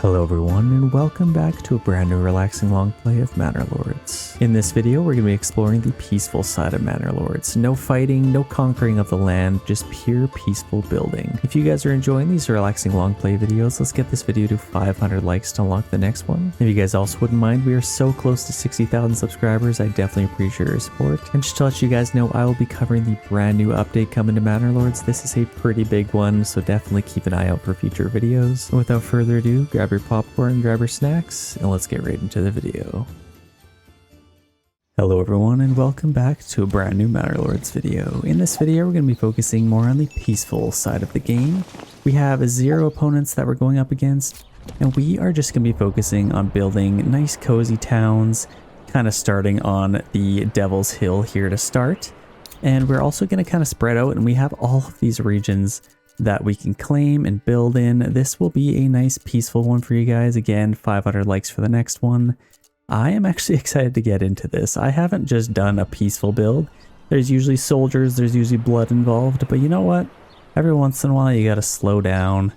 Hello everyone, and welcome back to a brand new relaxing long play of Manor Lords. In this video, we're going to be exploring the peaceful side of Manor Lords. No fighting, no conquering of the land, just pure peaceful building. If you guys are enjoying these relaxing long play videos, let's get this video to 500 likes to unlock the next one. If you guys also wouldn't mind, we are so close to 60,000 subscribers, I definitely appreciate your support. And just to let you guys know, I will be covering the brand new update coming to Manor Lords. This is a pretty big one, so definitely keep an eye out for future videos. And without further ado, grab your popcorn, grab your snacks, and let's get right into the video. Hello everyone, and welcome back to a brand new Manor Lords video. In this video, we're going to be focusing more on the peaceful side of the game. We have 0 opponents that we're going up against, and we are just going to be focusing on building nice cozy towns, kind of starting on the Devil's Hill here to start. And we're also going to kind of spread out, and we have all of these regions that we can claim and build in. This will be a nice peaceful one for you guys. Again, 500 likes for the next one. I am actually excited to get into this. I haven't just done a peaceful build. There's usually soldiers, there's usually blood involved, but you know what? Every once in a while you gotta slow down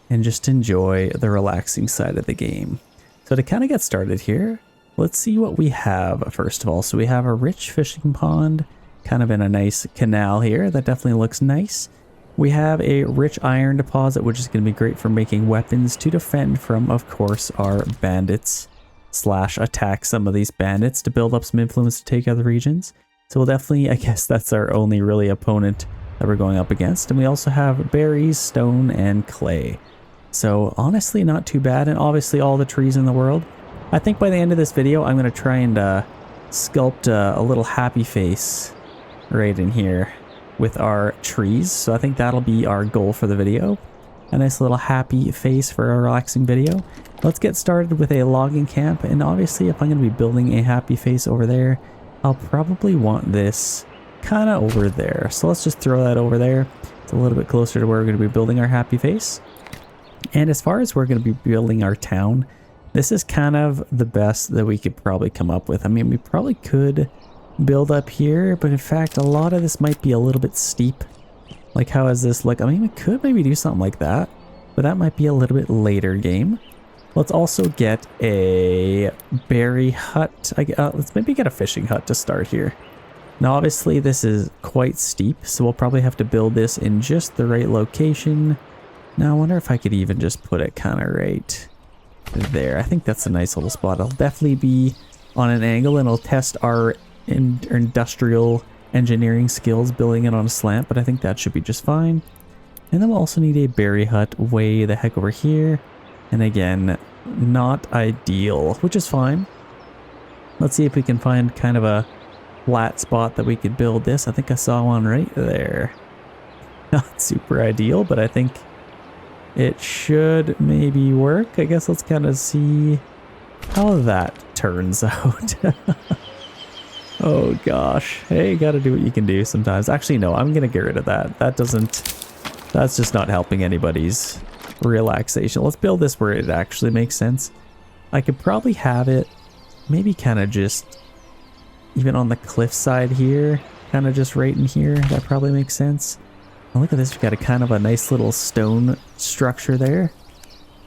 and just enjoy the relaxing side of the game. So to kind of get started here, let's see what we have first of all. So we have a rich fishing pond, kind of in a nice canal here. That definitely looks nice. We have a rich iron deposit, which is going to be great for making weapons to defend from, of course, our bandits / attack some of these bandits to build up some influence to take other regions. So we'll definitely, I guess that's our only really opponent that we're going up against. And we also have berries, stone, and clay. So honestly, not too bad. And obviously all the trees in the world. I think by the end of this video, I'm going to try and sculpt a little happy face right in here with our trees. So I think that'll be our goal for the video. A nice little happy face for a relaxing video. Let's get started with a logging camp, and obviously if I'm going to be building a happy face over there, I'll probably want this kind of over there. So let's just throw that over there. It's a little bit closer to where we're going to be building our happy face. And as far as we're going to be building our town, this is kind of the best that we could probably come up with. I mean, we probably could build up here, but in fact a lot of this might be a little bit steep. Like, how is this look? I mean, we could maybe do something like that, but that might be a little bit later game. Let's also get a berry hut. Let's maybe get a fishing hut to start here. Now obviously this is quite steep, so we'll probably have to build this in just the right location. Now I wonder if I could even just put it kind of right there. I think that's a nice little spot. It'll definitely be on an angle, and it'll test our industrial engineering skills building it on a slant, but I think that should be just fine. And then we'll also need a berry hut way the heck over here, and again, not ideal, which is fine. Let's see if we can find kind of a flat spot that we could build this. I think I saw one right there. Not super ideal, but I think it should maybe work. I guess let's kind of see how that turns out. Oh gosh. Hey, gotta do what you can do sometimes. Actually, no, I'm gonna get rid of that. That's just not helping anybody's relaxation. Let's build this where it actually makes sense. I could probably have it maybe kind of just even on the cliff side here, kind of just right in here. That probably makes sense. Oh, look at this. We've got a kind of a nice little stone structure there.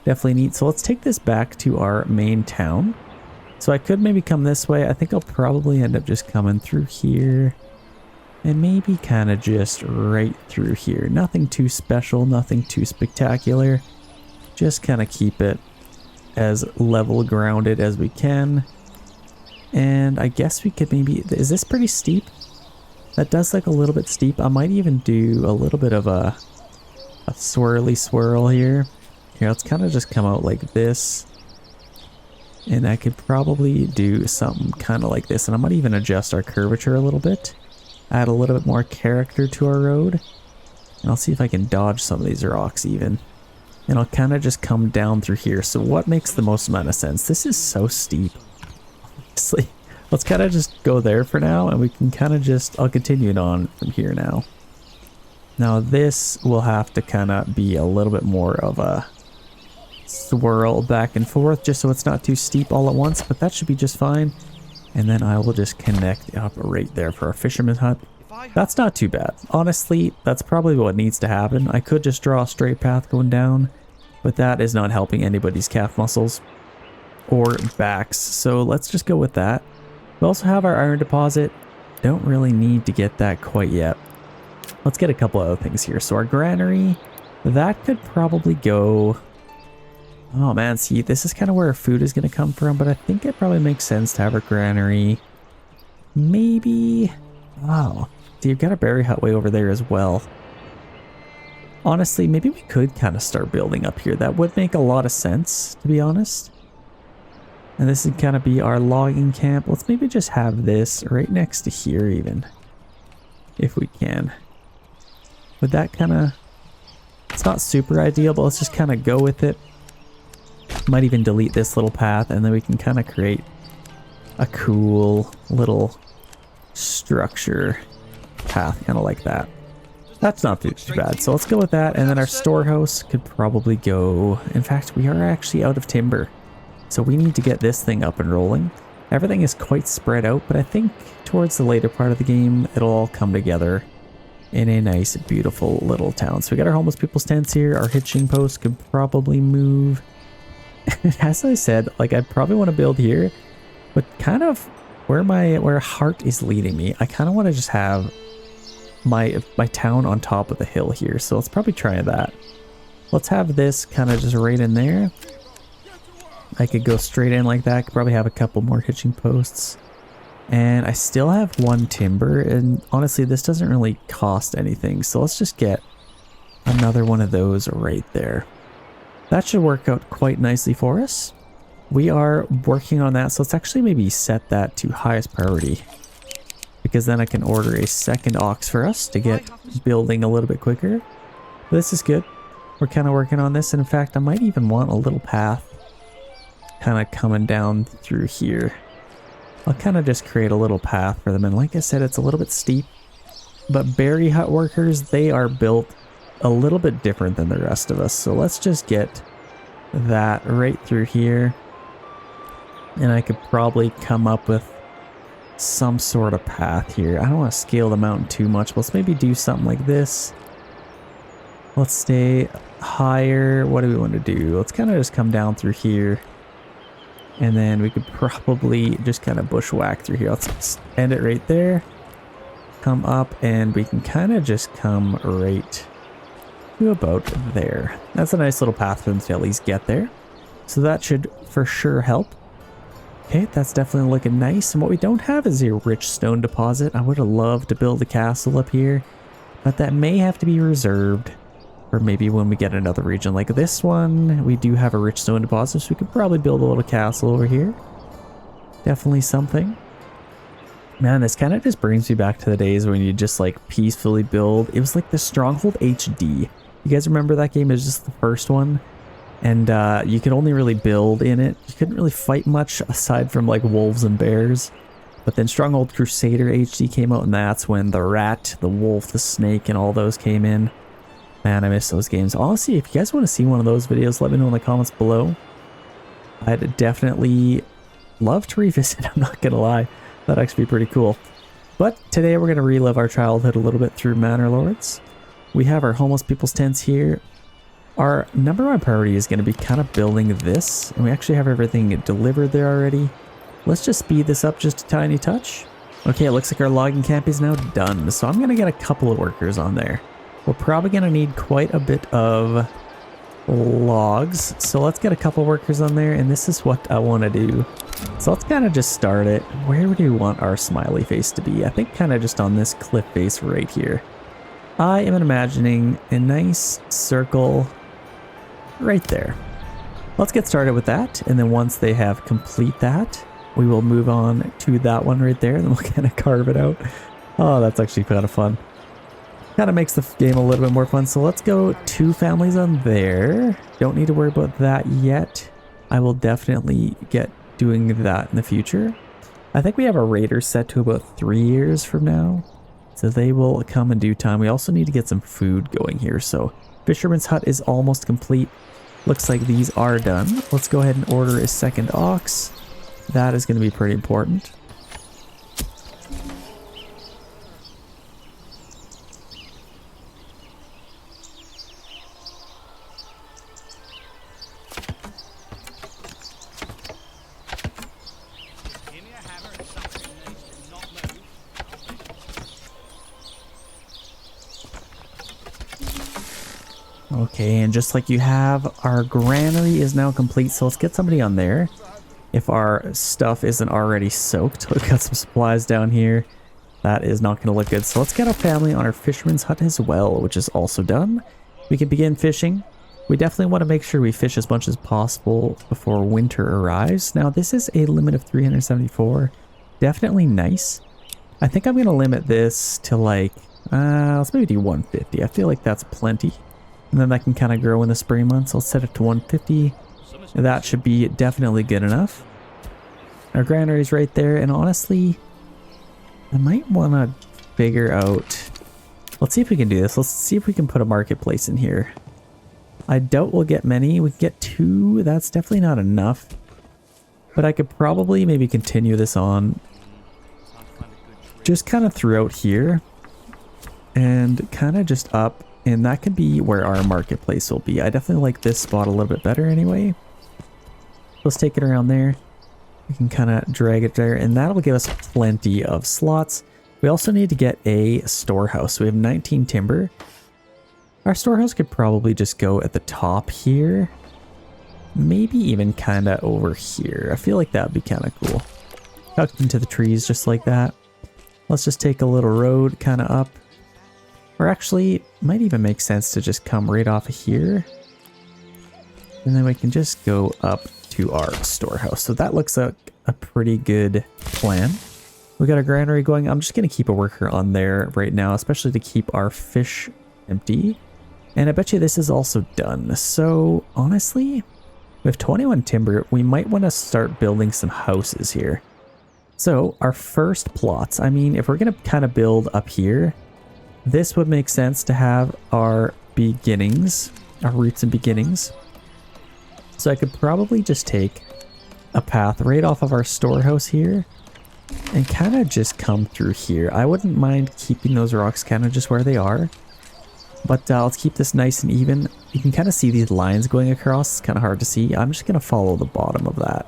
Definitely neat. So let's take this back to our main town. So I could maybe come this way. I think I'll probably end up just coming through here and maybe kind of just right through here. Nothing too special, nothing too spectacular. Just kind of keep it as level grounded as we can. And I guess we could maybe, is this pretty steep? That does look a little bit steep. I might even do a little bit of a swirly swirl here. Here, let's kind of just come out like this. And I could probably do something kind of like this. And I might even adjust our curvature a little bit. Add a little bit more character to our road. And I'll see if I can dodge some of these rocks even. And I'll kind of just come down through here. So what makes the most amount of sense? This is so steep. Honestly, let's kind of just go there for now. And we can kind of just, I'll continue it on from here now. Now this will have to kind of be a little bit more of a swirl back and forth, just so it's not too steep all at once, but that should be just fine. And then I will just connect up right there for our fisherman hut. That's not too bad. Honestly, that's probably what needs to happen. I could just draw a straight path going down, but that is not helping anybody's calf muscles or backs. So let's just go with that. We also have our iron deposit. Don't really need to get that quite yet. Let's get a couple other things here. So our granary, that could probably go... Oh man, see, this is kind of where our food is going to come from, but I think it probably makes sense to have our granary. Maybe... Oh, so you've got a berry hut way over there as well. Honestly, maybe we could kind of start building up here. That would make a lot of sense, to be honest. And this would kind of be our logging camp. Let's maybe just have this right next to here even, if we can. Would that kind of... It's not super ideal, but let's just kind of go with it. Might even delete this little path, and then we can kind of create a cool little structure path, kind of like that. That's not too bad. So let's go with that, and then our storehouse could probably go... In fact, we are actually out of timber, so we need to get this thing up and rolling. Everything is quite spread out, but I think towards the later part of the game, it'll all come together in a nice, beautiful little town. So we got our homeless people's tents here. Our hitching post could probably move. As I said, like, I probably want to build here, but kind of where heart is leading me, I kind of want to just have my town on top of the hill here. So let's probably try that. Let's have this kind of just right in there. I could go straight in like that. Could probably have a couple more hitching posts. And I still have one timber, and honestly, this doesn't really cost anything. So let's just get another one of those right there. That should work out quite nicely for us. We are working on that, so let's actually maybe set that to highest priority, because then I can order a second ox for us to get building a little bit quicker. This is good. We're kind of working on this, and in fact, I might even want a little path kind of coming down through here. I'll kind of just create a little path for them, and like I said, it's a little bit steep, but berry hut workers, they are built a little bit different than the rest of us. So let's just get that right through here, and I could probably come up with some sort of path here. I don't want to scale the mountain too much, but let's maybe do something like this. Let's stay higher. What do we want to do? Let's kind of just come down through here, and then we could probably just kind of bushwhack through here. Let's end it right there, come up, and we can kind of just come right to about there. That's a nice little path for them to at least get there, so that should for sure help. Okay, that's definitely looking nice. And what we don't have is a rich stone deposit. I would have loved to build a castle up here, but that may have to be reserved for maybe when we get another region like this one. We do have a rich stone deposit, so we could probably build a little castle over here. Definitely something. Man, this kind of just brings me back to the days when you just like peacefully build. It was like the Stronghold HD. You guys remember that game? It was just the first one, and you could only really build in it. You couldn't really fight much aside from like wolves and bears. But then Stronghold Crusader HD came out, and that's when the rat, the wolf, the snake, and all those came in. Man, I miss those games. Honestly, if you guys want to see one of those videos, let me know in the comments below. I'd definitely love to revisit, I'm not gonna lie. That'd actually be pretty cool. But today we're going to relive our childhood a little bit through Manor Lords. We have our homeless people's tents here. Our number one priority is going to be kind of building this. And we actually have everything delivered there already. Let's just speed this up just a tiny touch. Okay, it looks like our logging camp is now done. So I'm going to get a couple of workers on there. We're probably going to need quite a bit of logs. So let's get a couple workers on there. And this is what I want to do. So let's kind of just start it. Where do we want our smiley face to be? I think kind of just on this cliff face right here. I am imagining a nice circle right there. Let's get started with that, and then once they have complete that, we will move on to that one right there, and then we'll kind of carve it out. Oh, that's actually kind of fun. Kind of makes the game a little bit more fun. So let's go 2 families on there. Don't need to worry about that yet. I will definitely get doing that in the future. I think we have our raiders set to about 3 years from now, so they will come in due time. We also need to get some food going here. So Fisherman's Hut is almost complete. Looks like these are done. Let's go ahead and order a second ox. That is going to be pretty important. Okay, and just like you have, our granary is now complete, so let's get somebody on there. If our stuff isn't already soaked, we've got some supplies down here. That is not going to look good. So let's get our family on our fisherman's hut as well, which is also done. We can begin fishing. We definitely want to make sure we fish as much as possible before winter arrives. Now, this is a limit of 374. Definitely nice. I think I'm going to limit this to like, let's maybe do 150. I feel like that's plenty. And then that can kind of grow in the spring months. I'll set it to 150. That should be definitely good enough. Our granary is right there. And honestly, I might want to figure out... Let's see if we can do this. Let's see if we can put a marketplace in here. I doubt we'll get many. We can get 2. That's definitely not enough. But I could probably maybe continue this on just kind of throughout here. And kind of just up. And that could be where our marketplace will be. I definitely like this spot a little bit better anyway. Let's take it around there. We can kind of drag it there. And that'll give us plenty of slots. We also need to get a storehouse. So we have 19 timber. Our storehouse could probably just go at the top here. Maybe even kind of over here. I feel like that would be kind of cool. Tucked into the trees just like that. Let's just take a little road kind of up. Or actually, might even make sense to just come right off of here. And then we can just go up to our storehouse. So that looks like a pretty good plan. We got a granary going. I'm just going to keep a worker on there right now, especially to keep our fish empty. And I bet you this is also done. So honestly, with 21 timber, we might want to start building some houses here. So our first plots, I mean, if we're going to kind of build up here, this would make sense to have our beginnings, our roots and beginnings. So I could probably just take a path right off of our storehouse here and kind of just come through here. I wouldn't mind keeping those rocks kind of just where they are. But let's keep this nice and even. You can kind of see these lines going across. It's kind of hard to see. I'm just going to follow the bottom of that.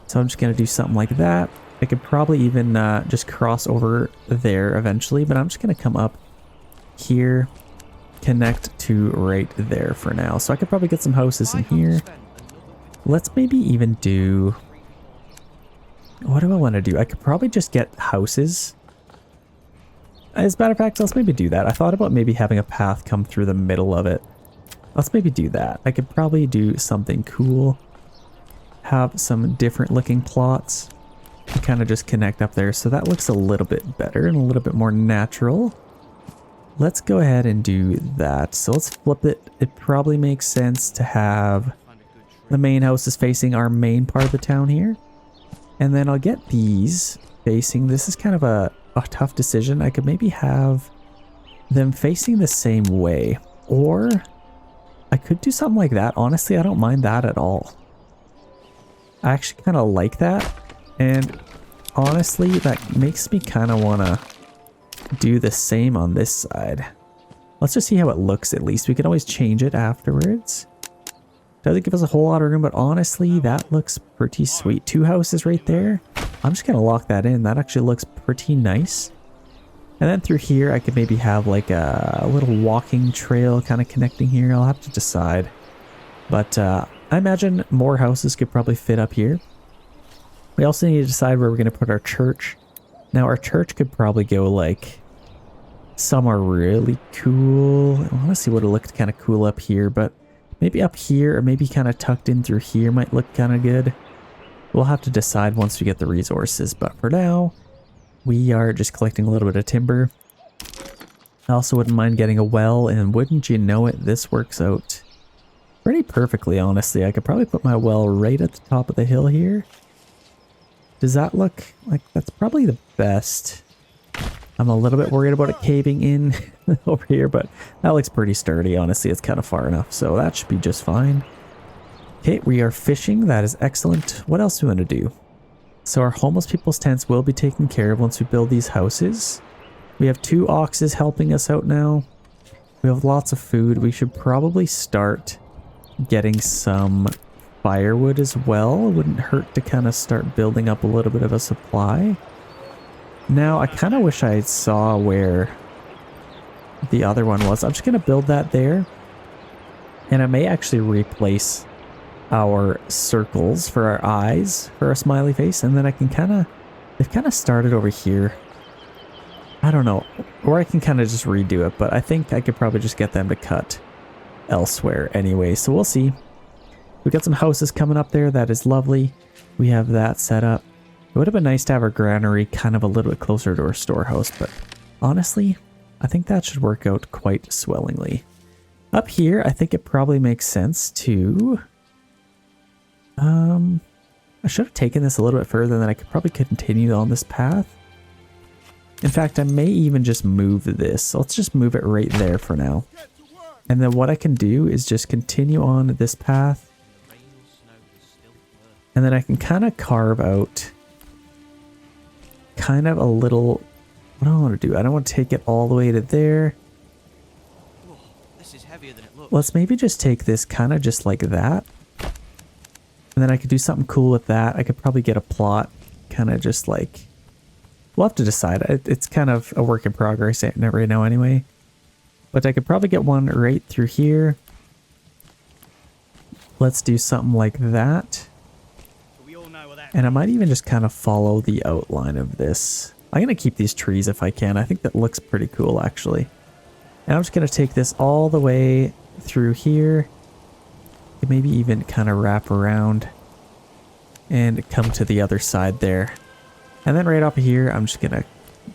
So I'm just going to do something like that. I could probably even just cross over there eventually, but I'm just going to come up here, connect to right there for now. So I could probably get some houses in here. Let's maybe even do... What do I want to do? I could probably just get houses. As a matter of fact, let's maybe do that. I thought about maybe having a path come through the middle of it. Let's maybe do that. I could probably do something cool. Have some different looking plots. And kind of just connect up there. So that looks a little bit better and a little bit more natural. Let's go ahead and do that. So let's flip it. It probably makes sense to have the main house is facing our main part of the town here. And then I'll get these facing. This is kind of a tough decision. I could maybe have them facing the same way. Or I could do something like that. Honestly, I don't mind that at all. I actually kind of like that. And honestly, that makes me kind of want to do the same on this side. Let's just see how it looks at least. We can always change it afterwards. Doesn't give us a whole lot of room, but honestly, that looks pretty sweet. 2 houses right there. I'm just going to lock that in. That actually looks pretty nice. And then through here, I could maybe have like a little walking trail kind of connecting here. I'll have to decide. But I imagine more houses could probably fit up here. We also need to decide where we're going to put our church. Now, our church could probably go like somewhere really cool. I want to see what it looked kind of cool up here, but maybe up here or maybe kind of tucked in through here might look kind of good. We'll have to decide once we get the resources, but for now, we are just collecting a little bit of timber. I also wouldn't mind getting a well, and wouldn't you know it, this works out pretty perfectly, honestly. I could probably put my well right at the top of the hill here. Does that look like that's probably the best? I'm a little bit worried about it caving in over here, but that looks pretty sturdy. Honestly, it's kind of far enough, so that should be just fine. Okay, we are fishing. That is excellent. What else do we want to do? So our homeless people's tents will be taken care of once we build these houses. We have 2 oxes helping us out now. We have lots of food. We should probably start getting some firewood as well. It wouldn't hurt to kind of start building up a little bit of a supply. Now, I kind of wish I saw where the other one was. I'm just going to build that there. And I may actually replace our circles for our eyes for our smiley face, and then I can they've kind of started over here. I don't know, or I can kind of just redo it, but I think I could probably just get them to cut elsewhere anyway, so we'll see. We got some houses coming up there. That is lovely. We have that set up. It would have been nice to have our granary kind of a little bit closer to our storehouse, but honestly, I think that should work out quite swellingly. Up here, I think it probably makes sense to... I should have taken this a little bit further, then I could probably continue on this path. In fact, I may even just move this. So let's just move it right there for now. And then what I can do is just continue on this path. And then I can kind of carve out kind of a little... What do I want to do? I don't want to take it all the way to there. This is heavier than it looks. Let's maybe just take this kind of just like that. And then I could do something cool with that. I could probably get a plot kind of just like... We'll have to decide. It's kind of a work in progress right now anyway. But I could probably get one right through here. Let's do something like that. And I might even just kind of follow the outline of this. I'm going to keep these trees if I can. I think that looks pretty cool actually. And I'm just going to take this all the way through here. Maybe even kind of wrap around and come to the other side there. And then right up here, I'm just going to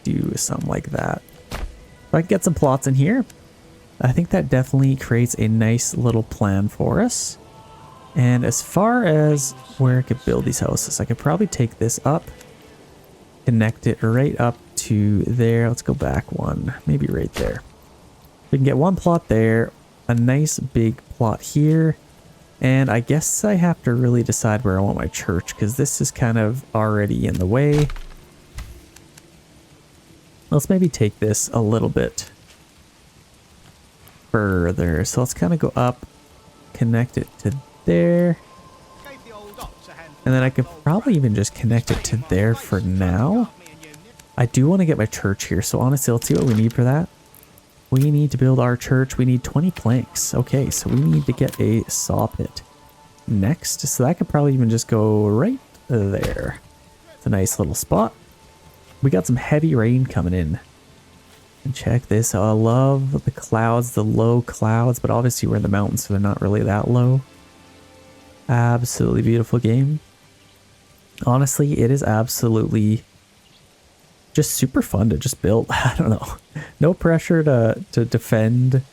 do something like that. If I can get some plots in here, I think that definitely creates a nice little plan for us. And as far as where I could build these houses, I could probably take this up, connect it right up to there. Let's go back one, maybe right there. We can get one plot there, a nice big plot here. And I guess I have to really decide where I want my church, because this is kind of already in the way. Let's maybe take this a little bit further. So let's kind of go up, connect it to there. And then I could probably even just connect it to there for now. I do want to get my church here, so honestly, let's see what we need for that. We need to build our church. We need 20 planks. Okay, so we need to get a saw pit next. So that could probably even just go right there. It's a nice little spot. We got some heavy rain coming in. And check this. I love the clouds, the low clouds, but obviously we're in the mountains, so they're not really that low. Absolutely beautiful game. Honestly, it is absolutely just super fun to just build. I don't know. No pressure to defend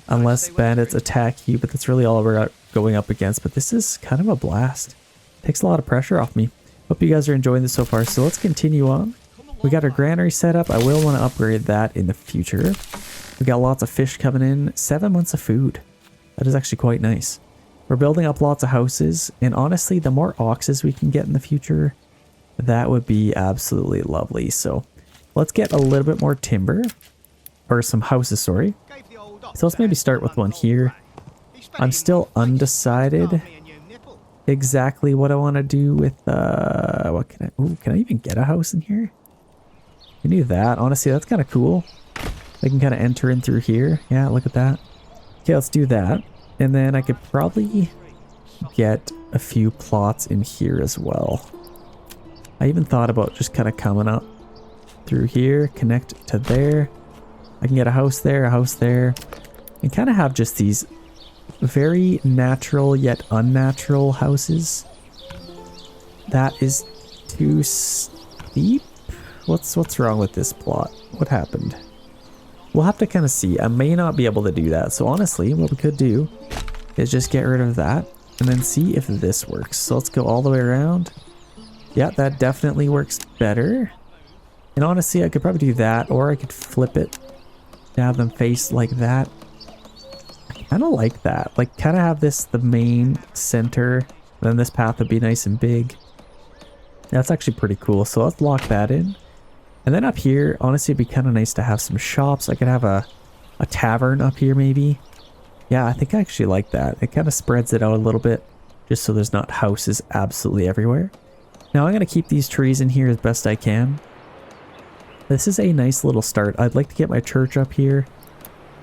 unless bandits attack you, but that's really all we're going up against. But this is kind of a blast. Takes a lot of pressure off me. Hope you guys are enjoying this so far. So let's continue on. We got our granary set up. I will want to upgrade that in the future. We got lots of fish coming in. 7 months of food. That is actually quite nice. We're building up lots of houses. And honestly, the more oxes we can get in the future, that would be absolutely lovely. So let's get a little bit more timber, or some houses, sorry. So let's maybe start with one here. I'm still undecided exactly what I want to do with, what can I, ooh, can I even get a house in here? I knew that. Honestly, that's kind of cool. I can kind of enter in through here. Yeah, look at that. Okay, let's do that. And then I could probably get a few plots in here as well. I even thought about just kind of coming up through here, connect to there. I can get a house there, and kind of have just these very natural yet unnatural houses. That is too steep. What's wrong with this plot? What happened? We'll have to kind of see. I may not be able to do that. So honestly, what we could do is just get rid of that and then see if this works. So let's go all the way around. Yeah, that definitely works better. And honestly, I could probably do that, or I could flip it to have them face like that. I kind of like that. Like, kind of have this the main center, and then this path would be nice and big. That's actually pretty cool. So let's lock that in. And then up here, honestly, it'd be kind of nice to have some shops. I could have a tavern up here maybe. Yeah, I think I actually like that. It kind of spreads it out a little bit, just so there's not houses absolutely everywhere. Now I'm going to keep these trees in here as best I can. This is a nice little start. I'd like to get my church up here,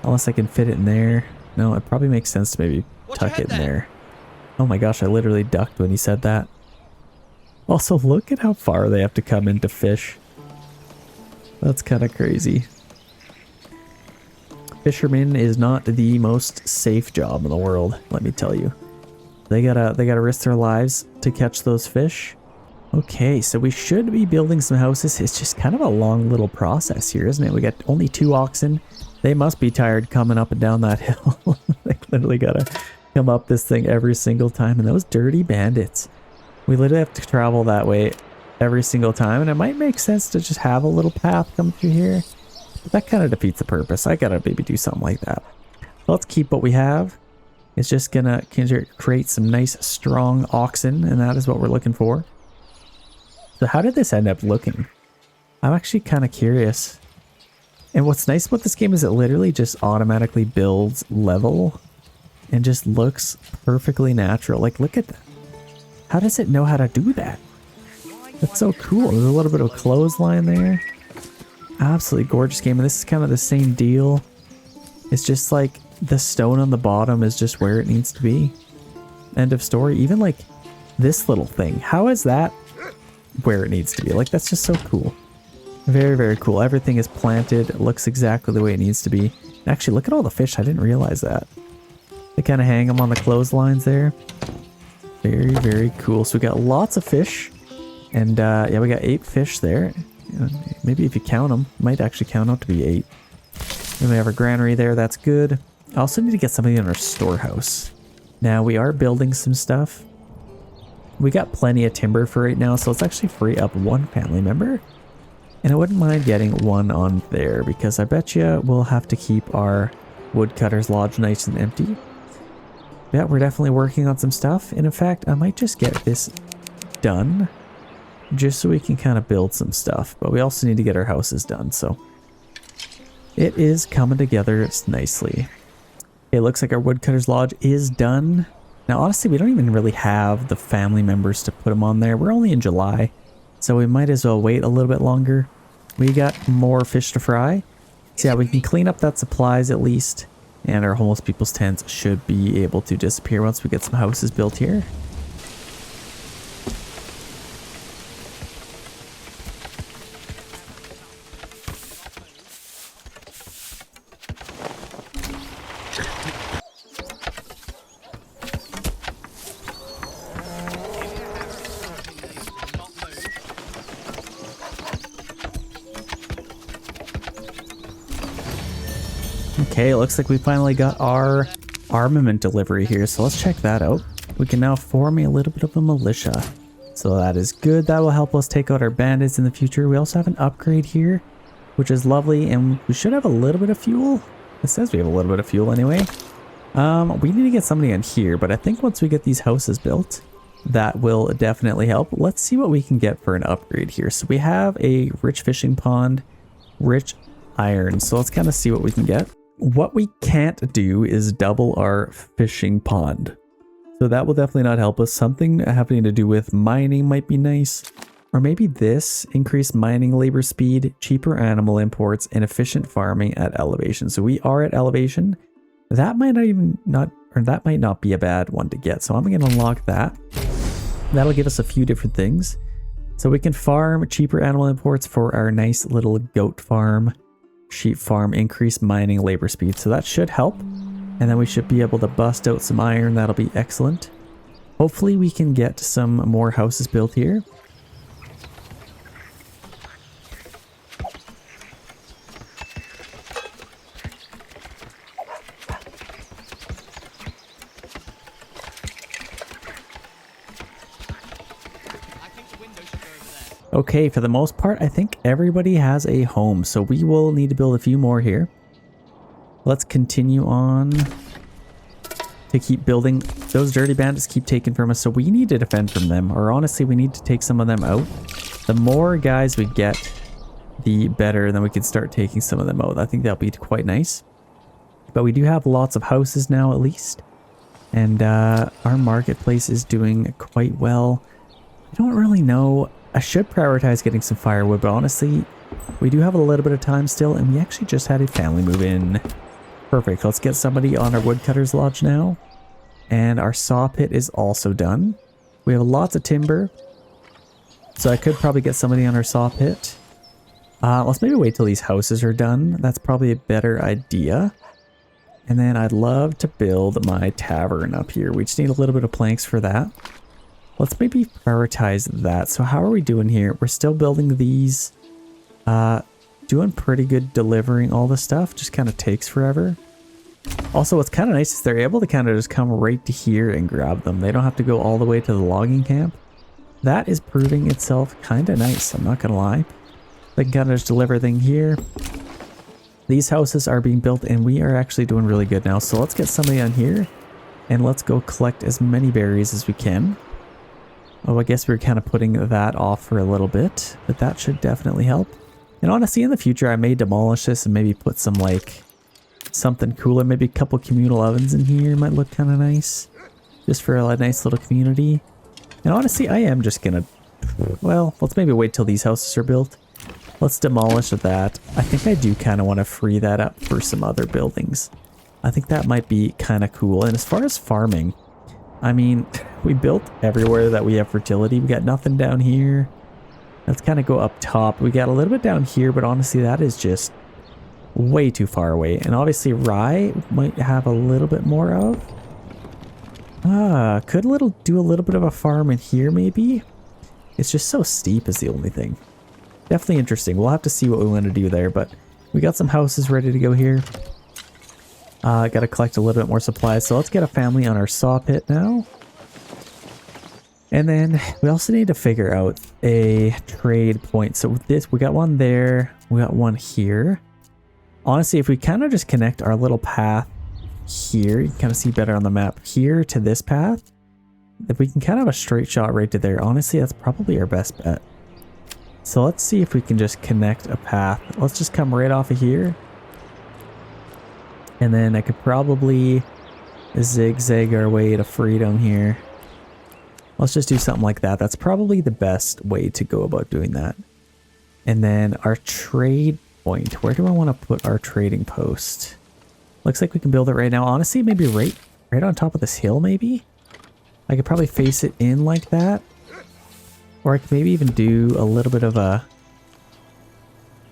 unless I can fit it in there. No, it probably makes sense to maybe tuck it in there. Oh my gosh, I literally ducked when he said that. Also, look at how far they have to come in to fish. That's kind of crazy. Fisherman is not the most safe job in the world, let me tell you. They gotta risk their lives to catch those fish. Okay, so we should be building some houses. It's just kind of a long little process here, isn't it? We got only 2 oxen. They must be tired coming up and down that hill. They literally gotta come up this thing every single time. And those dirty bandits. We literally have to travel that way every single time. And it might make sense to just have a little path come through here. But that kind of defeats the purpose. I gotta maybe do something like that. Let's keep what we have. It's just gonna create some nice strong oxen. And that is what we're looking for. So how did this end up looking? I'm actually kind of curious. And what's nice about this game is it literally just automatically builds level and just looks perfectly natural. Like, look at that. How does it know how to do that? That's so cool. There's a little bit of a clothesline there. Absolutely gorgeous game. And this is kind of the same deal. It's just like the stone on the bottom is just where it needs to be. End of story. Even like this little thing. How is that where it needs to be? Like, that's just so cool. Very, very cool. Everything is planted. It looks exactly the way it needs to be. Actually, look at all the fish. I didn't realize that. They kind of hang them on the clotheslines there. Very, very cool. So we got lots of fish. And yeah, we got 8 fish there. Maybe if you count them, it might actually count out to be 8. Then we have our granary there. That's good. I also need to get something in our storehouse. Now, we are building some stuff. We got plenty of timber for right now, so let's actually free up 1 family member. And I wouldn't mind getting 1 on there, because I bet you we'll have to keep our woodcutter's lodge nice and empty. Yeah, we're definitely working on some stuff. And in fact, I might just get this done, just so we can kind of build some stuff. But we also need to get our houses done, so it is coming together nicely. It looks like our woodcutter's lodge is done. Now, honestly, we don't even really have the family members to put them on there. We're only in July, so we might as well wait a little bit longer. We got more fish to fry. So yeah, we can clean up that supplies at least. And our homeless people's tents should be able to disappear once we get some houses built here. Okay, it looks like we finally got our armament delivery here, so let's check that out. We can now form a little bit of a militia. So that is good. That will help us take out our bandits in the future. We also have an upgrade here, which is lovely, and we should have a little bit of fuel. It says we have a little bit of fuel anyway. We need to get somebody in here, but I think once we get these houses built, that will definitely help. Let's see what we can get for an upgrade here. So we have a rich fishing pond, rich iron. So let's kind of see what we can get. What we can't do is double our fishing pond. So that will definitely not help us. Something having to do with mining might be nice. Or maybe this, increased mining labor speed, cheaper animal imports, and efficient farming at elevation. So we are at elevation. That might not be a bad one to get. So I'm going to unlock that. That'll give us a few different things. So we can farm cheaper animal imports for our nice little goat farm. Sheep farm, increase mining labor speed, so that should help. And then we should be able to bust out some iron. That'll be excellent. Hopefully we can get some more houses built here. Okay, for the most part, I think everybody has a home, so we will need to build a few more here. Let's continue on to keep building. Those dirty bandits keep taking from us, so we need to defend from them, or honestly, we need to take some of them out. The more guys we get, the better, then we can start taking some of them out. I think that'll be quite nice. But we do have lots of houses now, at least. And our marketplace is doing quite well. I don't really know. I should prioritize getting some firewood, but honestly, we do have a little bit of time still, and we actually just had a family move in. Perfect. Let's get somebody on our woodcutter's lodge now. And our saw pit is also done. We have lots of timber. So I could probably get somebody on our saw pit. Let's maybe wait till these houses are done. That's probably a better idea. And then I'd love to build my tavern up here. We just need a little bit of planks for that. Let's maybe prioritize that. So how are we doing here? We're still building these. Doing pretty good delivering all the stuff. Just kind of takes forever. Also, what's kind of nice is they're able to kind of just come right to here and grab them. They don't have to go all the way to the logging camp. That is proving itself kind of nice, I'm not going to lie. They can kind of just deliver everything here. These houses are being built and we are actually doing really good now. So let's get somebody on here and let's go collect as many berries as we can. Oh, I guess we're kind of putting that off for a little bit, but that should definitely help. And honestly, in the future, I may demolish this and maybe put some like something cooler. Maybe a couple communal ovens in here might look kind of nice. Just for a nice little community. And honestly, I am just gonna, well, let's maybe wait till these houses are built. Let's demolish that. I think I do kind of want to free that up for some other buildings. I think that might be kind of cool. And as far as farming, I mean, we built everywhere that we have fertility. We got nothing down here. Let's kind of go up top. We got a little bit down here, but honestly, that is just way too far away. And obviously, rye might have a little bit more of. Could do a little bit of a farm in here, maybe. It's just so steep is the only thing. Definitely interesting. We'll have to see what we want to do there, but we got some houses ready to go here. Got to collect a little bit more supplies. So let's get a family on our saw pit now. And then we also need to figure out a trade point. So with this, we got one there. We got one here. Honestly, if we kind of just connect our little path here, you can kind of see better on the map here to this path. If we can kind of have a straight shot right to there, honestly, that's probably our best bet. So let's see if we can just connect a path. Let's just come right off of here. And then I could probably zigzag our way to freedom here. Let's just do something like that. That's probably the best way to go about doing that. And then our trade point. Where do I want to put our trading post? Looks like we can build it right now. Honestly, maybe right on top of this hill, maybe? I could probably face it in like that. Or I could maybe even do a little bit of a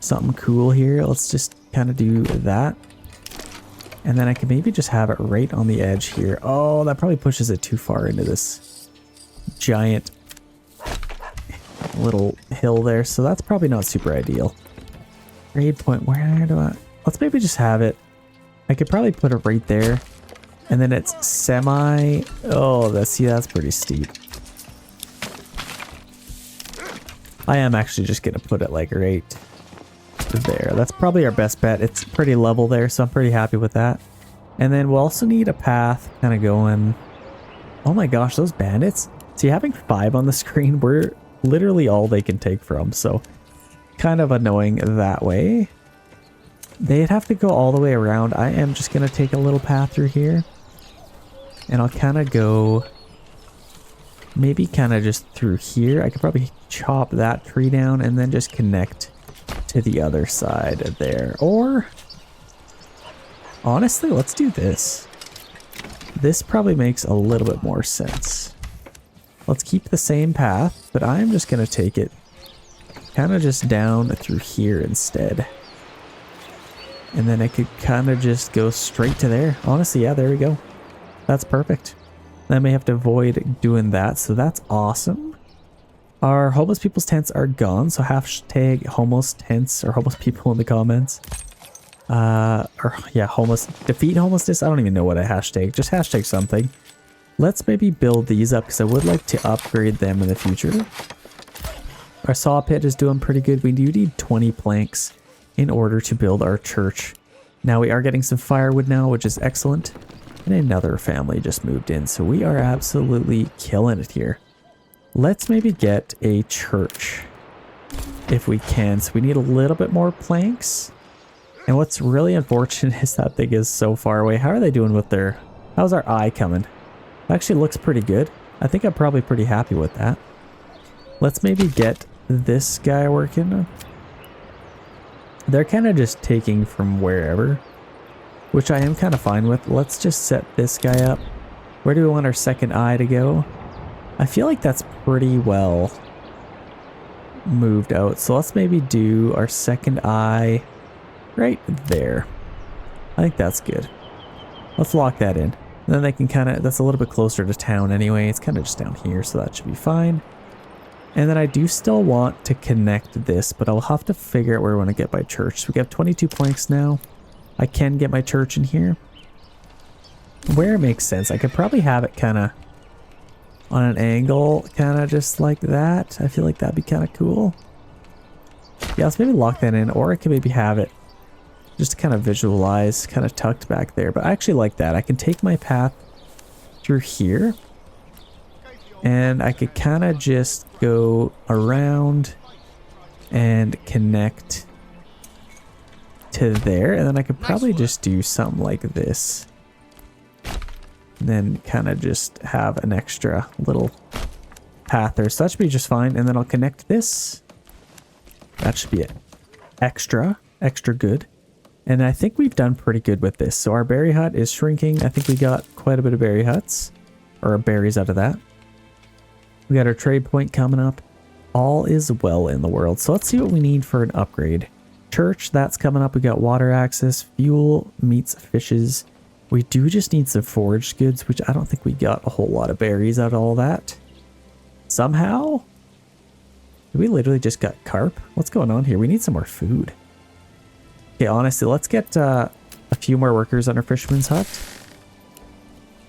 something cool here. Let's just kind of do that. And then I could maybe just have it right on the edge here. Oh, that probably pushes it too far into this giant little hill there. So that's probably not super ideal. Grade point, where do I... Let's maybe just have it. I could probably put it right there. And then it's semi... Oh, that's pretty steep. I am actually just going to put it like right there. That's probably our best bet. It's pretty level there, so I'm pretty happy with that. And then we'll also need a path kind of going... Oh my gosh, those bandits. See, having 5 on the screen, we're literally all they can take from, so kind of annoying that way. They'd have to go all the way around. I am just going to take a little path through here. And I'll kind of go... Maybe kind of just through here. I could probably chop that tree down and then just connect to the other side of there. Or... Honestly, let's do this. This probably makes a little bit more sense. Let's keep the same path, but I'm just going to take it kind of just down through here instead. And then I could kind of just go straight to there. Honestly, yeah, there we go. That's perfect. I may have to avoid doing that, so that's awesome. Our homeless people's tents are gone, so hashtag homeless tents or homeless people in the comments. Homeless, defeat homelessness. I don't even know what a hashtag, just hashtag something. Let's maybe build these up because I would like to upgrade them in the future. Our saw pit is doing pretty good. We do need 20 planks in order to build our church. Now we are getting some firewood now, which is excellent. And another family just moved in, so we are absolutely killing it here. Let's maybe get a church if we can. So we need a little bit more planks. And what's really unfortunate is that thing is so far away. How are they doing with their... How's our eye coming? It actually looks pretty good. I think I'm probably pretty happy with that. Let's maybe get this guy working. They're kind of just taking from wherever. which I am kind of fine with. Let's just set this guy up. Where do we want our second eye to go? I feel like that's pretty well moved out. So let's maybe do our second eye right there. I think that's good. Let's lock that in. And then they can kind of, that's a little bit closer to town anyway. It's kind of just down here, so that should be fine. And then I do still want to connect this, but I'll have to figure out where we want to get my church. So we have 22 planks now. I can get my church in here. Where it makes sense, I could probably have it kind of on an angle, kind of just like that. I feel like that'd be kind of cool. Yeah, let's maybe lock that in, or I could maybe have it just to kind of visualize, kind of tucked back there. But I actually like that. I can take my path through here, and I could kind of just go around and connect to there, and then I could probably just do something like this. And then kind of just have an extra little path there. So that should be just fine. And then I'll connect this. That should be it. Extra good. And I think we've done pretty good with this. So our berry hut is shrinking. I think we got quite a bit of berry huts, or berries out of that. We got our trade point coming up. All is well in the world. So let's see what we need for an upgrade. Church, that's coming up. We got water access, fuel, meats, fishes. We do just need some foraged goods, which I don't think we got a whole lot of berries out of all that. Somehow? We literally just got carp? What's going on here? We need some more food. Okay, honestly, let's get a few more workers on our fisherman's hut.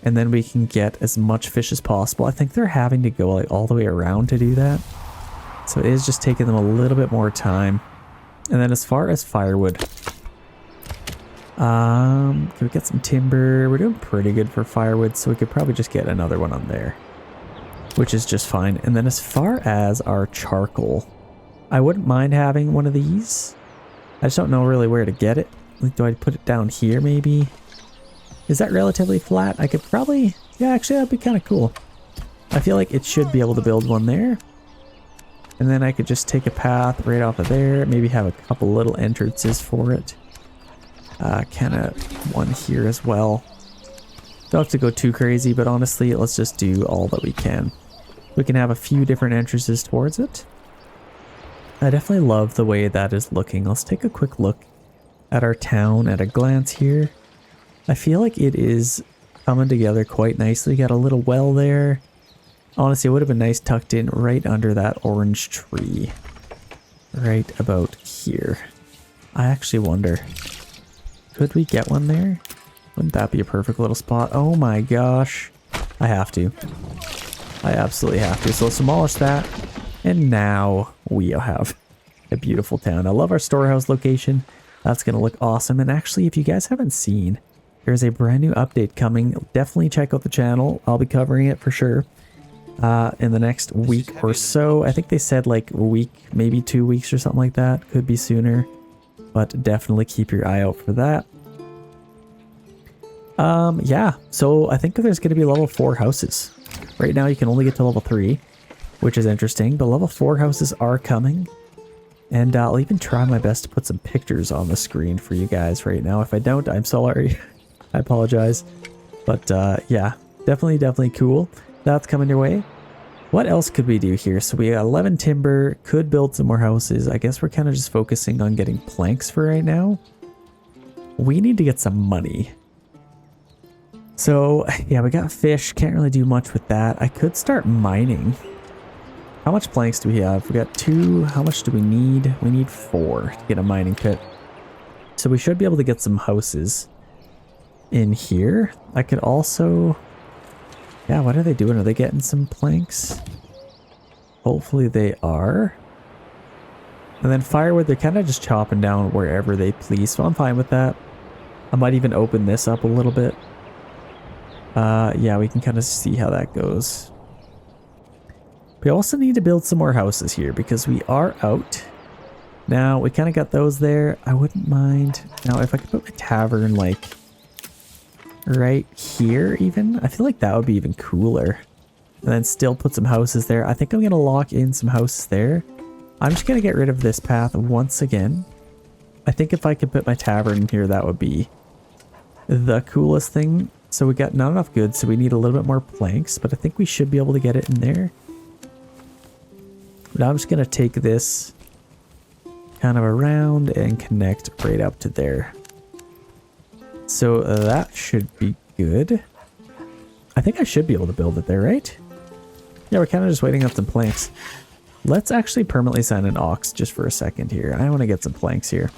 And then we can get as much fish as possible. I think they're having to go like all the way around to do that. So it is just taking them a little bit more time. And then as far as firewood, can we get some timber? We're doing pretty good for firewood, so we could probably just get another one on there, which is just fine. And then as far as our charcoal, I wouldn't mind having one of these. I just don't know really where to get it. Like, do I put it down here maybe? Is that relatively flat? I could probably, yeah, actually that'd be kind of cool. I feel like it should be able to build one there. And then I could just take a path right off of there, maybe have a couple little entrances for it. Kind of one here as well. Don't have to go too crazy, but honestly, let's just do all that we can. We can have a few different entrances towards it. I definitely love the way that is looking. Let's take a quick look at our town at a glance here. I feel like it is coming together quite nicely. Got a little well there. Honestly, it would have been nice tucked in right under that orange tree. Right about here. I actually wonder, could we get one there? Wouldn't that be a perfect little spot? Oh my gosh. I have to. I absolutely have to. So let's demolish that. And now we have a beautiful town. I love our storehouse location. That's going to look awesome. And actually, if you guys haven't seen, there's a brand new update coming. Definitely check out the channel. I'll be covering it for sure in the next week or so. I think they said like a week, maybe 2 weeks or something like that. Could be sooner. But definitely keep your eye out for that. Yeah, so I think there's going to be level 4 houses. Right now you can only get to level 3, which is interesting, but level 4 houses are coming. And I'll even try my best to put some pictures on the screen for you guys right now. If I don't, I'm sorry. I apologize. But yeah, definitely cool. That's coming your way. What else could we do here? So we got 11 timber, could build some more houses. I guess we're kind of just focusing on getting planks for right now. We need to get some money. So yeah, we got fish. Can't really do much with that. I could start mining. How much planks do we have? We got 2. How much do we need? We need 4 to get a mining pit. So we should be able to get some houses in here. I could also... Yeah, what are they doing? Are they getting some planks? Hopefully they are. And then firewood, they're kind of just chopping down wherever they please, so I'm fine with that. I might even open this up a little bit. Yeah, we can kind of see how that goes. We also need to build some more houses here because we are out. Now, we kind of got those there. I wouldn't mind. Now, if I could put my tavern, like, right here even, I feel like that would be even cooler. And then still put some houses there. I think I'm going to lock in some houses there. I'm just going to get rid of this path once again. I think if I could put my tavern in here, that would be the coolest thing. So we got not enough goods, so we need a little bit more planks, but I think we should be able to get it in there. Now I'm just going to take this kind of around and connect right up to there. So that should be good. I think I should be able to build it there, right? Yeah, we're kind of just waiting on some planks. Let's actually permanently sign an ox just for a second here. I want to get some planks here.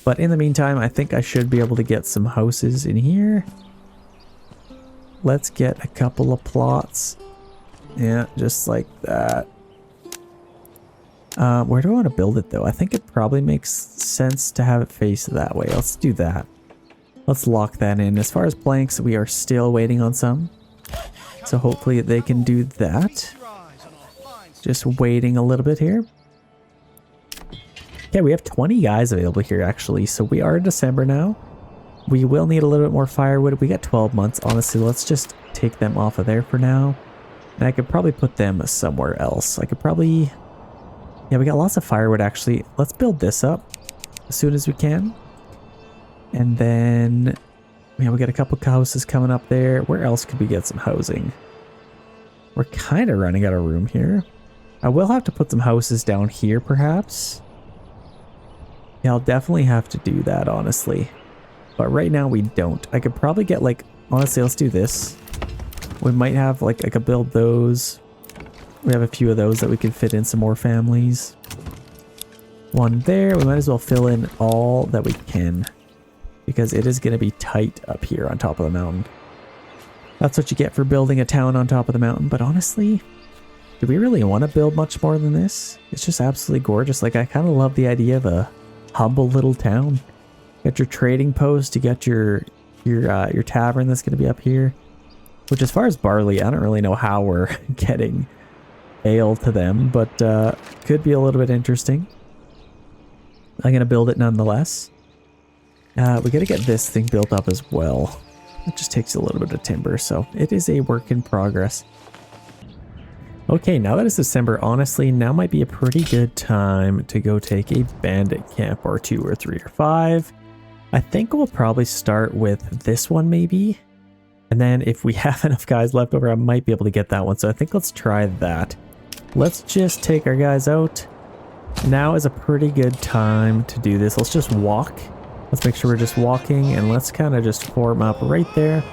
But in the meantime, I think I should be able to get some houses in here. Let's get a couple of plots. Yeah, just like that. Where do I want to build it though? I think it probably makes sense to have it face that way. Let's do that. Let's lock that in. As far as planks, we are still waiting on some. So hopefully they can do that. Just waiting a little bit here. Yeah, we have 20 guys available here actually. So we are in December now. We will need a little bit more firewood. We got 12 months. Honestly, let's just take them off of there for now. And I could probably put them somewhere else. I could probably... Yeah, we got lots of firewood actually. Let's build this up as soon as we can. And then... Yeah, we got a couple houses coming up there. Where else could we get some housing? We're kind of running out of room here. I will have to put some houses down here perhaps. Yeah, I'll definitely have to do that honestly. But right now we don't. I could probably get like... Honestly, let's do this. We might have like... I could build those. We have a few of those that we can fit in some more families. One there. We might as well fill in all that we can. Because it is going to be tight up here on top of the mountain. That's what you get for building a town on top of the mountain. But honestly, do we really want to build much more than this? It's just absolutely gorgeous. Like, I kind of love the idea of a humble little town. You got your trading post. You got your tavern that's going to be up here. Which, as far as barley, I don't really know how we're getting ale to them. But could be a little bit interesting. I'm going to build it nonetheless. We got to get this thing built up as well. It just takes a little bit of timber, so it is a work in progress. Okay, now that it's December, honestly, now might be a pretty good time to go take a bandit camp or 2 or 3 or 5. I think we'll probably start with this one maybe. And then if we have enough guys left over, I might be able to get that one. So I think let's try that. Let's just take our guys out. Now is a pretty good time to do this. Let's just walk. Let's make sure we're just walking, and let's kind of just form up right there.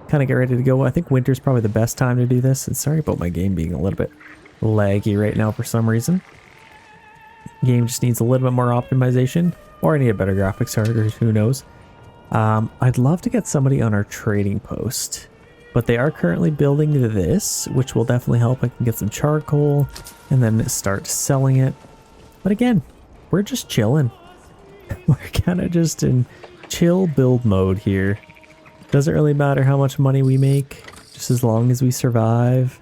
Kind of get ready to go. I think winter's probably the best time to do this. And sorry about my game being a little bit laggy right now for some reason. Game just needs a little bit more optimization. Or I need a better graphics card, or who knows. I'd love to get somebody on our trading post. But they are currently building this, which will definitely help. I can get some charcoal and then start selling it. But again, we're just chilling. We're kind of just in chill build mode here. Doesn't really matter how much money we make, just as long as we survive.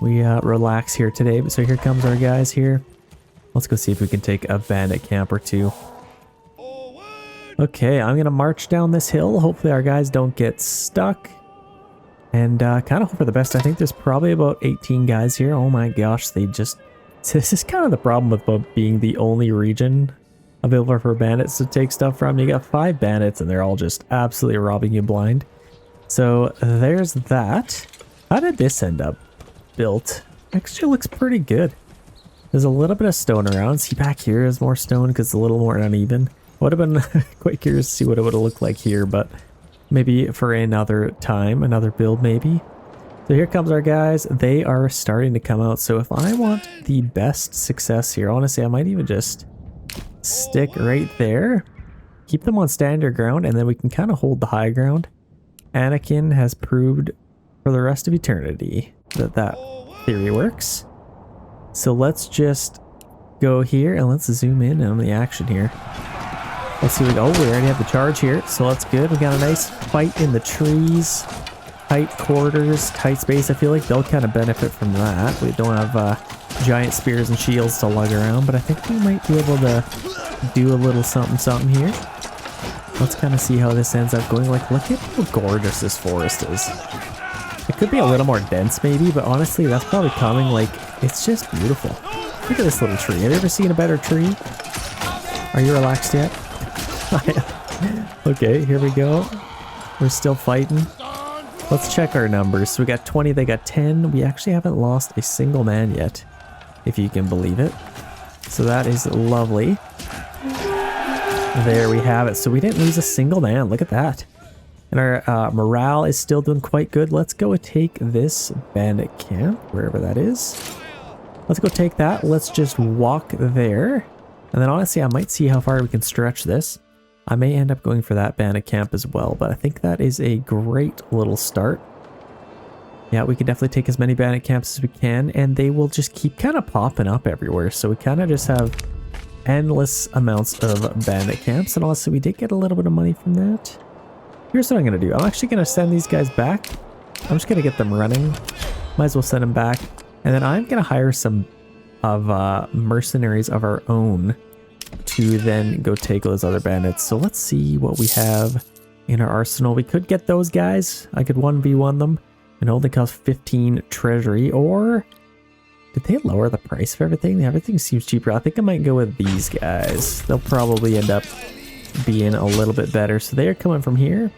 We relax here today. So here comes our guys here. Let's go see if we can take a bandit camp or 2. Okay, I'm going to march down this hill. Hopefully our guys don't get stuck. And kind of hope for the best. I think there's probably about 18 guys here. Oh my gosh, they just... This is kind of the problem with being the only region available for bandits to take stuff from. You got 5 bandits and they're all just absolutely robbing you blind. So there's that. How did this end up built? Actually looks pretty good. There's a little bit of stone around. See, back here is more stone because it's a little more uneven. Would have been quite curious to see what it would have looked like here, but maybe for another time, another build maybe. So here comes our guys. They are starting to come out. So if I want the best success here, honestly, I might even just stick right there. Keep them on standard ground, and then we can kind of hold the high ground. Anakin has proved for the rest of eternity that that theory works. So let's just go here and let's zoom in on the action here. Let's see. We already have the charge here, so that's good. We got a nice fight in the trees. Tight quarters, tight space. I feel like they'll kind of benefit from that. We don't have giant spears and shields to lug around, but I think we might be able to do a little something here. Let's kind of see how this ends up going. Like, look at how gorgeous this forest is. It could be a little more dense maybe, but honestly, that's probably coming. Like, it's just beautiful. Look at this little tree. Have you ever seen a better tree? Are you relaxed yet? Okay, here we go. We're still fighting. Let's check our numbers. So we got 20, they got 10. We actually haven't lost a single man yet, if you can believe it. So that is lovely. There we have it. So we didn't lose a single man. Look at that. And our morale is still doing quite good. Let's go take this bandit camp, wherever that is. Let's go take that. Let's just walk there. And then honestly, I might see how far we can stretch this. I may end up going for that bandit camp as well, but I think that is a great little start. Yeah, we can definitely take as many bandit camps as we can, and they will just keep kind of popping up everywhere. So we kind of just have endless amounts of bandit camps, and also we did get a little bit of money from that. Here's what I'm going to do. I'm actually going to send these guys back. I'm just going to get them running. Might as well send them back. And then I'm going to hire some of mercenaries of our own to then go take those other bandits. So let's see what we have in our arsenal. We could get those guys. I could 1v1 them and only cost 15 treasury. Or did they lower the price of everything? Everything seems cheaper. I think I might go with these guys. They'll probably end up being a little bit better. So they are coming from here.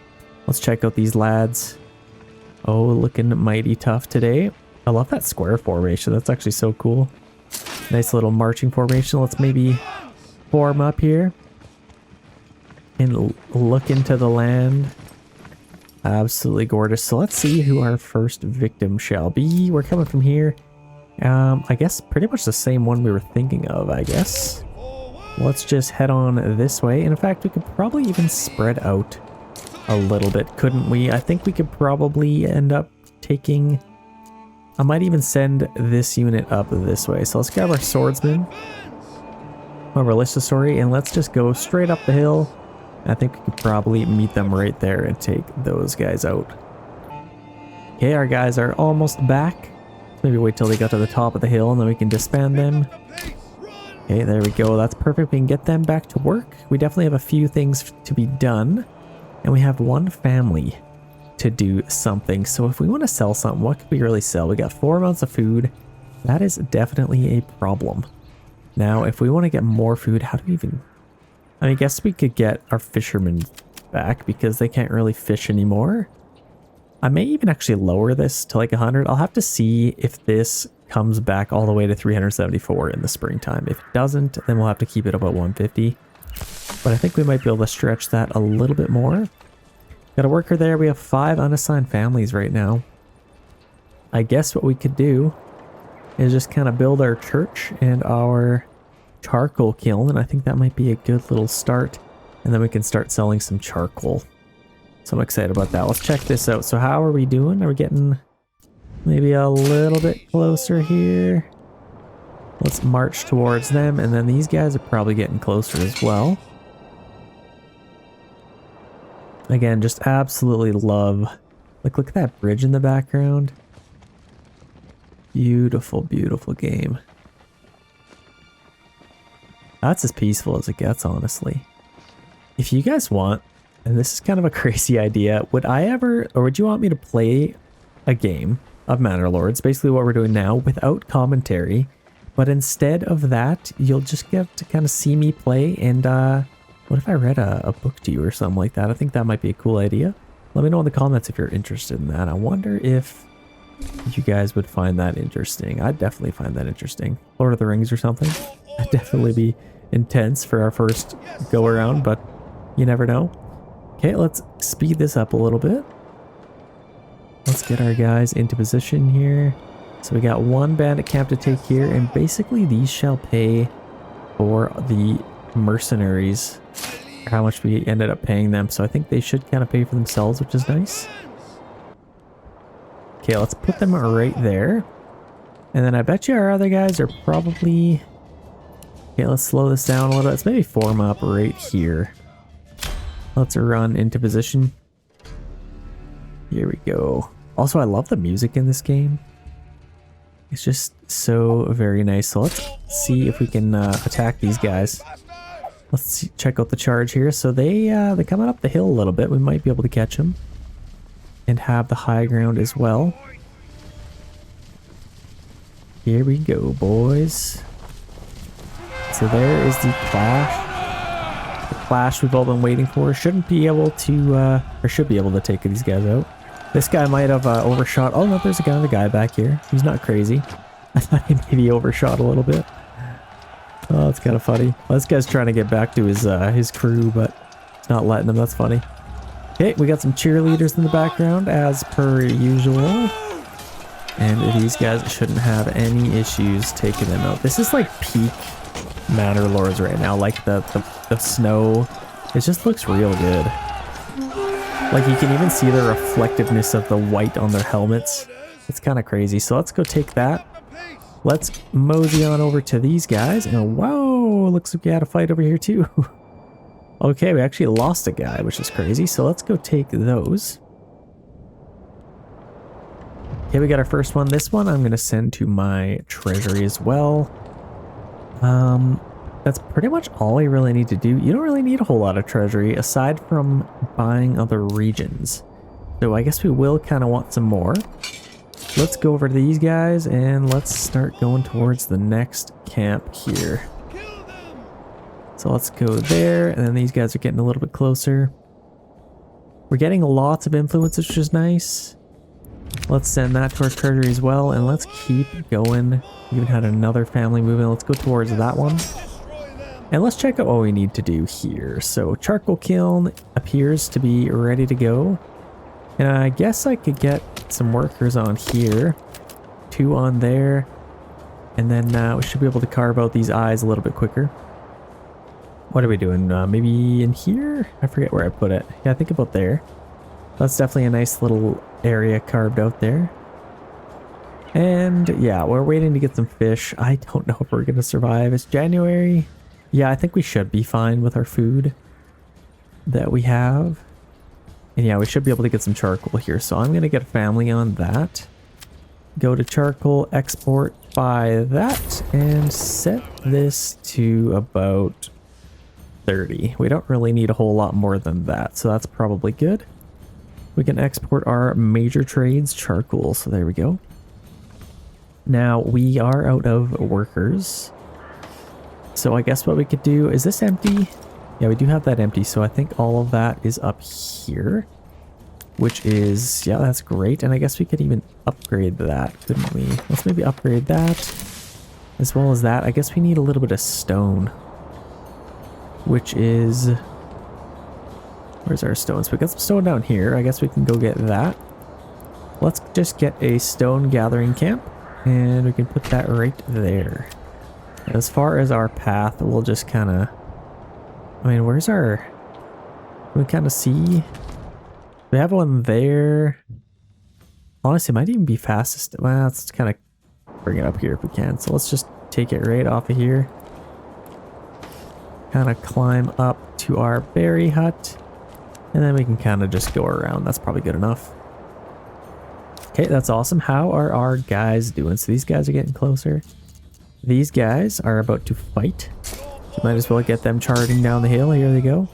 Let's check out these lads. Oh, looking mighty tough today. I love that square formation. That's actually so cool. Nice little marching formation. Let's maybe form up here and look into the land. Absolutely gorgeous. So let's see who our first victim shall be. We're coming from here. I guess pretty much the same one we were thinking of, I guess. Let's just head on this way. And in fact, we could probably even spread out a little bit, couldn't we? I think we could probably end up taking... I might even send this unit up this way. So let's grab our swordsman, our Reliciosauri, and let's just go straight up the hill. I think we could probably meet them right there and take those guys out. Okay, our guys are almost back. Maybe wait till they got to the top of the hill and then we can disband them. Okay, there we go. That's perfect. We can get them back to work. We definitely have a few things to be done. And we have one family to do something. So if we want to sell something, what could we really sell? We got 4 months of food. That is definitely a problem. Now, if we want to get more food, how do we even... I mean, I guess we could get our fishermen back because they can't really fish anymore. I may even actually lower this to like 100. I'll have to see if this comes back all the way to 374 in the springtime. If it doesn't, then we'll have to keep it about 150. But I think we might be able to stretch that a little bit more. Got a worker there. We have 5 unassigned families right now. I guess what we could do is just kind of build our church and our charcoal kiln, and I think that might be a good little start. And then we can start selling some charcoal. So I'm excited about that. Let's check this out. So how are we doing? Are we getting maybe a little bit closer here? Let's march towards them, and then these guys are probably getting closer as well. Again, just absolutely love... Like, look at that bridge in the background. Beautiful, beautiful game. That's as peaceful as it gets, honestly. If you guys want, and this is kind of a crazy idea, would I ever, or would you want me to play a game of Manor Lords, basically what we're doing now, without commentary, but instead of that, you'll just get to kind of see me play, and what if I read a book to you or something like that? I think that might be a cool idea. Let me know in the comments if you're interested in that. I wonder if you guys would find that interesting. I'd definitely find that interesting. Lord of the Rings or something. That'd definitely be intense for our first go around, but you never know. Okay, let's speed this up a little bit. Let's get our guys into position here. So we got 1 bandit camp to take here, and basically these shall pay for the mercenaries, or how much we ended up paying them. So I think they should kind of pay for themselves, which is nice. Okay, let's put them right there. And then I bet you our other guys are probably... Okay, let's slow this down a little. Let's maybe form up right here. Let's run into position. Here we go. Also, I love the music in this game. It's just so very nice. So let's see if we can attack these guys. Let's see, check out the charge here. So they're coming up the hill a little bit. We might be able to catch them and have the high ground as well. Here we go, boys. So there is the clash. The clash we've all been waiting for. Shouldn't be able to, or should be able to take these guys out. This guy might have overshot. Oh no, there's another guy back here. He's not crazy. I thought he maybe overshot a little bit. Oh, it's kind of funny. Well, this guy's trying to get back to his crew, but it's not letting him. That's funny. Okay, we got some cheerleaders in the background as per usual. And these guys shouldn't have any issues taking them out. This is like peak Manor Lords right now. Like the snow, it just looks real good. Like you can even see the reflectiveness of the white on their helmets. It's kind of crazy. So let's go take that. Let's mosey on over to these guys. And whoa, looks like we had a fight over here too. Okay, we actually lost a guy, which is crazy. So let's go take those. Okay, we got our first one. This one I'm going to send to my treasury as well. That's pretty much all I really need to do. You don't really need a whole lot of treasury aside from buying other regions. So I guess we will kind of want some more. Let's go over to these guys and let's start going towards the next camp here. So let's go there, and then these guys are getting a little bit closer. We're getting lots of influence, which is nice. Let's send that to our treasury as well, and let's keep going. We even had another family moving. Let's go towards that one. And let's check out what we need to do here. So charcoal kiln appears to be ready to go. And I guess I could get some workers on here. 2 on there. And then we should be able to carve out these eyes a little bit quicker. What are we doing? Maybe in here? I forget where I put it. Yeah, I think about there. That's definitely a nice little area carved out there. And yeah, we're waiting to get some fish. I don't know if we're going to survive. It's January. Yeah, I think we should be fine with our food that we have. And yeah, we should be able to get some charcoal here. So I'm going to get a family on that. Go to charcoal, export, buy that, and set this to about 30. We don't really need a whole lot more than that. So that's probably good. We can export our major trades, charcoal. So there we go. Now we are out of workers. So I guess what we could do, is this empty? Yeah, we do have that empty. So I think all of that is up here, which is, yeah, that's great. And I guess we could even upgrade that, couldn't we? Let's maybe upgrade that as well as that. I guess we need a little bit of stone, which is, where's our stone? So we got some stone down here. I guess we can go get that. Let's just get a stone gathering camp and we can put that right there. As far as our path, we'll just kind of, I mean, where's our, we kind of see, we have one there. Honestly, it might even be fastest. Well, let's kind of bring it up here if we can. So let's just take it right off of here. Kind of climb up to our berry hut. And then we can kind of just go around. That's probably good enough. Okay, that's awesome. How are our guys doing? So these guys are getting closer. These guys are about to fight. So might as well get them charging down the hill. Here they go.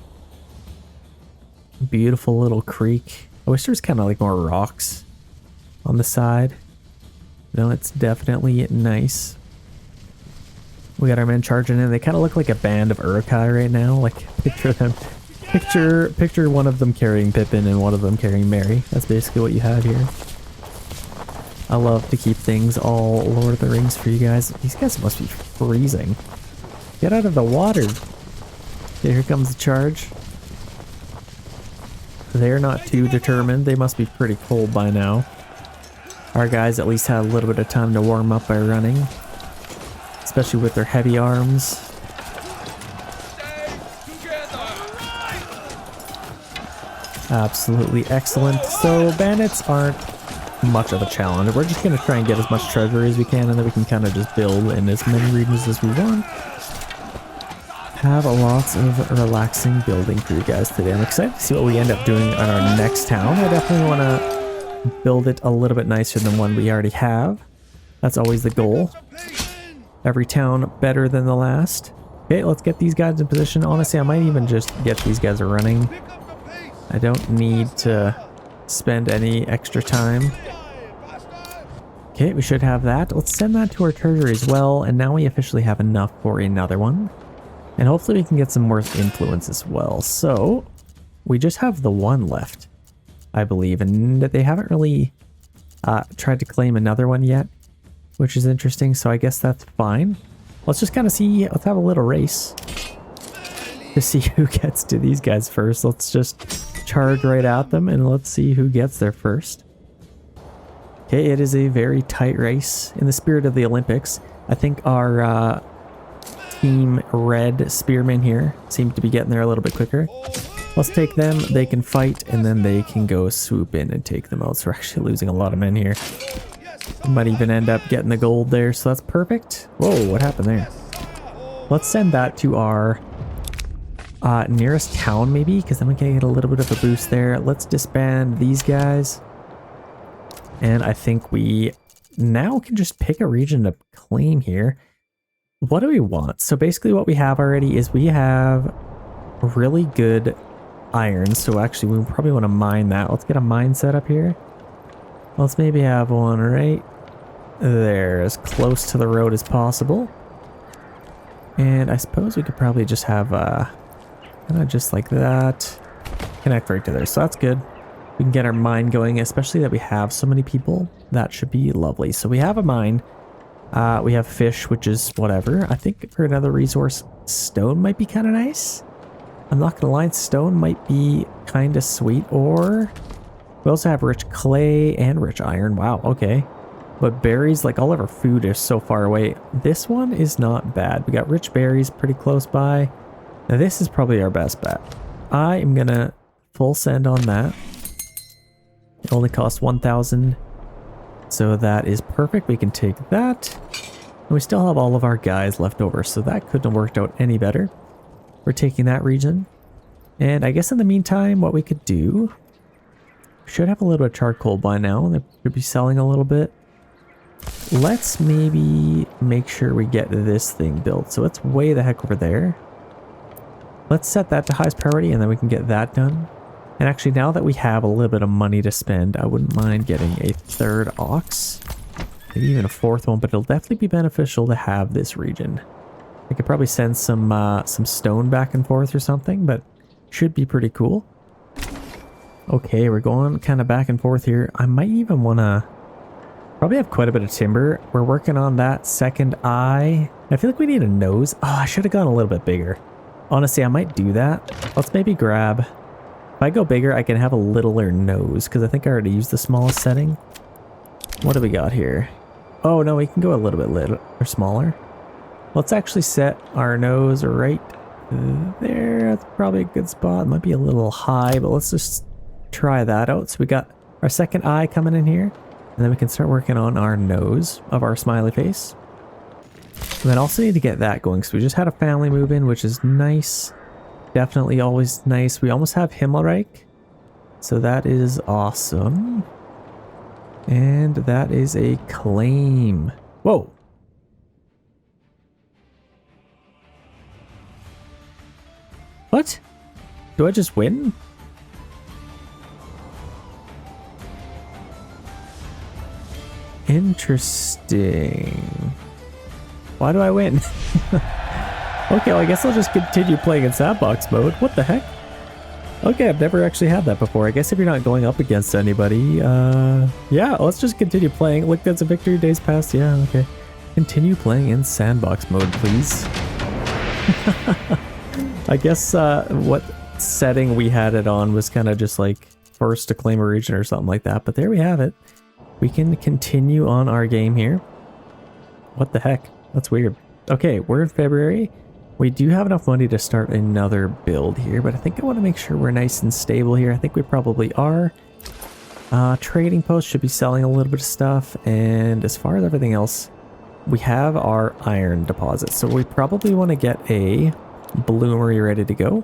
Beautiful little creek. I wish there was kind of like more rocks on the side. No, it's definitely nice. We got our men charging in. They kind of look like a band of Urukai right now. Like, picture them. Picture one of them carrying Pippin and one of them carrying Mary. That's basically what you have here. I love to keep things all Lord of the Rings for you guys. These guys must be freezing. Get out of the water. Okay, here comes the charge. They're not too determined. They must be pretty cold by now. Our guys at least had a little bit of time to warm up by running. Especially with their heavy arms. Absolutely excellent. So bandits aren't much of a challenge. We're just going to try and get as much treasure as we can, and then we can kind of just build in as many regions as we want. Have lots of relaxing building for you guys today. I'm excited to see what we end up doing on our next town. I definitely want to build it a little bit nicer than one we already have. That's always the goal. Every town better than the last. Okay, let's get these guys in position. Honestly, I might even just get these guys running. I don't need to spend any extra time. Okay, we should have that. Let's send that to our treasury as well. And now we officially have enough for another one. And hopefully we can get some more influence as well. So we just have the one left, I believe, and they haven't really tried to claim another one yet, which is interesting. So I guess that's fine. Let's just kind of see, let's have a little race to see who gets to these guys first. Let's just charge right at them and let's see who gets there first. Okay, it is a very tight race in the spirit of the Olympics. I think our Team Red Spearmen here seem to be getting there a little bit quicker. Let's take them, they can fight, and then they can go swoop in and take them out. So we're actually losing a lot of men here. We might even end up getting the gold there, so that's perfect. Whoa, what happened there? Let's send that to our nearest town maybe, because then we can get a little bit of a boost there. Let's disband these guys. And I think we now can just pick a region to claim here. What do we want? So basically what we have already is we have really good iron. So actually we probably want to mine that. Let's get a mine set up here. Let's maybe have one right there, as close to the road as possible. And I suppose we could probably just have kind of just like that, connect right to there. So that's good. We can get our mine going, especially that we have so many people. That should be lovely. So we have a mine. We have fish, which is whatever. I think for another resource, stone might be kind of nice. I'm not gonna lie, stone might be kind of sweet. Or we also have rich clay and rich iron. Wow, okay. But berries, like all of our food is so far away. This one is not bad. We got rich berries pretty close by. Now this is probably our best bet. I am gonna full send on that. It only costs 1,000. So that is perfect. We can take that. And we still have all of our guys left over. So that couldn't have worked out any better. We're taking that region. And I guess in the meantime, what we could do, we should have a little bit of charcoal by now. They could be selling a little bit. Let's maybe make sure we get this thing built. So it's way the heck over there. Let's set that to highest priority and then we can get that done. And actually now that we have a little bit of money to spend, I wouldn't mind getting a third ox. Maybe even a fourth one, but it'll definitely be beneficial to have this region. I could probably send some stone back and forth or something, but should be pretty cool. Okay, we're going kind of back and forth here. I might even want to probably have quite a bit of timber. We're working on that second eye. I feel like we need a nose. Oh, I should have gone a little bit bigger. Honestly, I might do that. Let's maybe grab... If I go bigger, I can have a littler nose, because I think I already used the smallest setting. What do we got here? Oh, no, we can go a little bit little or smaller. Let's actually set our nose right there. That's probably a good spot. It might be a little high, but let's just try that out. So we got our second eye coming in here, and then we can start working on our nose of our smiley face. And then also need to get that going, so we just had a family move in, which is nice. Definitely always nice. We almost have Himmelreich, so that is awesome. And that is a claim. Whoa. What? Do I just win? Interesting. Why do I win? Okay, well, I guess I'll just continue playing in sandbox mode. What the heck? Okay, I've never actually had that before. I guess if you're not going up against anybody, yeah, let's just continue playing. Look, that's a victory, days past. Yeah, okay. Continue playing in sandbox mode, please. I guess what setting we had it on was kind of just like first to claim a region or something like that. But there we have it. We can continue on our game here. What the heck? That's weird. Okay, we're in February. We do have enough money to start another build here, but I think I want to make sure we're nice and stable here. I think we probably are. Trading post should be selling a little bit of stuff, and as far as everything else, we have our iron deposits, so we probably want to get a bloomery ready to go.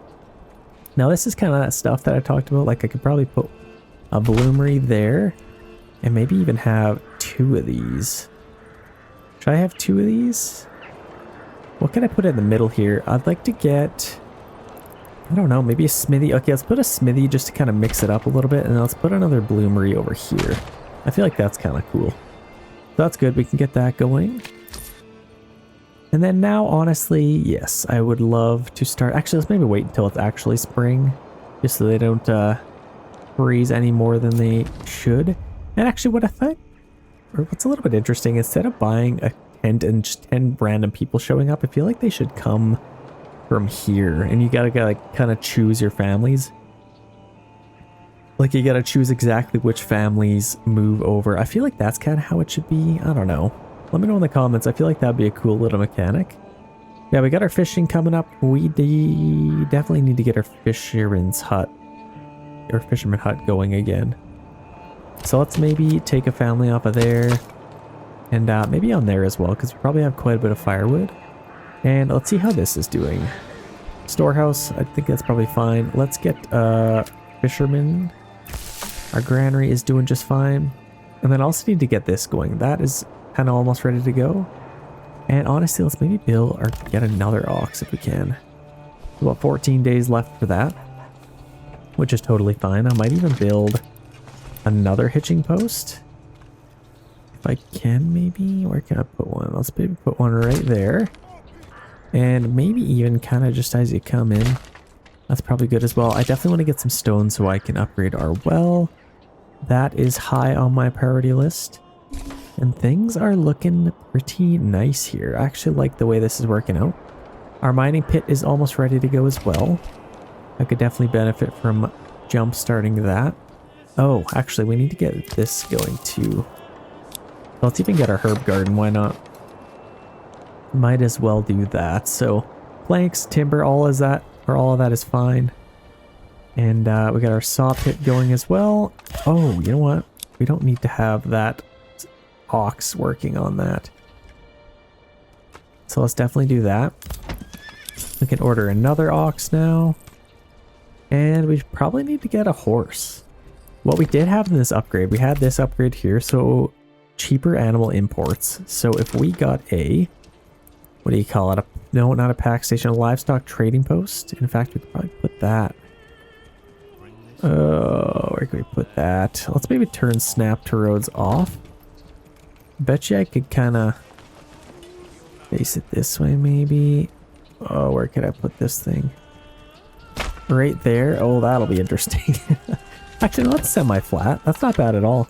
Now this is kind of that stuff that I talked about, like I could probably put a bloomery there, and maybe even have 2 of these. Should I have 2 of these? What can I put in the middle here? I'd like to get, I don't know, maybe a smithy. Okay, let's put a smithy just to kind of mix it up a little bit, and let's put another bloomery over here. I feel like that's kind of cool. That's good, we can get that going. And then now, honestly, yes, I would love to start. Actually, let's maybe wait until it's actually spring, just so they don't freeze any more than they should. And actually, what I thought, or what's a little bit interesting, instead of buying a tent and just 10 random people showing up, I feel like they should come from here. And you gotta like kind of choose your families. Like you gotta choose exactly which families move over. I feel like that's kind of how it should be. I don't know. Let me know in the comments. I feel like that'd be a cool little mechanic. Yeah, we got our fishing coming up. We definitely need to get our fisherman hut going again. So let's maybe take a family off of there. And maybe on there as well, because we probably have quite a bit of firewood. And let's see how this is doing. Storehouse, I think that's probably fine. Let's get fisherman. Our granary is doing just fine. And then I also need to get this going. That is kind of almost ready to go. And honestly, let's maybe build or get another ox if we can. About 14 days left for that, which is totally fine. I might even build another hitching post. If I can, maybe. Where can I put one? Let's maybe put one right there. And maybe even kind of just as you come in. That's probably good as well. I definitely want to get some stone so I can upgrade our well. That is high on my priority list. And things are looking pretty nice here. I actually like the way this is working out. Our mining pit is almost ready to go as well. I could definitely benefit from jump starting that. Oh, actually, we need to get this going too. Let's even get our herb garden. Why not? Might as well do that. So planks, timber, all of that is fine. And we got our saw pit going as well. Oh, you know what? We don't need to have that ox working on that. So let's definitely do that. We can order another ox now. And we probably need to get a horse. What we did have in this upgrade, we had this upgrade here, so cheaper animal imports. So if we got a, what do you call it? No, not a pack station, a livestock trading post. In fact, we could probably put that. Oh, where can we put that? Let's maybe turn snap to roads off. Bet you I could kind of face it this way, maybe. Oh, where could I put this thing? Right there. Oh, that'll be interesting. Actually, let's semi-flat. That's not bad at all.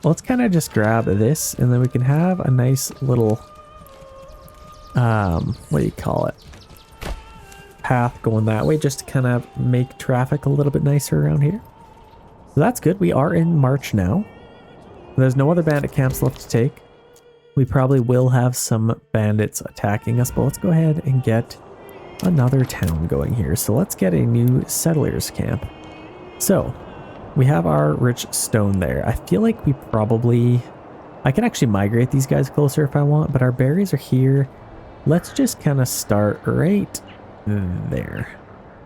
Well, let's kind of just grab this, and then we can have a nice little, what do you call it? Path going that way, just to kind of make traffic a little bit nicer around here. So that's good. We are in March now. There's no other bandit camps left to take. We probably will have some bandits attacking us, but let's go ahead and get another town going here. So let's get a new settlers camp. So we have our rich stone there. I feel like we probably, I can actually migrate these guys closer if I want, but our berries are here. Let's just kind of start right there.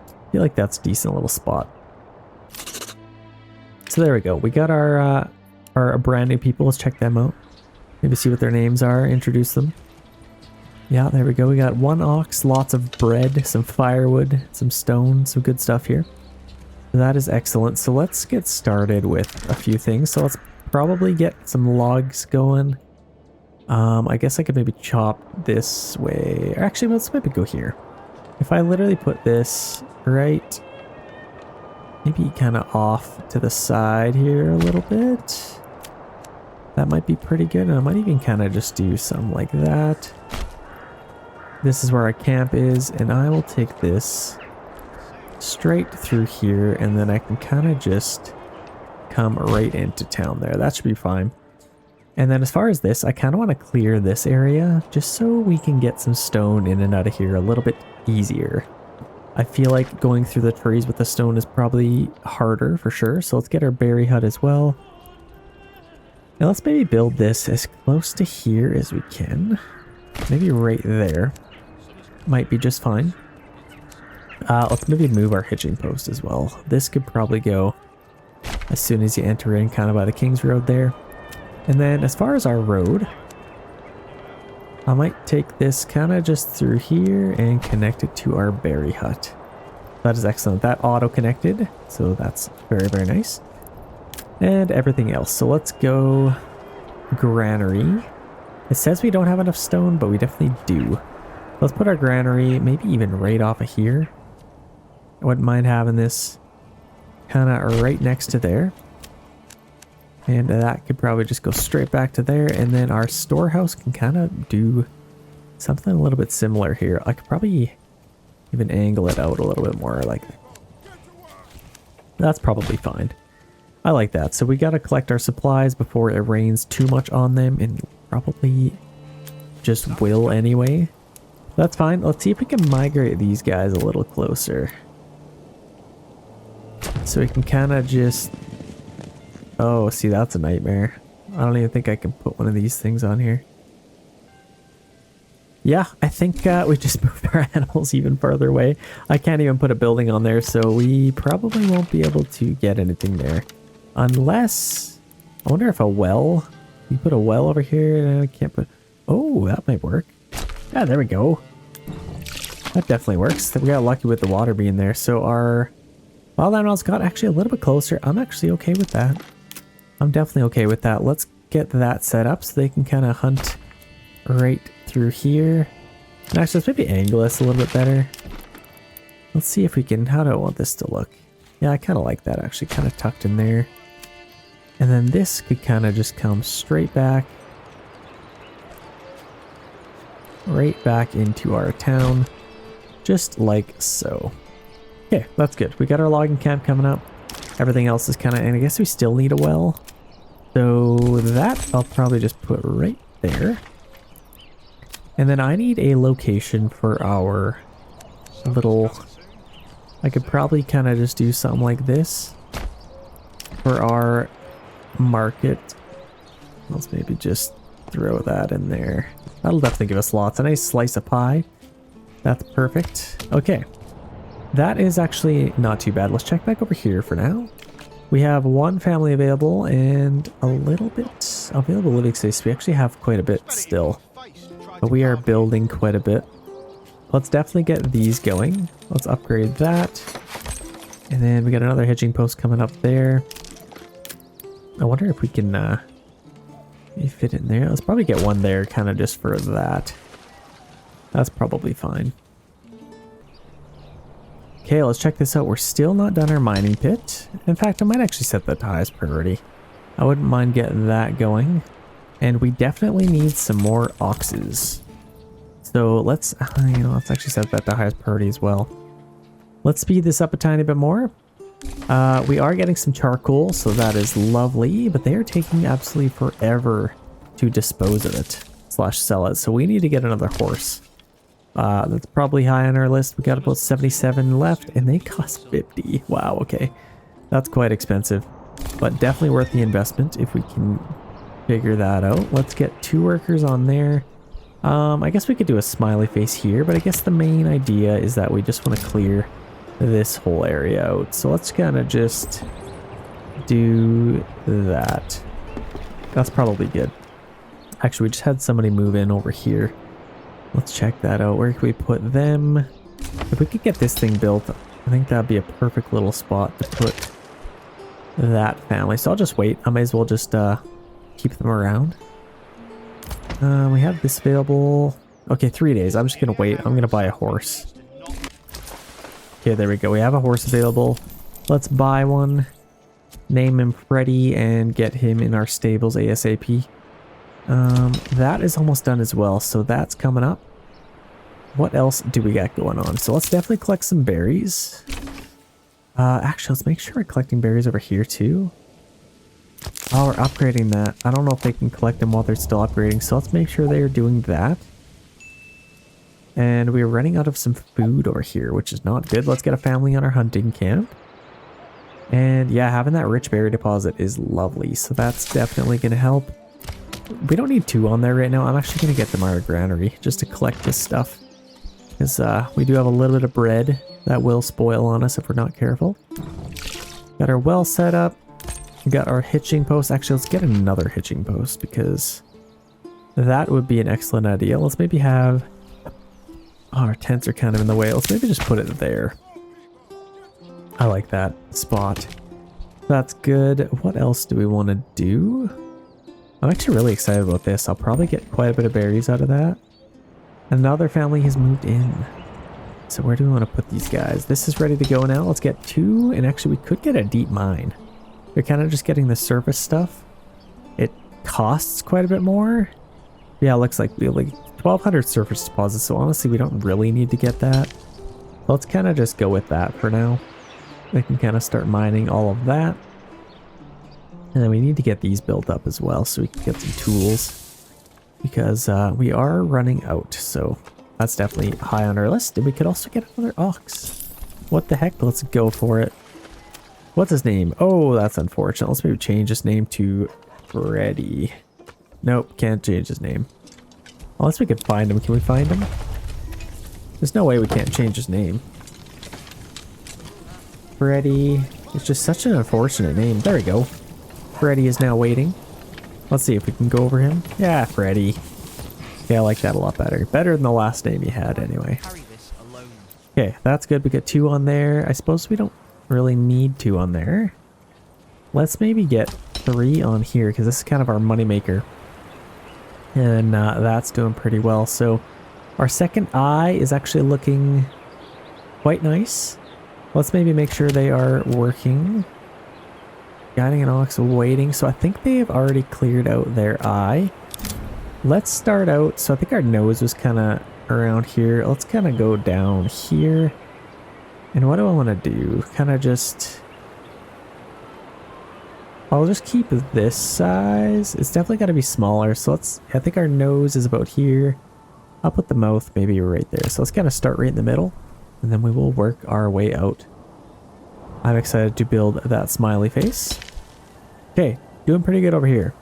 I feel like that's a decent little spot. So there we go. We got our brand new people. Let's check them out. Maybe see what their names are, introduce them. Yeah, there we go. We got one ox, lots of bread, some firewood, some stone, some good stuff here. That is excellent. So let's get started with a few things. So let's probably get some logs going. I guess I could maybe chop this way. Or actually, let's maybe go here. If I literally put this right, maybe kind of off to the side here a little bit. That might be pretty good. And I might even kind of just do something like that. This is where our camp is, and I will take this straight through here, and then I can kind of just come right into town there. That should be fine. And then as far as this, I kind of want to clear this area just so we can get some stone in and out of here a little bit easier. I feel like going through the trees with the stone is probably harder for sure. So let's get our berry hut as well. Now let's maybe build this as close to here as we can. Maybe right there. Might be just fine. Let's maybe move our hitching post as well. This could probably go as soon as you enter in, kind of by the King's Road there. And then as far as our road, I might take this kind of just through here and connect it to our berry hut. That is excellent. That auto-connected, so that's very, very nice. And everything else. So let's go granary. It says we don't have enough stone, but we definitely do. Let's put our granary maybe even right off of here. I wouldn't mind having this kind of right next to there. And that could probably just go straight back to there. And then our storehouse can kind of do something a little bit similar here. I could probably even angle it out a little bit more like that. That's probably fine. I like that. So we got to collect our supplies before it rains too much on them, and probably just will anyway. That's fine. Let's see if we can migrate these guys a little closer. So we can kind of just... Oh, see, that's a nightmare. I don't even think I can put one of these things on here. Yeah, I think we just moved our animals even farther away. I can't even put a building on there, so we probably won't be able to get anything there. Unless... I wonder if a well... You put a well over here, and I can't put... Oh, that might work. Yeah, there we go. That definitely works. We got lucky with the water being there. So our wild animals got actually a little bit closer. I'm actually okay with that. I'm definitely okay with that. Let's get that set up so they can kind of hunt right through here. And actually, let's maybe angle this a little bit better. Let's see if we can... How do I want this to look? Yeah, I kind of like that actually, kind of tucked in there. And then this could kind of just come straight back. Right back into our town. Just like so. Okay, that's good. We got our logging camp coming up. Everything else is kind of... And I guess we still need a well. So that I'll probably just put right there. And then I need a location for our little... I could probably kind of just do something like this. For our market. Let's maybe just throw that in there. That'll definitely give us lots. A nice slice of pie. That's perfect. Okay. That is actually not too bad. Let's check back over here for now. We have one family available and a little bit available living space. We actually have quite a bit still. But we are building quite a bit. Let's definitely get these going. Let's upgrade that. And then we got another hitching post coming up there. I wonder if we can maybe fit it in there. Let's probably get one there kind of just for that. That's probably fine. Okay, let's check this out. We're still not done our mining pit. In fact, I might actually set that to highest priority. I wouldn't mind getting that going. And we definitely need some more oxes. So let's actually set that to highest priority as well. Let's speed this up a tiny bit more. We are getting some charcoal, so that is lovely, but they are taking absolutely forever to dispose of it / sell it. So we need to get another horse. That's probably high on our list. We got about 77 left, and they cost 50. Wow, okay. That's quite expensive, but definitely worth the investment if we can figure that out. Let's get 2 workers on there. I guess we could do a smiley face here, but I guess the main idea is that we just want to clear this whole area out. So let's kind of just do that. That's probably good. Actually, we just had somebody move in over here. Let's check that out. Where can we put them? If we could get this thing built, I think that'd be a perfect little spot to put that family. So I'll just wait. I might as well just keep them around. We have this available. Okay, 3 days. I'm just gonna wait. I'm gonna buy a horse. Okay, there we go. We have a horse available. Let's buy one. Name him Freddy and get him in our stables ASAP. That is almost done as well, so that's coming up. What else do we got going on? So let's definitely collect some berries. Actually, let's make sure we're collecting berries over here too. Oh, we're upgrading that. I don't know if they can collect them while they're still upgrading, so let's make sure they're doing that. And we're running out of some food over here, which is not good. Let's get a family on our hunting camp. And yeah, having that rich berry deposit is lovely, so that's definitely going to help. We don't need 2 on there right now. I'm actually going to get them our granary just to collect this stuff. Because we do have a little bit of bread that will spoil on us if we're not careful. Got our well set up. We got our hitching post. Actually, let's get another hitching post because that would be an excellent idea. Let's maybe have... Oh, our tents are kind of in the way. Let's maybe just put it there. I like that spot. That's good. What else do we want to do? I'm actually really excited about this. I'll probably get quite a bit of berries out of that. Another family has moved in. So where do we want to put these guys? This is ready to go now. Let's get 2, and actually we could get a deep mine. They're kind of just getting the surface stuff. It costs quite a bit more. Yeah, it looks like we have like 1,200 surface deposits, so honestly we don't really need to get that. Let's kind of just go with that for now. They can kind of start mining all of that. And then we need to get these built up as well so we can get some tools. Because we are running out, so that's definitely high on our list. And we could also get another ox. What the heck? Let's go for it. What's his name? Oh, that's unfortunate. Let's maybe change his name to Freddy. Nope, can't change his name. Unless we could find him. Can we find him? There's no way we can't change his name. Freddy. It's just such an unfortunate name. There we go. Freddy is now waiting. Let's see if we can go over him. Yeah, Freddy. Yeah, I like that a lot better. Better than the last name you had anyway. Okay, that's good. We got 2 on there. I suppose we don't really need 2 on there. Let's maybe get 3 on here because this is kind of our moneymaker. And that's doing pretty well. So our second eye is actually looking quite nice. Let's maybe make sure they are working. Guiding an ox waiting. So I think they have already cleared out their eye. Let's start out. So I think our nose was kind of around here. Let's kind of go down here. And what do I want to do? Kind of just... I'll just keep this size. It's definitely got to be smaller. So let's... I think our nose is about here. I'll put the mouth maybe right there. So let's kind of start right in the middle. And then we will work our way out. I'm excited to build that smiley face. Okay, doing pretty good over here.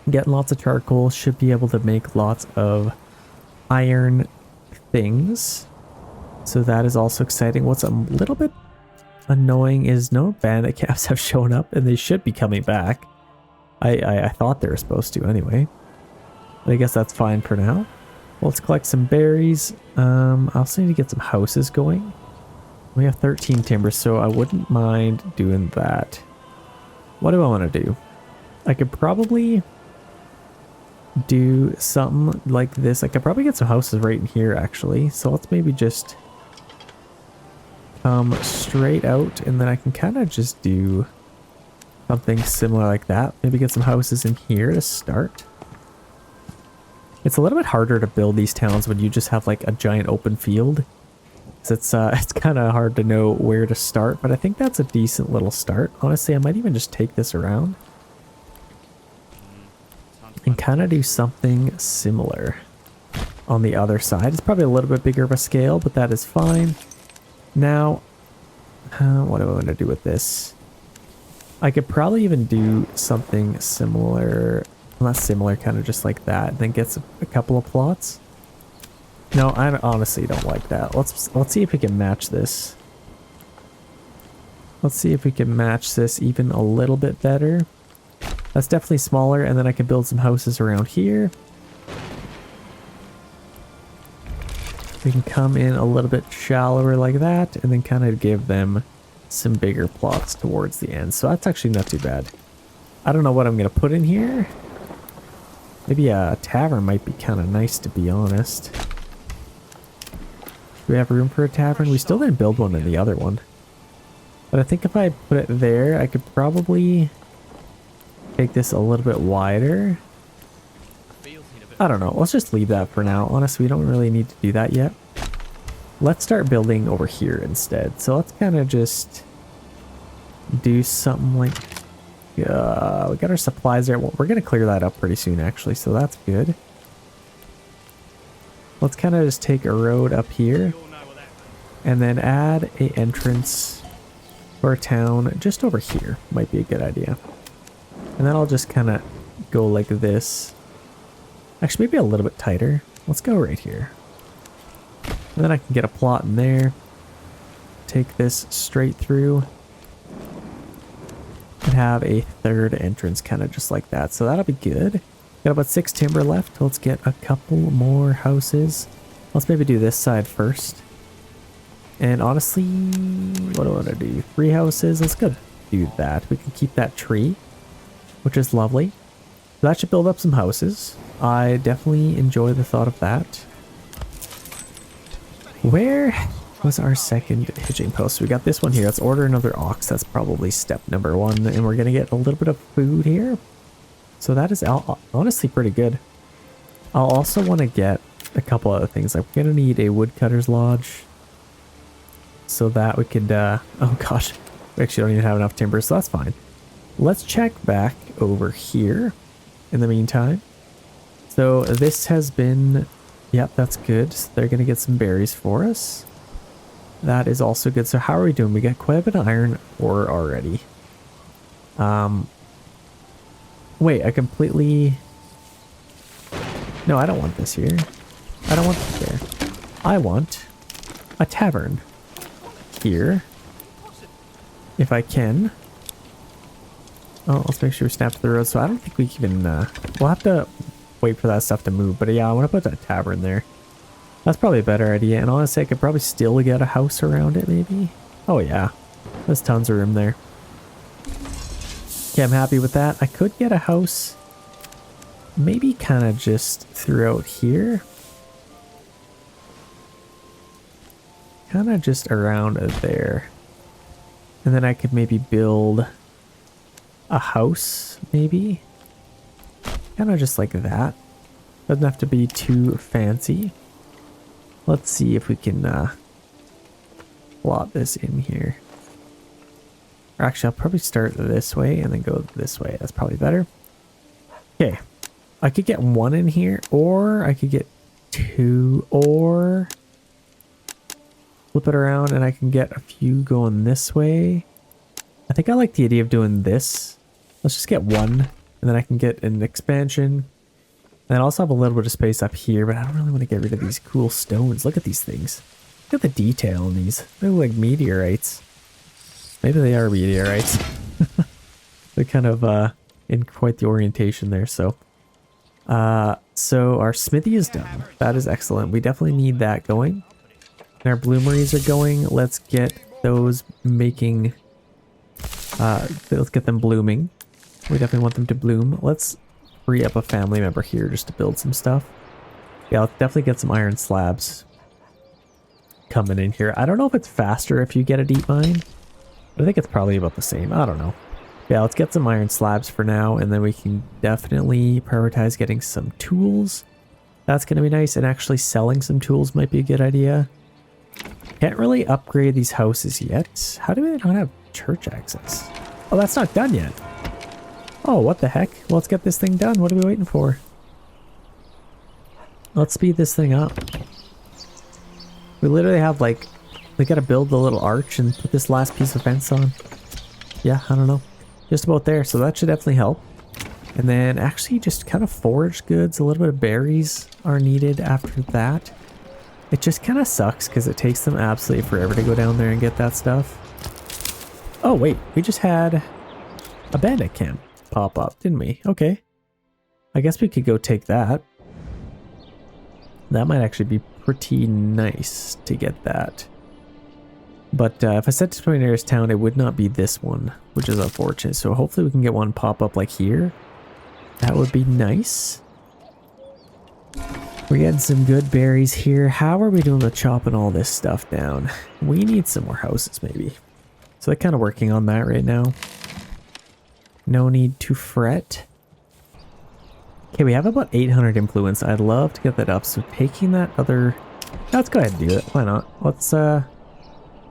Getting lots of charcoal. Should be able to make lots of iron things. So that is also exciting. What's a little bit annoying is no bandit calves have shown up, and they should be coming back. I thought they were supposed to anyway. But I guess that's fine for now. Well, let's collect some berries. I also need to get some houses going. We have 13 timber, so I wouldn't mind doing that. What do I want to do? I could probably do something like this. I could probably get some houses right in here, actually. So let's maybe just come straight out, and then I can kind of just do something similar like that. Maybe get some houses in here to start. It's a little bit harder to build these towns when you just have like a giant open field. It's kind of hard to know where to start, but I think that's a decent little start. Honestly, I might even just take this around and kind of do something similar on the other side. It's probably a little bit bigger of a scale, but that is fine. Now, what do I want to do with this? I could probably even do something similar, not similar, kind of just like that, and then get a couple of plots. No, I honestly don't like that. Let's see if we can match this. Let's see if we can match this even a little bit better. That's definitely smaller, and then I can build some houses around here. We can come in a little bit shallower like that, and then kind of give them some bigger plots towards the end. So that's actually not too bad. I don't know what I'm going to put in here. Maybe a tavern might be kind of nice, to be honest. Do we have room for a tavern? We still didn't build one in the other one. But I think if I put it there, I could probably make this a little bit wider. I don't know. Let's just leave that for now. Honestly, we don't really need to do that yet. Let's start building over here instead. So let's kind of just do something like... we got our supplies there. Well, we're going to clear that up pretty soon, actually. So that's good. Let's kind of just take a road up here and then add an entrance for a town just over here. Might be a good idea. And then I'll just kind of go like this. Actually, maybe a little bit tighter. Let's go right here. And then I can get a plot in there. Take this straight through. And have a third entrance kind of just like that. So that'll be good. Got about 6 timber left. Let's get a couple more houses. Let's maybe do this side first. And honestly, what do I want to do? 3 houses. Let's go do that. We can keep that tree, which is lovely. That should build up some houses. I definitely enjoy the thought of that. Where was our second hitching post? We got this one here. Let's order another ox. That's probably step number 1. And we're going to get a little bit of food here. So that is honestly pretty good. I'll also want to get a couple other things. Like we're going to need a woodcutter's lodge. So that we could, oh gosh, we actually don't even have enough timber, so that's fine. Let's check back over here in the meantime. So this has been, yep, that's good. So they're going to get some berries for us. That is also good. So how are we doing? We got quite a bit of iron ore already. Wait, I completely... No, I don't want this here. I don't want this there. I want a tavern here. If I can. Oh, let's make sure we snap to the road. So I don't think we can even... we'll have to wait for that stuff to move. But yeah, I want to put that tavern there. That's probably a better idea. And honestly, I could probably still get a house around it, maybe. Oh yeah, there's tons of room there. Okay, I'm happy with that. I could get a house maybe kind of just throughout here. Kind of just around there. And then I could maybe build a house, maybe. Kind of just like that. Doesn't have to be too fancy. Let's see if we can plot this in here. Or actually, I'll probably start this way and then go this way. That's probably better. Okay. I could get 1 in here, or I could get 2, or flip it around and I can get a few going this way. I think I like the idea of doing this. Let's just get 1, and then I can get an expansion. And I also have a little bit of space up here, but I don't really want to get rid of these cool stones. Look at these things. Look at the detail in these. They look like meteorites. Maybe they are meteorites. They're kind of in quite the orientation there. So our smithy is done. That is excellent. We definitely need that going. And our bloomeries are going. Let's get those making... let's get them blooming. We definitely want them to bloom. Let's free up a family member here just to build some stuff. Yeah, let's definitely get some iron slabs coming in here. I don't know if it's faster if you get a deep mine. I think it's probably about the same. I don't know. Yeah, let's get some iron slabs for now, and then we can definitely prioritize getting some tools. That's going to be nice, and actually selling some tools might be a good idea. Can't really upgrade these houses yet. How do we not have church access? Oh, that's not done yet. Oh, what the heck? Well, let's get this thing done. What are we waiting for? Let's speed this thing up. We literally have like... We gotta build the little arch and put this last piece of fence on. Yeah, I don't know. Just about there, so that should definitely help. And then actually just kind of forage goods. A little bit of berries are needed after that. It just kind of sucks because it takes them absolutely forever to go down there and get that stuff. Oh wait, we just had a bandit camp pop up, didn't we? Okay. I guess we could go take that. That might actually be pretty nice to get that. But if I set to my nearest town, it would not be this one, which is unfortunate. So hopefully we can get one pop up like here. That would be nice. We're getting some good berries here. How are we doing with chopping all this stuff down? We need some more houses maybe. So they're kind of working on that right now. No need to fret. Okay, we have about 800 influence. I'd love to get that up. So taking that other... Let's go ahead and do it. Why not? Let's...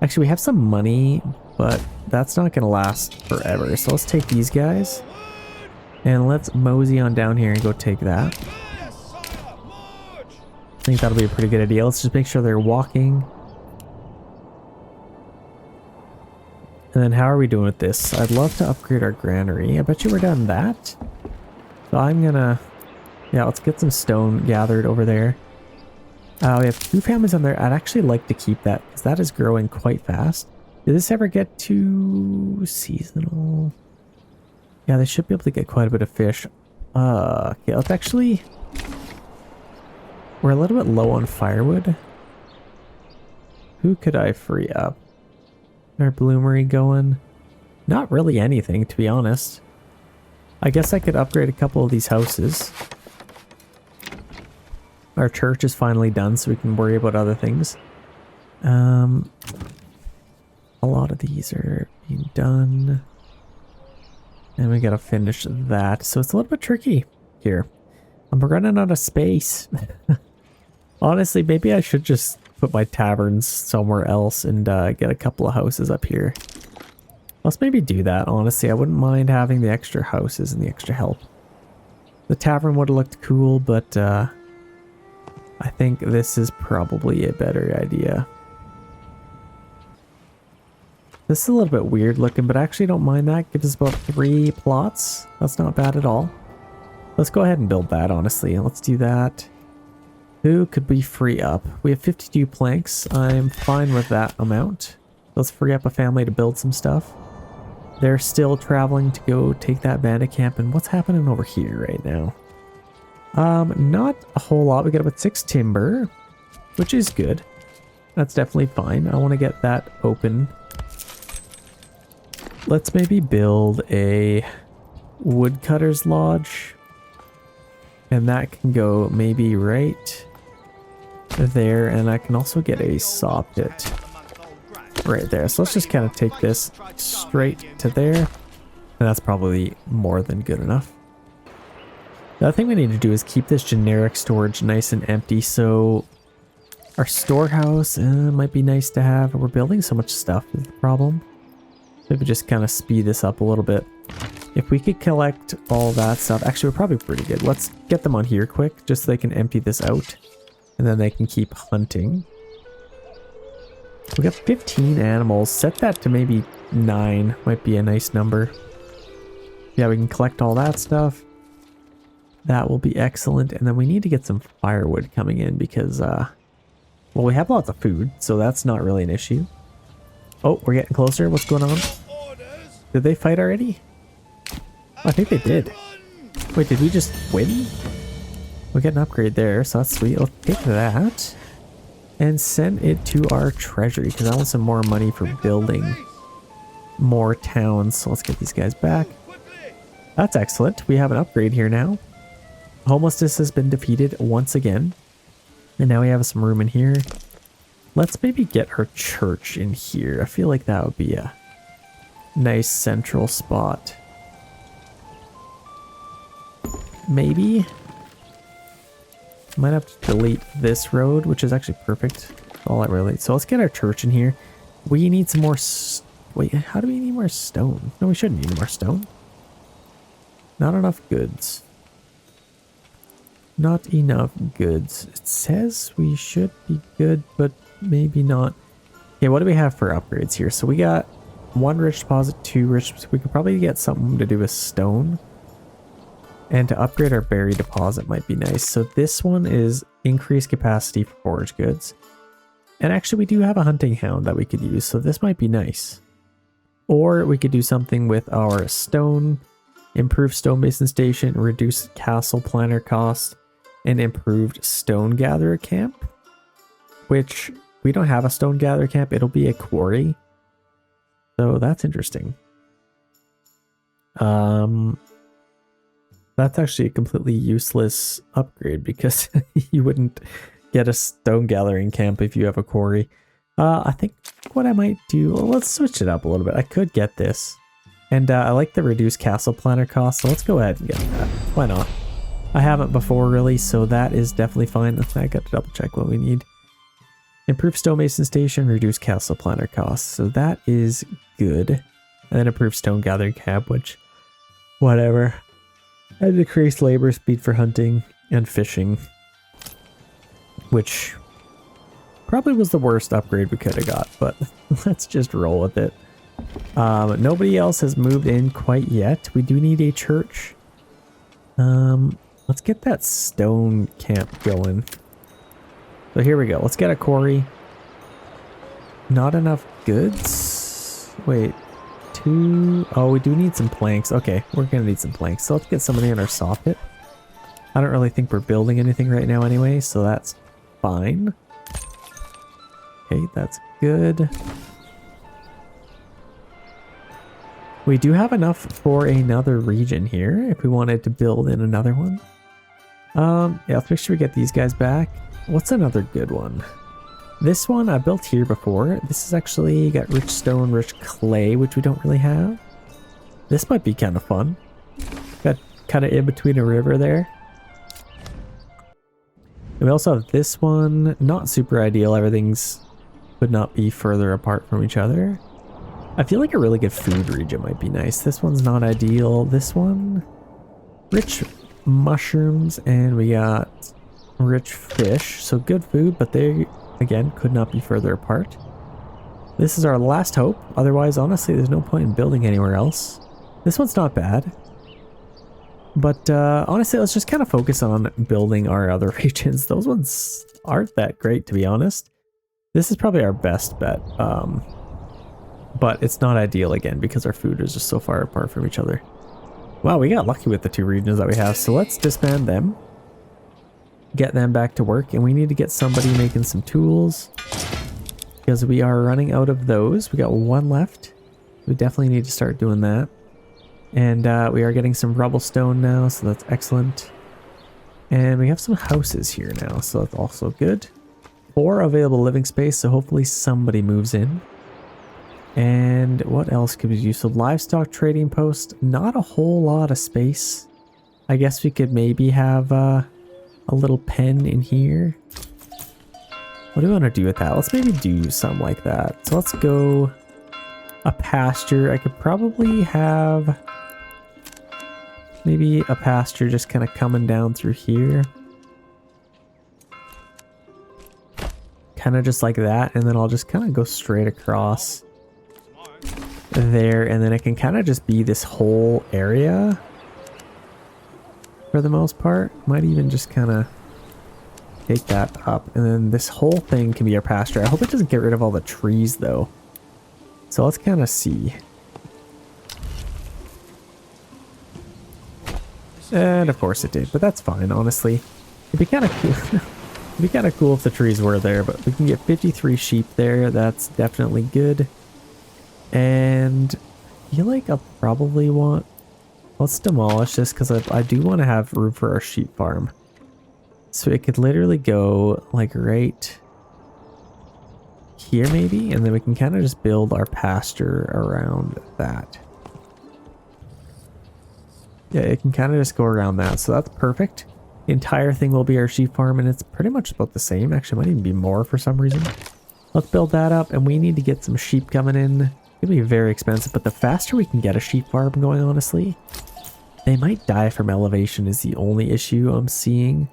Actually, we have some money, but that's not going to last forever. So let's take these guys. And let's mosey on down here and go take that. I think that'll be a pretty good idea. Let's just make sure they're walking. And then how are we doing with this? I'd love to upgrade our granary. I bet you we're done that. So I'm going to... Yeah, let's get some stone gathered over there. We have 2 families on there. I'd actually like to keep that because that is growing quite fast. Did this ever get to seasonal? Yeah, they should be able to get quite a bit of fish. Okay, let's actually... We're a little bit low on firewood. Who could I free up? Our bloomery going? Not really anything, to be honest. I guess I could upgrade a couple of these houses. Our church is finally done, so we can worry about other things. A lot of these are being done. And we gotta finish that. So it's a little bit tricky here. I'm running out of space. Honestly, maybe I should just put my taverns somewhere else and get a couple of houses up here. Let's maybe do that, honestly. I wouldn't mind having the extra houses and the extra help. The tavern would have looked cool, but I think this is probably a better idea. This is a little bit weird looking, but I actually don't mind that. Gives us about 3 plots. That's not bad at all. Let's go ahead and build that, honestly. Let's do that. Who could we free up? We have 52 planks. I'm fine with that amount. Let's free up a family to build some stuff. They're still traveling to go take that bandit camp. And what's happening over here right now? Not a whole lot. We got about 6 timber, which is good. That's definitely fine. I want to get that open. Let's maybe build a woodcutter's lodge. And that can go maybe right there. And I can also get a saw pit right there. So let's just kind of take this straight to there. And that's probably more than good enough. The other thing we need to do is keep this generic storage nice and empty. So our storehouse might be nice to have. We're building so much stuff is the problem. Maybe just kind of speed this up a little bit. If we could collect all that stuff, actually we're probably pretty good. Let's get them on here quick, just so they can empty this out. And then they can keep hunting. We got 15 animals. Set that to maybe 9. Might be a nice number. Yeah, we can collect all that stuff. That will be excellent. And then we need to get some firewood coming in because, well, we have lots of food, so that's not really an issue. Oh, we're getting closer. What's going on? Did they fight already? Oh, I think they did. Wait, did we just win? We get an upgrade there, so that's sweet. I'll take that and send it to our treasury because I want some more money for building more towns. So let's get these guys back. That's excellent. We have an upgrade here now. Homelessness has been defeated once again. And now we have some room in here. Let's maybe get our church in here. I feel like that would be a nice central spot. Maybe. Might have to delete this road, which is actually perfect. All that really. So let's get our church in here. We need some more. Wait, how do we need more stone? No, we shouldn't need more stone. Not enough goods. Not enough goods. It says we should be good, but maybe not. Okay, what do we have for upgrades here? So we got 1 rich deposit, 2 rich. We could probably get something to do with stone. And to upgrade our berry deposit might be nice. So this one is increased capacity for forage goods. And actually we do have a hunting hound that we could use, so this might be nice. Or we could do something with our stone, improve stonemason station, reduce castle planner cost, and improved stone gatherer camp. Which we don't have a stone gatherer camp, it'll be a quarry. So that's interesting. That's actually a completely useless upgrade because you wouldn't get a stone gathering camp if you have a quarry. I think what I might do, well, let's switch it up a little bit. I could get this. And I like the reduced castle planner cost, so let's go ahead and get that. Why not? I haven't before really, so that is definitely fine. I got to double check what we need. Improve stonemason station, reduce castle planner costs. So that is good. And then improve stone gathering camp, which, whatever. And decrease labor speed for hunting and fishing, which probably was the worst upgrade we could have got, but let's just roll with it. Nobody else has moved in quite yet. We do need a church. Let's get that stone camp going. So here we go. Let's get a quarry. Not enough goods. Wait. 2. Oh, we do need some planks. Okay, we're gonna need some planks. So let's get somebody in our saw pit. I don't really think we're building anything right now anyway, so that's fine. Okay, that's good. We do have enough for another region here if we wanted to build in another one. Yeah, let's make sure we get these guys back. What's another good one? This one I built here before. This is actually got rich stone, rich clay, which we don't really have. This might be kind of fun. Got kind of in between a river there. And we also have this one. Not super ideal. Everything's would not be further apart from each other. I feel like a really good food region might be nice. This one's not ideal. This one, rich mushrooms, and we got rich fish. So good food, but they, again, could not be further apart. This is our last hope. Otherwise, honestly, there's no point in building anywhere else. This one's not bad. But honestly, let's just kind of focus on building our other regions. Those ones aren't that great, to be honest. This is probably our best bet. But it's not ideal again because our food is just so far apart from each other. Wow, we got lucky with the two regions that we have. So let's disband them. Get them back to work. And we need to get somebody making some tools. Because we are running out of those. We got one left. We definitely need to start doing that. And we are getting some rubble stone now. So that's excellent. And we have some houses here now. So that's also good. 4 available living space. So hopefully somebody moves in. And what else could we use? So livestock trading post, not a whole lot of space. I guess we could maybe have a little pen in here. What do we want to do with that? Let's maybe do something like that. So let's go a pasture. I could probably have maybe a pasture just kind of coming down through here. Kind of just like that. And then I'll just kind of go straight across there, and then it can kind of just be this whole area for the most part. Might even just kind of take that up, and then this whole thing can be our pasture. I hope it doesn't get rid of all the trees though, so let's kind of see. And of course it did, but that's fine. Honestly, it'd be kind of cool. It'd be kind of cool if the trees were there, but we can get 53 sheep there. That's definitely good. And I feel like I'll probably want... Let's demolish this because I do want to have room for our sheep farm. So it could literally go like right here maybe, and then we can kind of just build our pasture around that. Yeah, it can kind of just go around that, so that's perfect. The entire thing will be our sheep farm, and it's pretty much about the same. Actually, it might even be more for some reason. Let's build that up, and we need to get some sheep coming in. It'll be very expensive, but the faster we can get a sheep farm going, honestly, they might die from elevation is the only issue I'm seeing.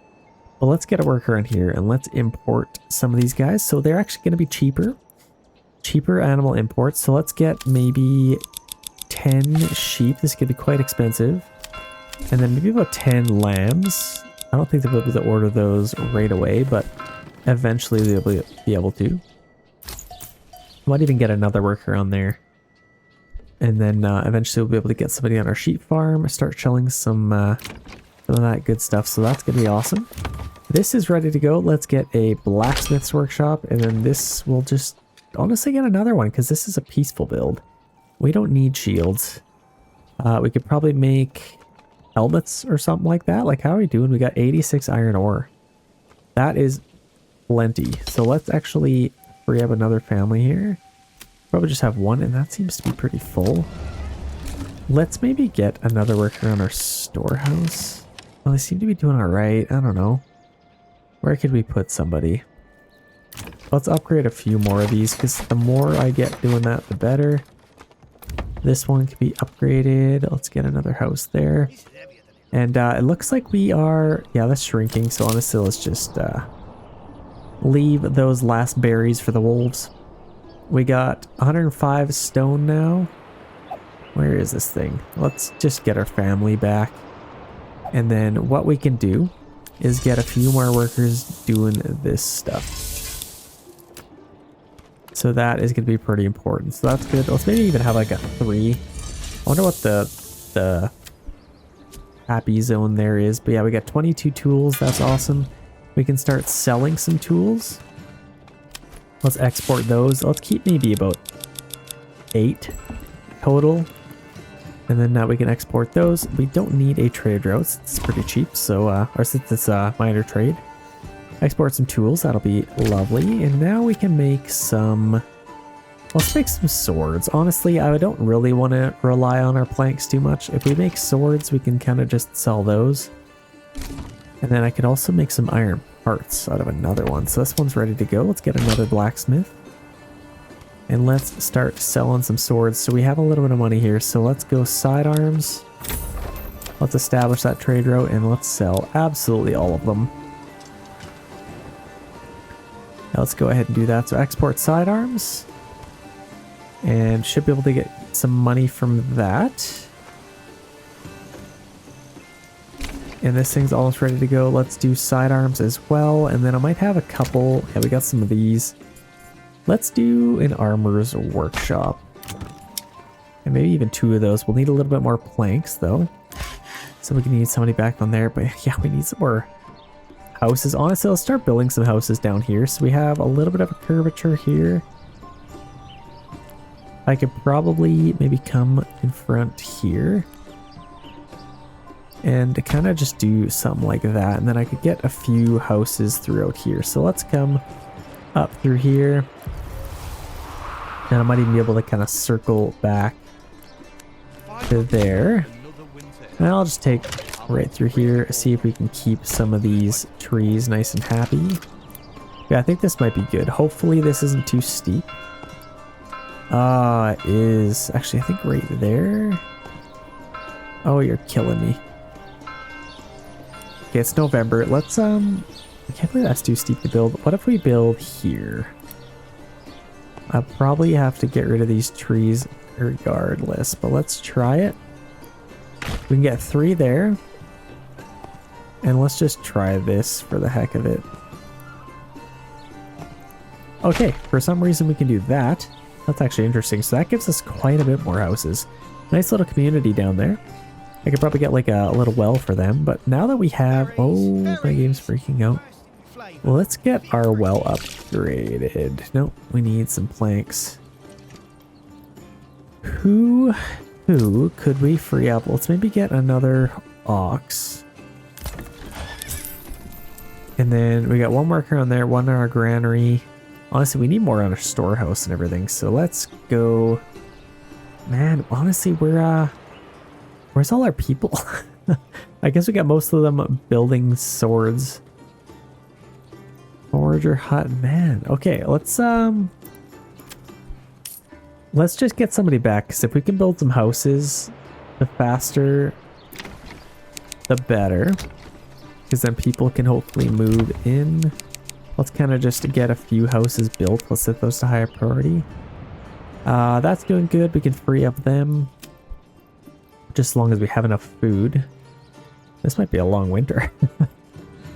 But let's get a worker in here and let's import some of these guys. So they're actually going to be cheaper animal imports. So let's get maybe 10 sheep. This could be quite expensive. And then maybe about 10 lambs. I don't think they'll be able to order those right away, but eventually they'll be able to. Might even get another worker on there. And then eventually we'll be able to get somebody on our sheep farm, start shelling some of that good stuff. So that's going to be awesome. This is ready to go. Let's get a blacksmith's workshop. And then this will just honestly get another one because this is a peaceful build. We don't need shields. We could probably make helmets or something like that. Like, how are we doing? We got 86 iron ore. That is plenty. So let's actually free up another family here. Probably just have one, and that seems to be pretty full. Let's maybe get another worker on our storehouse. Well, they seem to be doing all right. I don't know. Where could we put somebody? Let's upgrade a few more of these, because the more I get doing that, the better. This one can be upgraded. Let's get another house there. And it looks like we are... Yeah, that's shrinking. So honestly, let's just leave those last berries for the wolves. We got 105 stone now. Where is this thing? Let's just get our family back. And then what we can do is get a few more workers doing this stuff. So that is going to be pretty important. So that's good. Let's maybe even have like a 3. I wonder what the happy zone there is. But yeah, we got 22 tools. That's awesome. We can start selling some tools. Let's export those. Let's keep maybe about 8 total. And then now we can export those. We don't need a trade route. It's pretty cheap. So, or since it's a minor trade. Export some tools, that'll be lovely. And now we can make some... Let's make some swords. Honestly, I don't really want to rely on our planks too much. If we make swords, we can kind of just sell those. And then I could also make some iron parts out of another one. So this one's ready to go. Let's get another blacksmith. And let's start selling some swords. So we have a little bit of money here. So let's go sidearms. Let's establish that trade route and let's sell absolutely all of them. Now let's go ahead and do that. So export sidearms. And should be able to get some money from that. And this thing's almost ready to go. Let's do sidearms as well. And then I might have a couple. Yeah, we got some of these. Let's do an armor's workshop. And maybe even 2 of those. We'll need a little bit more planks though. So we can need somebody back on there. But yeah, we need some more houses. Honestly, let's start building some houses down here. So we have a little bit of a curvature here. I could probably maybe come in front here and kind of just do something like that. And then I could get a few houses throughout here. So let's come up through here. And I might even be able to kind of circle back to there. And I'll just take right through here, see if we can keep some of these trees nice and happy. Yeah, I think this might be good. Hopefully this isn't too steep. It is actually, I think right there. Oh, you're killing me. Okay, it's November. Let's I can't believe that's too steep to build. What if we build here? I'll probably have to get rid of these trees regardless, but let's try it. We can get 3 there. And let's just try this for the heck of it. Okay, for some reason we can do that. That's actually interesting. So that gives us quite a bit more houses. Nice little community down there. I could probably get like a little well for them. But now that we have... Oh, my game's freaking out. Well, let's get our well upgraded. Nope, we need some planks. Who could we free up? Let's maybe get another ox. And then we got 1 worker on there, 1 in our granary. Honestly, we need more on our storehouse and everything. So let's go. Man, honestly, where's all our people? I guess we got most of them building swords. Forager hut, man. Okay, let's just get somebody back, because if we can build some houses, the faster, the better. Because then people can hopefully move in. Let's kind of just get a few houses built. Let's set those to higher priority. That's doing good. We can free up them. Just as long as we have enough food. This might be a long winter.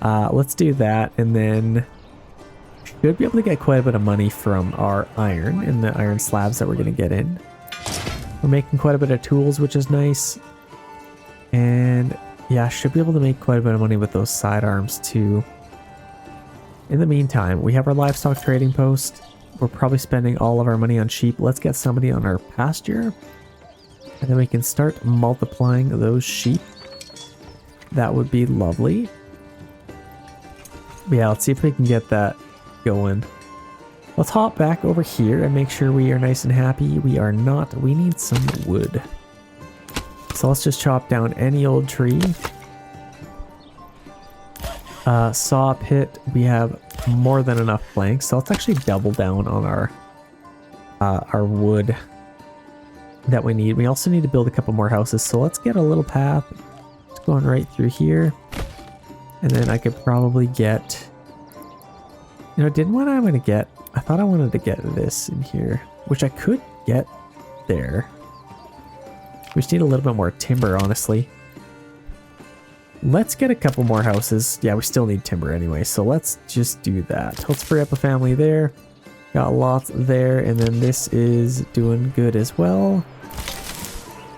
Let's do that. And then should be able to get quite a bit of money from our iron and the iron slabs that we're going to get in. We're making quite a bit of tools, which is nice. And yeah, should be able to make quite a bit of money with those sidearms too. In the meantime, we have our livestock trading post. We're probably spending all of our money on sheep. Let's get somebody on our pasture. And then we can start multiplying those sheep. That would be lovely. Yeah, let's see if we can get that going. Let's hop back over here and make sure we are nice and happy. We are not. We need some wood. So let's just chop down any old tree. Saw pit, we have more than enough planks, so let's actually double down on our wood that we need. We also need to build a couple more houses, so let's get a little path. It's going right through here. And then I could probably get... You know, didn't what I'm going to get... I thought I wanted to get this in here, which I could get there. We just need a little bit more timber, honestly. Let's get a couple more houses. Yeah, we still need timber anyway, so let's just do that. Let's free up a family there. Got lots there, and then this is doing good as well.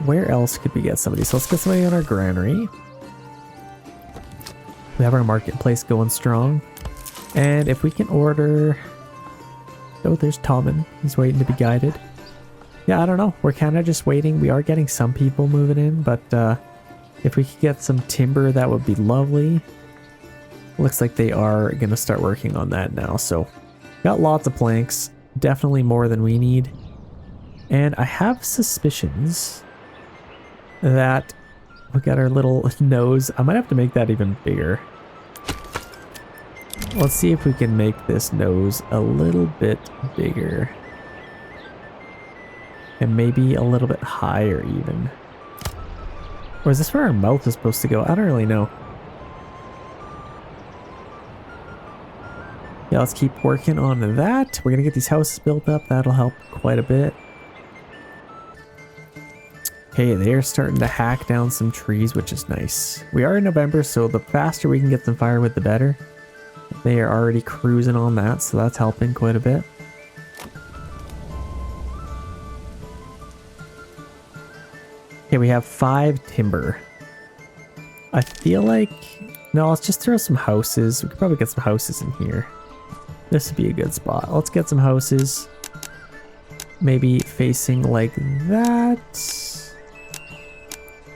Where else could we get somebody? So let's get somebody on our granary. We have our marketplace going strong. And if we can order... Oh, there's Tommen. He's waiting to be guided. Yeah, I don't know. We're kind of just waiting. We are getting some people moving in, but if we could get some timber, that would be lovely. Looks like they are going to start working on that now. So got lots of planks, definitely more than we need. And I have suspicions that we got our little nose. I might have to make that even bigger. Let's see if we can make this nose a little bit bigger. And maybe a little bit higher even. Or is this where our mouth is supposed to go? I don't really know. Yeah, let's keep working on that. We're gonna get these houses built up. That'll help quite a bit. Okay, they're starting to hack down some trees, which is nice. We are in November, so the faster we can get some firewood, the better. They are already cruising on that, so that's helping quite a bit. Okay, we have 5 timber. I feel like... No, let's just throw some houses. We could probably get some houses in here. This would be a good spot. Let's get some houses. Maybe facing like that.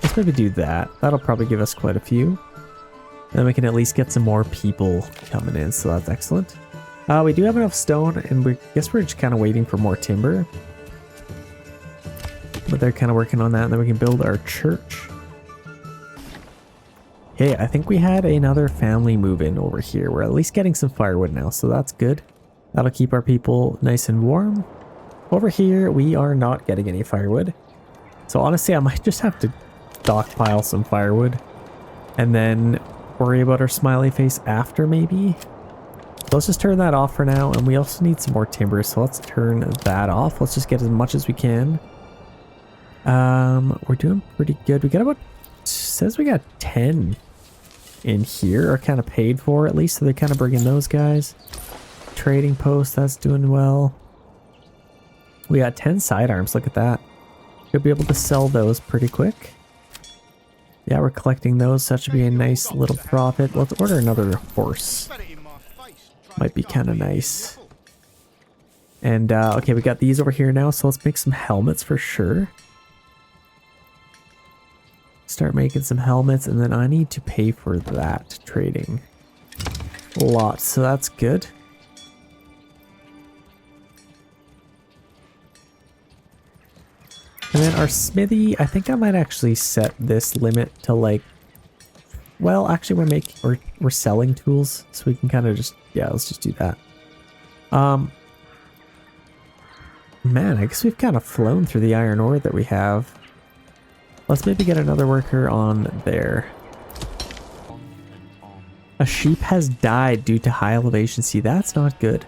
Let's maybe do that. That'll probably give us quite a few. Then we can at least get some more people coming in, so that's excellent. We do have enough stone, and we guess we're just kind of waiting for more timber. But they're kind of working on that, and then we can build our church. Okay, I think we had another family move in over here. We're at least getting some firewood now, so that's good. That'll keep our people nice and warm. Over here, we are not getting any firewood. So honestly, I might just have to stockpile some firewood and then worry about our smiley face after, maybe. Let's just turn that off for now, and we also need some more timber, so let's turn that off. Let's just get as much as we can. We're doing pretty good. We got about, says we got 10 in here, or kind of paid for at least, so they're kind of bringing those guys. Trading post, that's doing well. We got 10 sidearms, look at that. Should be able to sell those pretty quick. Yeah, we're collecting those, so that should be a nice little profit. Let's order another horse. Might be kind of nice. And, okay, we got these over here now, so let's make some helmets for sure. Start making some helmets, and then I need to pay for that trading. A lot, so that's good. And then our smithy, I think I might actually set this limit to like, well, actually we're selling tools, so we can kind of just, yeah, let's just do that. Man, I guess we've kind of flown through the iron ore that we have. Let's maybe get another worker on there. A sheep has died due to high elevation. See, that's not good.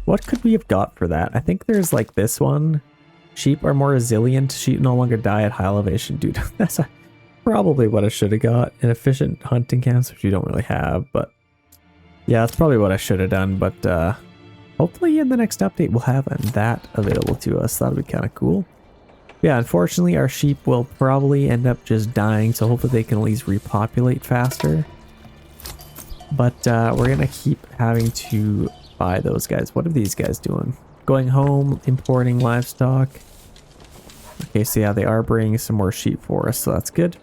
What could we have got for that? I think there's like this one. Sheep are more resilient. Sheep no longer die at high elevation. Dude, that's probably what I should have got. An efficient hunting camps, which you don't really have, but yeah, that's probably what I should have done. But hopefully in the next update, we'll have that available to us. That'll be kind of cool. Yeah, unfortunately, our sheep will probably end up just dying, so hopefully they can at least repopulate faster. But we're going to keep having to buy those guys. What are these guys doing? Going home, importing livestock. Okay, so yeah, they are bringing some more sheep for us, so that's good.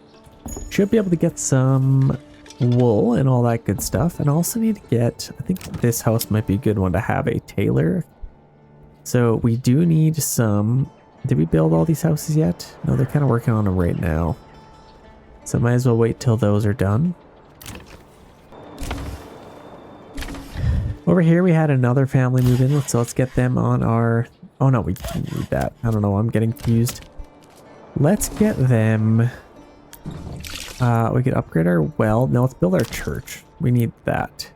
Should be able to get some wool and all that good stuff. And also need to get, I think this house might be a good one to have a tailor. So we do need some... Did we build all these houses yet? No, they're kind of working on them right now. So might as well wait till those are done. Over here we had another family move in, so let's get them on our... Oh no, we didn't need that. I don't know, I'm getting confused. Let's get them... we could upgrade our well. No, let's build our church. We need that.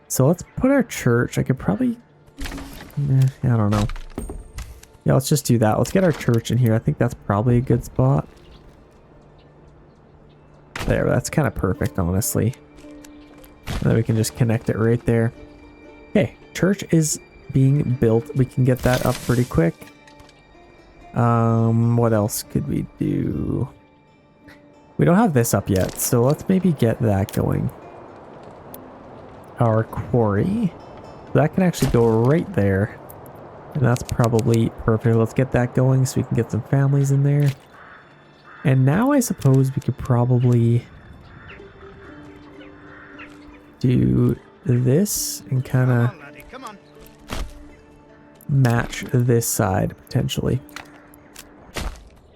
So let's put our church... I could probably... I don't know. Yeah, let's just do that. Let's get our church in here. I think that's probably a good spot. There, that's kind of perfect, honestly. And then we can just connect it right there. Okay, church is being built. We can get that up pretty quick. What else could we do? We don't have this up yet, so let's maybe get that going. Our quarry. That can actually go right there. And that's probably perfect. Let's get that going so we can get some families in there. And now I suppose we could probably... do this and kind of match this side potentially.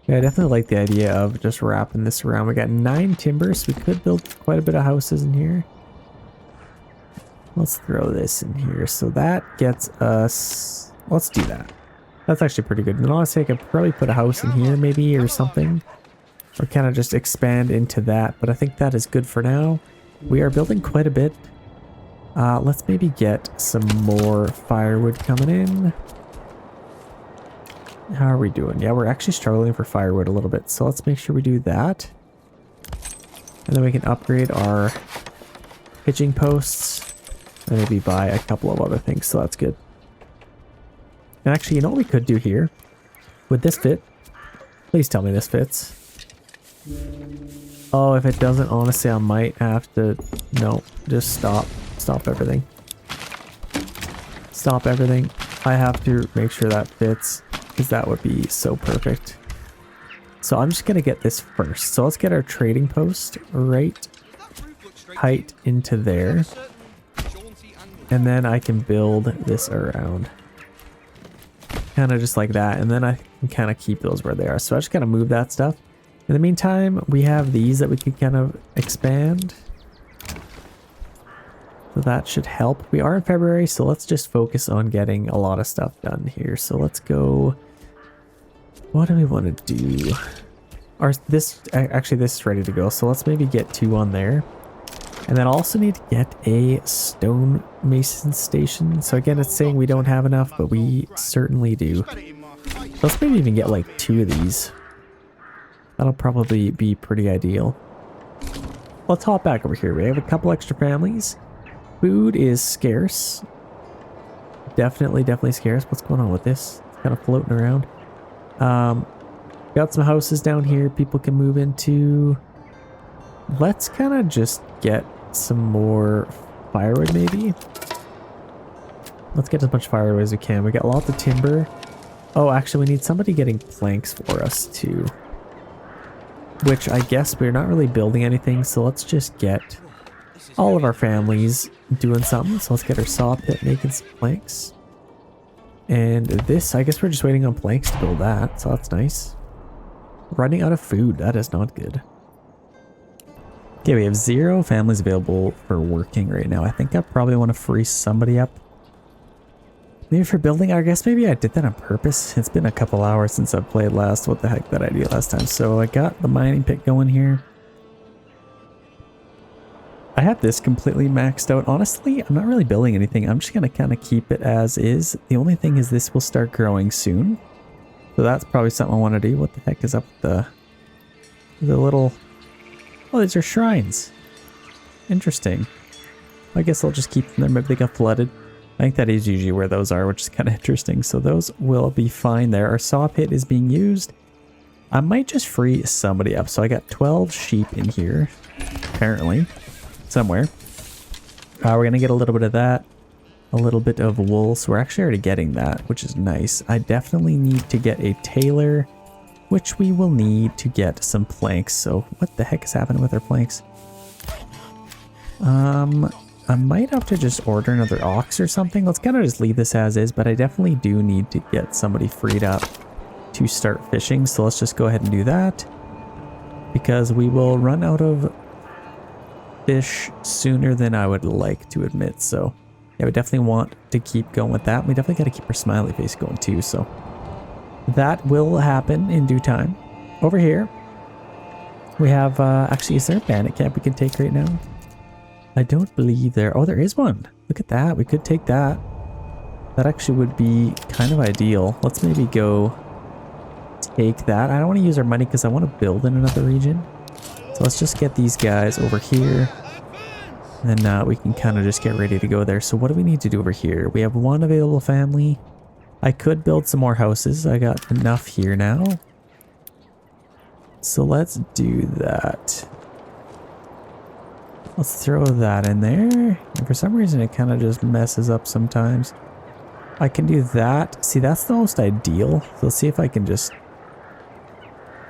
Yeah, I definitely like the idea of just wrapping this around. We got 9 timber, so we could build quite a bit of houses in here. Let's throw this in here. So that gets us... Let's do that. That's actually pretty good. And honestly, I could probably put a house in here maybe or something. Or kind of just expand into that. But I think that is good for now. We are building quite a bit. Let's maybe get some more firewood coming in. How are we doing? Yeah, we're actually struggling for firewood a little bit. So let's make sure we do that. And then we can upgrade our pitching posts. And maybe buy a couple of other things. So that's good. And actually, you know what we could do here? Would this fit? Please tell me this fits. Oh, if it doesn't, honestly, I might have to... No, just stop. Stop everything. Stop everything. I have to make sure that fits, because that would be so perfect. So I'm just going to get this first. So let's get our trading post right height into there. And then I can build this around. Kind of just like that. And then I can kind of keep those where they are. So I just got to move that stuff. In the meantime, we have these that we can kind of expand. So that should help. We are in February, so let's just focus on getting a lot of stuff done here. So let's go... What do we want to do? Actually, this is ready to go. So let's maybe get 2 on there. And then also need to get a stone mason station. So again, it's saying we don't have enough, but we certainly do. Let's maybe even get like 2 of these. That'll probably be pretty ideal. Let's hop back over here. We have a couple extra families. Food is scarce. Definitely scarce. What's going on with this? It's kind of floating around. Got some houses down here people can move into. Let's kind of just get some more firewood maybe. Let's get as much firewood as we can. We got lots of timber. Oh, actually we need somebody getting planks for us too. Which I guess we're not really building anything, so let's just get all of our families doing something. So let's get our saw pit making some planks. And this, I guess we're just waiting on planks to build that, so that's nice. Running out of food, that is not good. Okay, we have 0 families available for working right now. I think I probably want to free somebody up. Maybe for building, I guess maybe I did that on purpose. It's been a couple hours since I've played last. What the heck did I do last time? So I got the mining pit going here. I have this completely maxed out. Honestly, I'm not really building anything. I'm just going to kind of keep it as is. The only thing is this will start growing soon. So that's probably something I want to do. What the heck is up with the little... Oh, these are shrines. Interesting. I guess I'll just keep them there. Maybe they got flooded. I think that is usually where those are, which is kind of interesting. So those will be fine there. Our saw pit is being used. I might just free somebody up. So I got 12 sheep in here, apparently, somewhere. We're going to get a little bit of that, a little bit of wool. So we're actually already getting that, which is nice. I definitely need to get a tailor, which we will need to get some planks. So what the heck is happening with our planks? I might have to just order another ox or something. Let's kind of just leave this as is, but I definitely do need to get somebody freed up to start fishing. So let's just go ahead and do that, because we will run out of fish sooner than I would like to admit. So yeah, we definitely want to keep going with that. We definitely got to keep our smiley face going too. So that will happen in due time. Over here, we have, actually, is there a bandit camp we can take right now? I don't believe there. Oh, there is one. Look at that. We could take that. That actually would be kind of ideal. Let's maybe go take that. I don't want to use our money because I want to build in another region. So let's just get these guys over here. And then we can kind of just get ready to go there. So what do we need to do over here? We have 1 available family. I could build some more houses. I got enough here now. So let's do that. Let's throw that in there. And for some reason, it kind of just messes up sometimes. I can do that. See, that's the most ideal. So let's see if I can just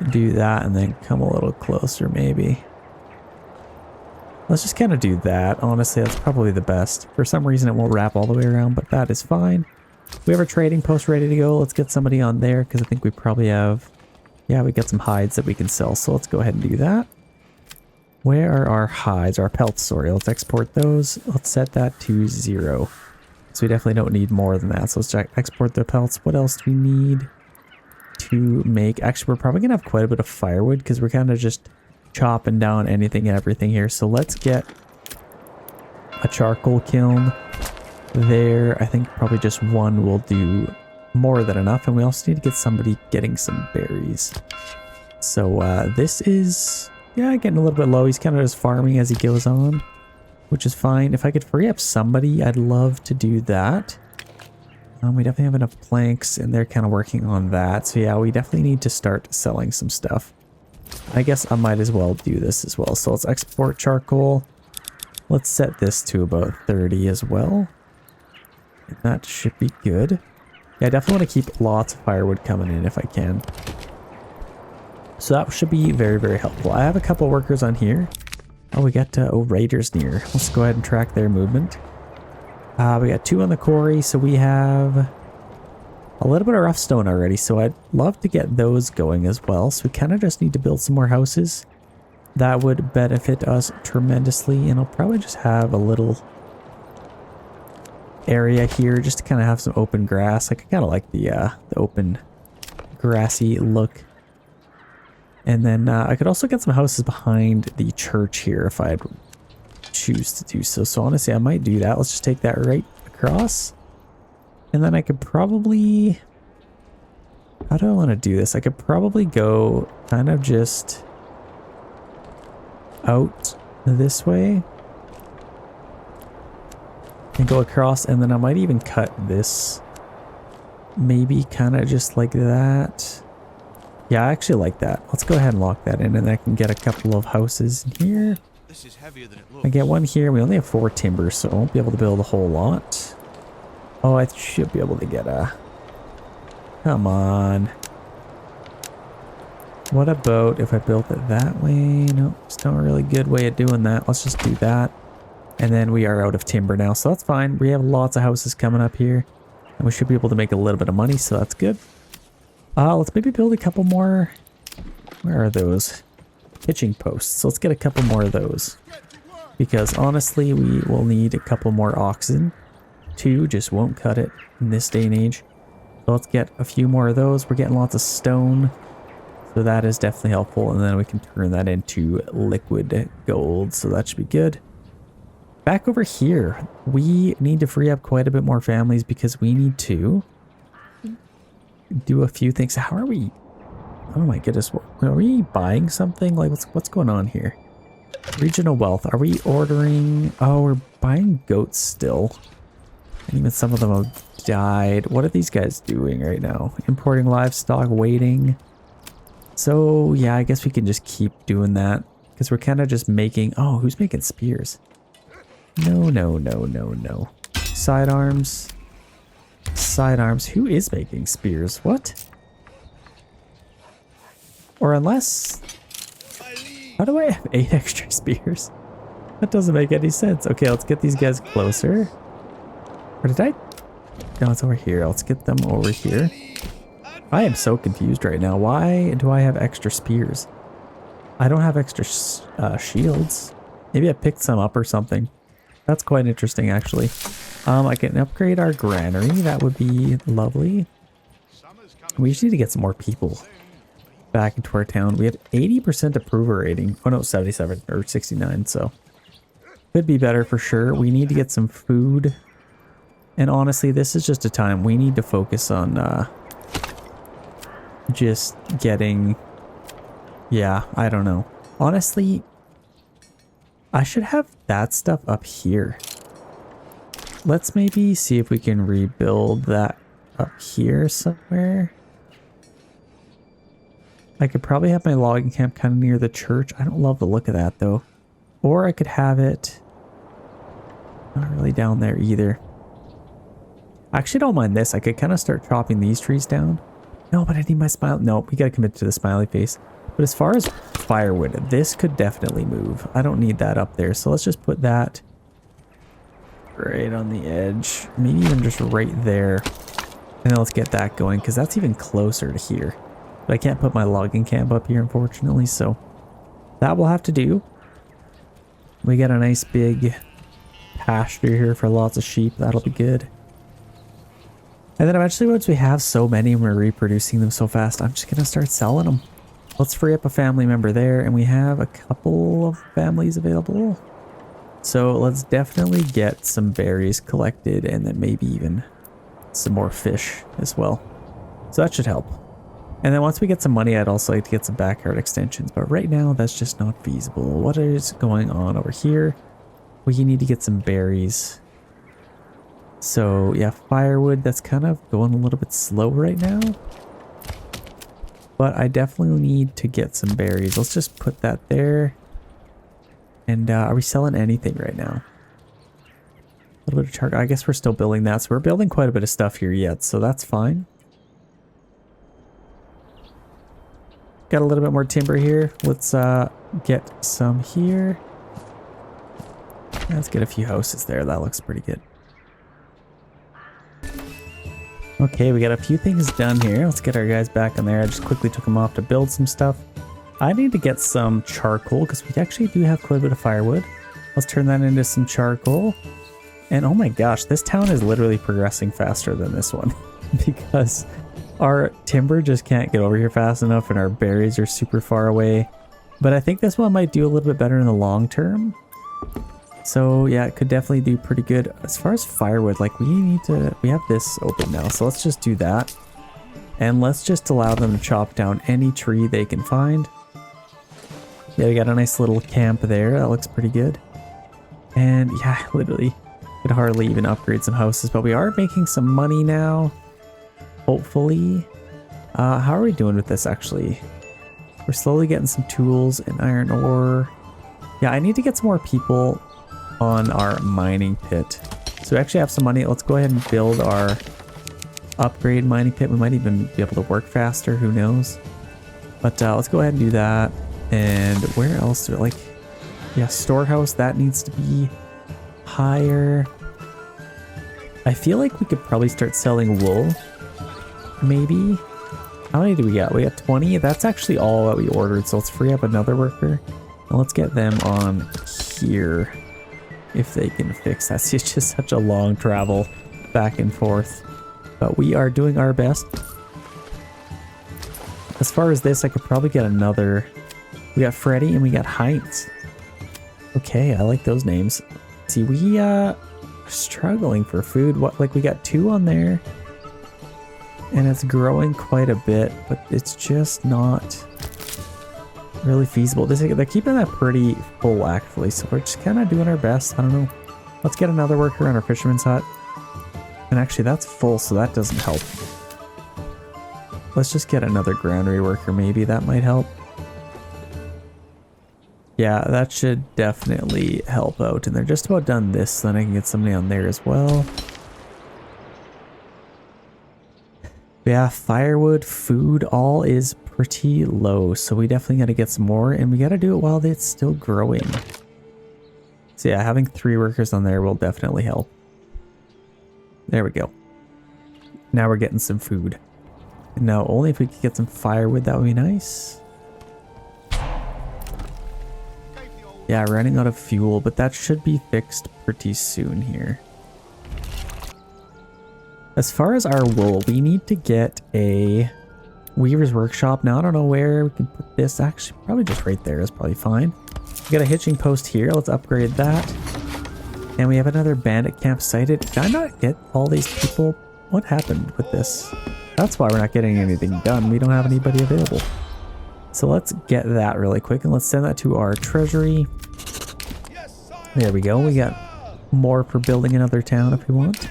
do that and then come a little closer, maybe. Let's just kind of do that. Honestly, that's probably the best. For some reason, it won't wrap all the way around, but that is fine. We have our trading post ready to go. Let's get somebody on there because I think we probably have... Yeah, we got some hides that we can sell, so let's go ahead and do that. Where are our hides? Our pelts, sorry. Let's export those. Let's set that to 0. So we definitely don't need more than that. So let's export the pelts. What else do we need to make? Actually, we're probably going to have quite a bit of firewood because we're kind of just chopping down anything and everything here. So let's get a charcoal kiln there. I think probably just one will do more than enough. And we also need to get somebody getting some berries. So this is, yeah, getting a little bit low. He's kind of just farming as he goes on, which is fine. If I could free up somebody, I'd love to do that. We definitely have enough planks and they're kind of working on that. So yeah, we definitely need to start selling some stuff. I guess I might as well do this as well. So let's export charcoal. Let's set this to about 30 as well. And that should be good. Yeah, I definitely want to keep lots of firewood coming in if I can. So that should be very, very helpful. I have a couple workers on here. Oh, we got raiders near. Let's go ahead and track their movement. We got 2 on the quarry, so we have a little bit of rough stone already. So I'd love to get those going as well. So we kind of just need to build some more houses. That would benefit us tremendously. And I'll probably just have a little area here just to kind of have some open grass. Like, I kind of like the open grassy look. And then I could also get some houses behind the church here if I'd choose to do so. So honestly, I might do that. Let's just take that right across. And then I could probably... How do I want to do this? I could probably go kind of just out this way. And go across, and then I might even cut this. Maybe kind of just like that. Yeah, I actually like that. Let's go ahead and lock that in, and I can get a couple of houses in here. This is heavier than it looks. I get one here. We only have 4 timbers, so I won't be able to build a whole lot. Oh, I should be able to get a... Come on. What about if I built it that way? Nope, it's not a really good way of doing that. Let's just do that. And then we are out of timber now, so that's fine. We have lots of houses coming up here. And we should be able to make a little bit of money, so that's good. Let's maybe build a couple more. Where are those? Pitching posts. So let's get a couple more of those. Because honestly, we will need a couple more oxen. 2 just won't cut it in this day and age. So let's get a few more of those. We're getting lots of stone. So that is definitely helpful. And then we can turn that into liquid gold. So that should be good. Back over here, we need to free up quite a bit more families because we need to do a few things. How are we? Oh my goodness. Are we buying something? Like what's going on here? Regional wealth. Are we ordering? Oh, we're buying goats still. And even some of them have died. What are these guys doing right now? Importing livestock, waiting. So yeah, I guess we can just keep doing that because we're kind of just making... Oh, who's making spears? No, no, no, no, no. Sidearms. Sidearms. Who is making spears? What? Or unless... How do I have 8 extra spears? That doesn't make any sense. Okay, let's get these guys closer. Or did I? No, it's over here. Let's get them over here. I am so confused right now. Why do I have extra spears? I don't have extra shields. Maybe I picked some up or something. That's quite interesting, actually. I can upgrade our granary. That would be lovely. We just need to get some more people back into our town. We have 80% approval rating. Oh no, 77 or 69. So could be better for sure. We need to get some food. And honestly, this is just a time we need to focus on just getting... Yeah, I don't know. Honestly, I should have that stuff up here. Let's maybe see if we can rebuild that up here somewhere. I could probably have my logging camp kind of near the church. I don't love the look of that though. Or I could have it not really down there either. I actually don't mind this. I could kind of start chopping these trees down No, but I need my smile. No, we gotta commit to the smiley face. But as far as firewood, this could definitely move. I don't need that up there, so let's just put that right on the edge. Maybe even just right there. And then let's get that going, because that's even closer to here. But I can't put my logging camp up here, unfortunately, so that will have to do. We got a nice big pasture here for lots of sheep. That'll be good. And then eventually, once we have so many and we're reproducing them so fast, I'm just going to start selling them. Let's free up a family member there, and we have a couple of families available. So let's definitely get some berries collected, and then maybe even some more fish as well. So that should help. And then once we get some money, I'd also like to get some backyard extensions, but right now that's just not feasible. What is going on over here? We need to get some berries. So yeah, firewood, that's kind of going a little bit slow right now. But I definitely need to get some berries. Let's just put that there. And are we selling anything right now? A little bit of charcoal. I guess we're still building that. So we're building quite a bit of stuff here yet. So that's fine. Got a little bit more timber here. Let's get some here. Let's get a few houses there. That looks pretty good. Okay, we got a few things done here. Let's get our guys back on there. I just quickly took them off to build some stuff. I need to get some charcoal because we actually do have quite a bit of firewood. Let's turn that into some charcoal. And oh my gosh, this town is literally progressing faster than this one because our timber just can't get over here fast enough and our berries are super far away. But I think this one might do a little bit better in the long term. So yeah, it could definitely do pretty good. As far as firewood, like we have this open now. So let's just do that. And let's just allow them to chop down any tree they can find. Yeah, we got a nice little camp there. That looks pretty good. And yeah, literally could hardly even upgrade some houses, but we are making some money now. Hopefully. How are we doing with this actually? We're slowly getting some tools and iron ore. Yeah, I need to get some more people on our mining pit. So we actually have some money. Let's go ahead and build our upgrade mining pit. We might even be able to work faster, who knows. But let's go ahead and do that. And where else do it, like, yeah, storehouse, that needs to be higher. I feel like we could probably start selling wool, maybe. How many do we got? We got 20. That's actually all that we ordered, so let's free up another worker. And let's get them on here if they can fix that. See, it's just such a long travel back and forth. But we are doing our best. As far as this, I could probably get another. We got Freddy and we got Heinz. Okay, I like those names. See, we are struggling for food. What, like we got 2 on there. And it's growing quite a bit, but it's just not really feasible. They're keeping that pretty full actually, so we're just kind of doing our best. I don't know. Let's get another worker on our fisherman's hut. And actually that's full, so that doesn't help. Let's just get another granary worker, maybe that might help. Yeah, that should definitely help out. And they're just about done this, so then I can get somebody on there as well. Yeah, firewood, food, all is pretty low. So we definitely got to get some more, and we got to do it while it's still growing. So yeah, having 3 workers on there will definitely help. There we go. Now we're getting some food. Now, only if we could get some firewood, that would be nice. Yeah, running out of fuel, but that should be fixed pretty soon here. As far as our wool, we need to get a weaver's workshop. Now, I don't know where we can put this. Actually, probably just right there is probably fine. We got a hitching post here. Let's upgrade that. And we have another bandit camp sited. Did I not get all these people? What happened with this? That's why we're not getting anything done. We don't have anybody available. So let's get that really quick and let's send that to our treasury. There we go. We got more for building another town if we want.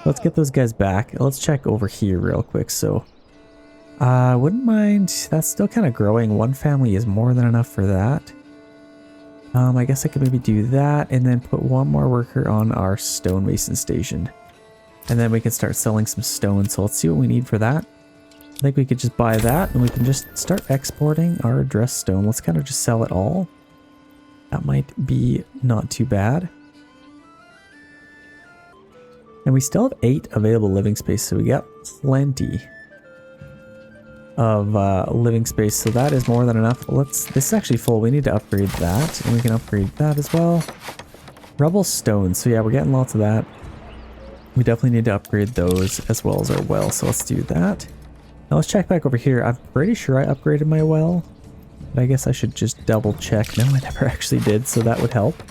Let's get those guys back. Let's check over here real quick. So wouldn't mind. That's still kind of growing. 1 family is more than enough for that. I guess I could maybe do that and then put 1 more worker on our stonemason station. And then we can start selling some stone. So let's see what we need for that. I think we could just buy that and we can just start exporting our dress stone. Let's kind of just sell it all. That might be not too bad. And we still have 8 available living space, so we got plenty of living space, so that is more than enough. This is actually full. We need to upgrade that, and we can upgrade that as well. Rubble stone, so yeah, we're getting lots of that. We definitely need to upgrade those as well as our well, so let's do that. Now let's check back over here. I'm pretty sure I upgraded my well, but I guess I should just double check. No, I never actually did, so that would help.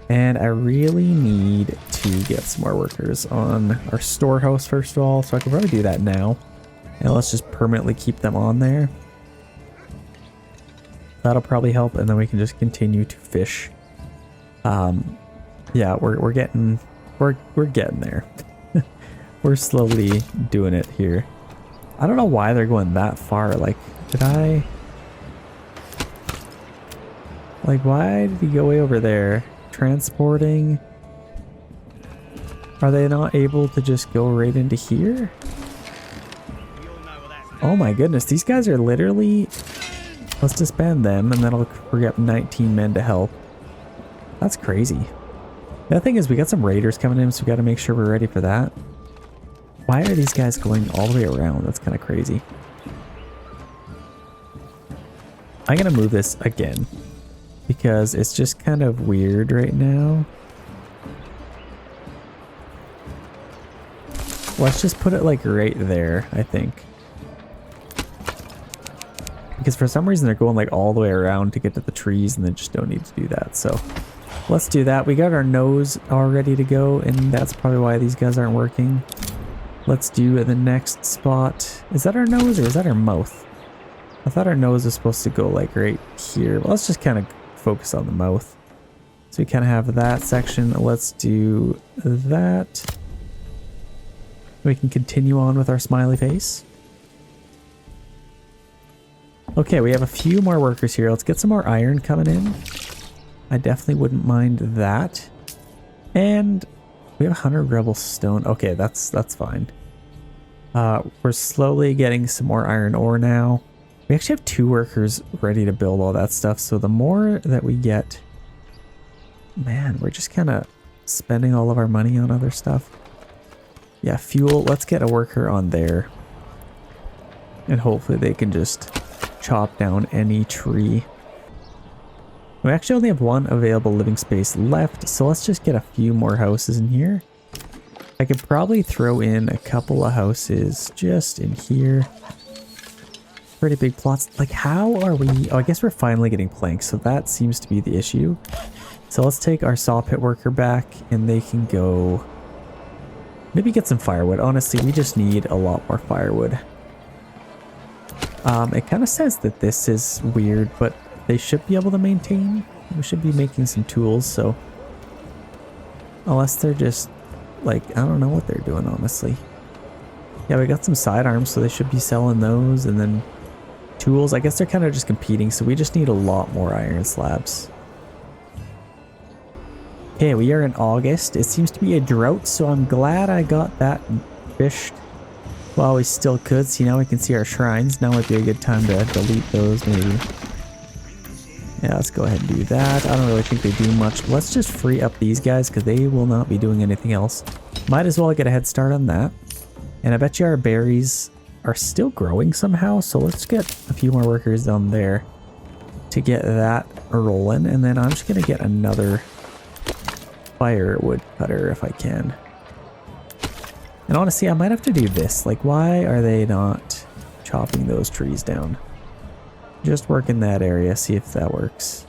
And I really need to get some more workers on our storehouse first of all, so I can probably do that now. And let's just permanently keep them on there. That'll probably help, and then we can just continue to fish. Yeah, we're getting there. We're slowly doing it here. I don't know why they're going that far. Like, why did he go way over there? Transporting? Are they not able to just go right into here? Oh my goodness, these guys are literally... Let's disband them and that'll free up 19 men to help. That's crazy. The other thing is we got some raiders coming in, so we got to make sure we're ready for that. Why are these guys going all the way around? That's kind of crazy. I'm going to move this again because it's just kind of weird right now. Let's just put it like right there, I think. Because for some reason they're going like all the way around to get to the trees and they just don't need to do that. So let's do that. We got our nose all ready to go, and that's probably why these guys aren't working. Let's do the next spot. Is that our nose or is that our mouth? I thought our nose was supposed to go like right here. Well, let's just kind of focus on the mouth. So we kind of have that section. Let's do that. We can continue on with our smiley face. Okay, we have a few more workers here. Let's get some more iron coming in. I definitely wouldn't mind that. And we have 100 rebel stone. Okay, that's fine. We're slowly getting some more iron ore now. We actually have 2 workers ready to build all that stuff. So the more that we get... Man, we're just kind of spending all of our money on other stuff. Yeah, fuel. Let's get a worker on there. And hopefully they can just chop down any tree. We actually only have 1 available living space left, so let's just get a few more houses in here. I could probably throw in a couple of houses just in here. Pretty big plots. Like, how are we... Oh, I guess we're finally getting planks, so that seems to be the issue. So let's take our saw pit worker back, and they can go... Maybe get some firewood. Honestly, we just need a lot more firewood. It kind of says that this is weird, but they should be able to maintain. We should be making some tools, so... Unless they're just, like, I don't know what they're doing, honestly. Yeah, we got some sidearms, so they should be selling those, and then tools. I guess they're kind of just competing, so we just need a lot more iron slabs. Okay, we are in August. It seems to be a drought, so I'm glad I got that fished while we still could. See, now we can see our shrines. Now would be a good time to delete those, maybe. Yeah, let's go ahead and do that. I don't really think they do much. Let's just free up these guys because they will not be doing anything else. Might as well get a head start on that. And I bet you our berries are still growing somehow, so let's get a few more workers down there to get that rolling. And then I'm just going to get another firewood cutter if I can. And honestly, I might have to do this. Like, why are they not chopping those trees down? Just work in that area, see if that works.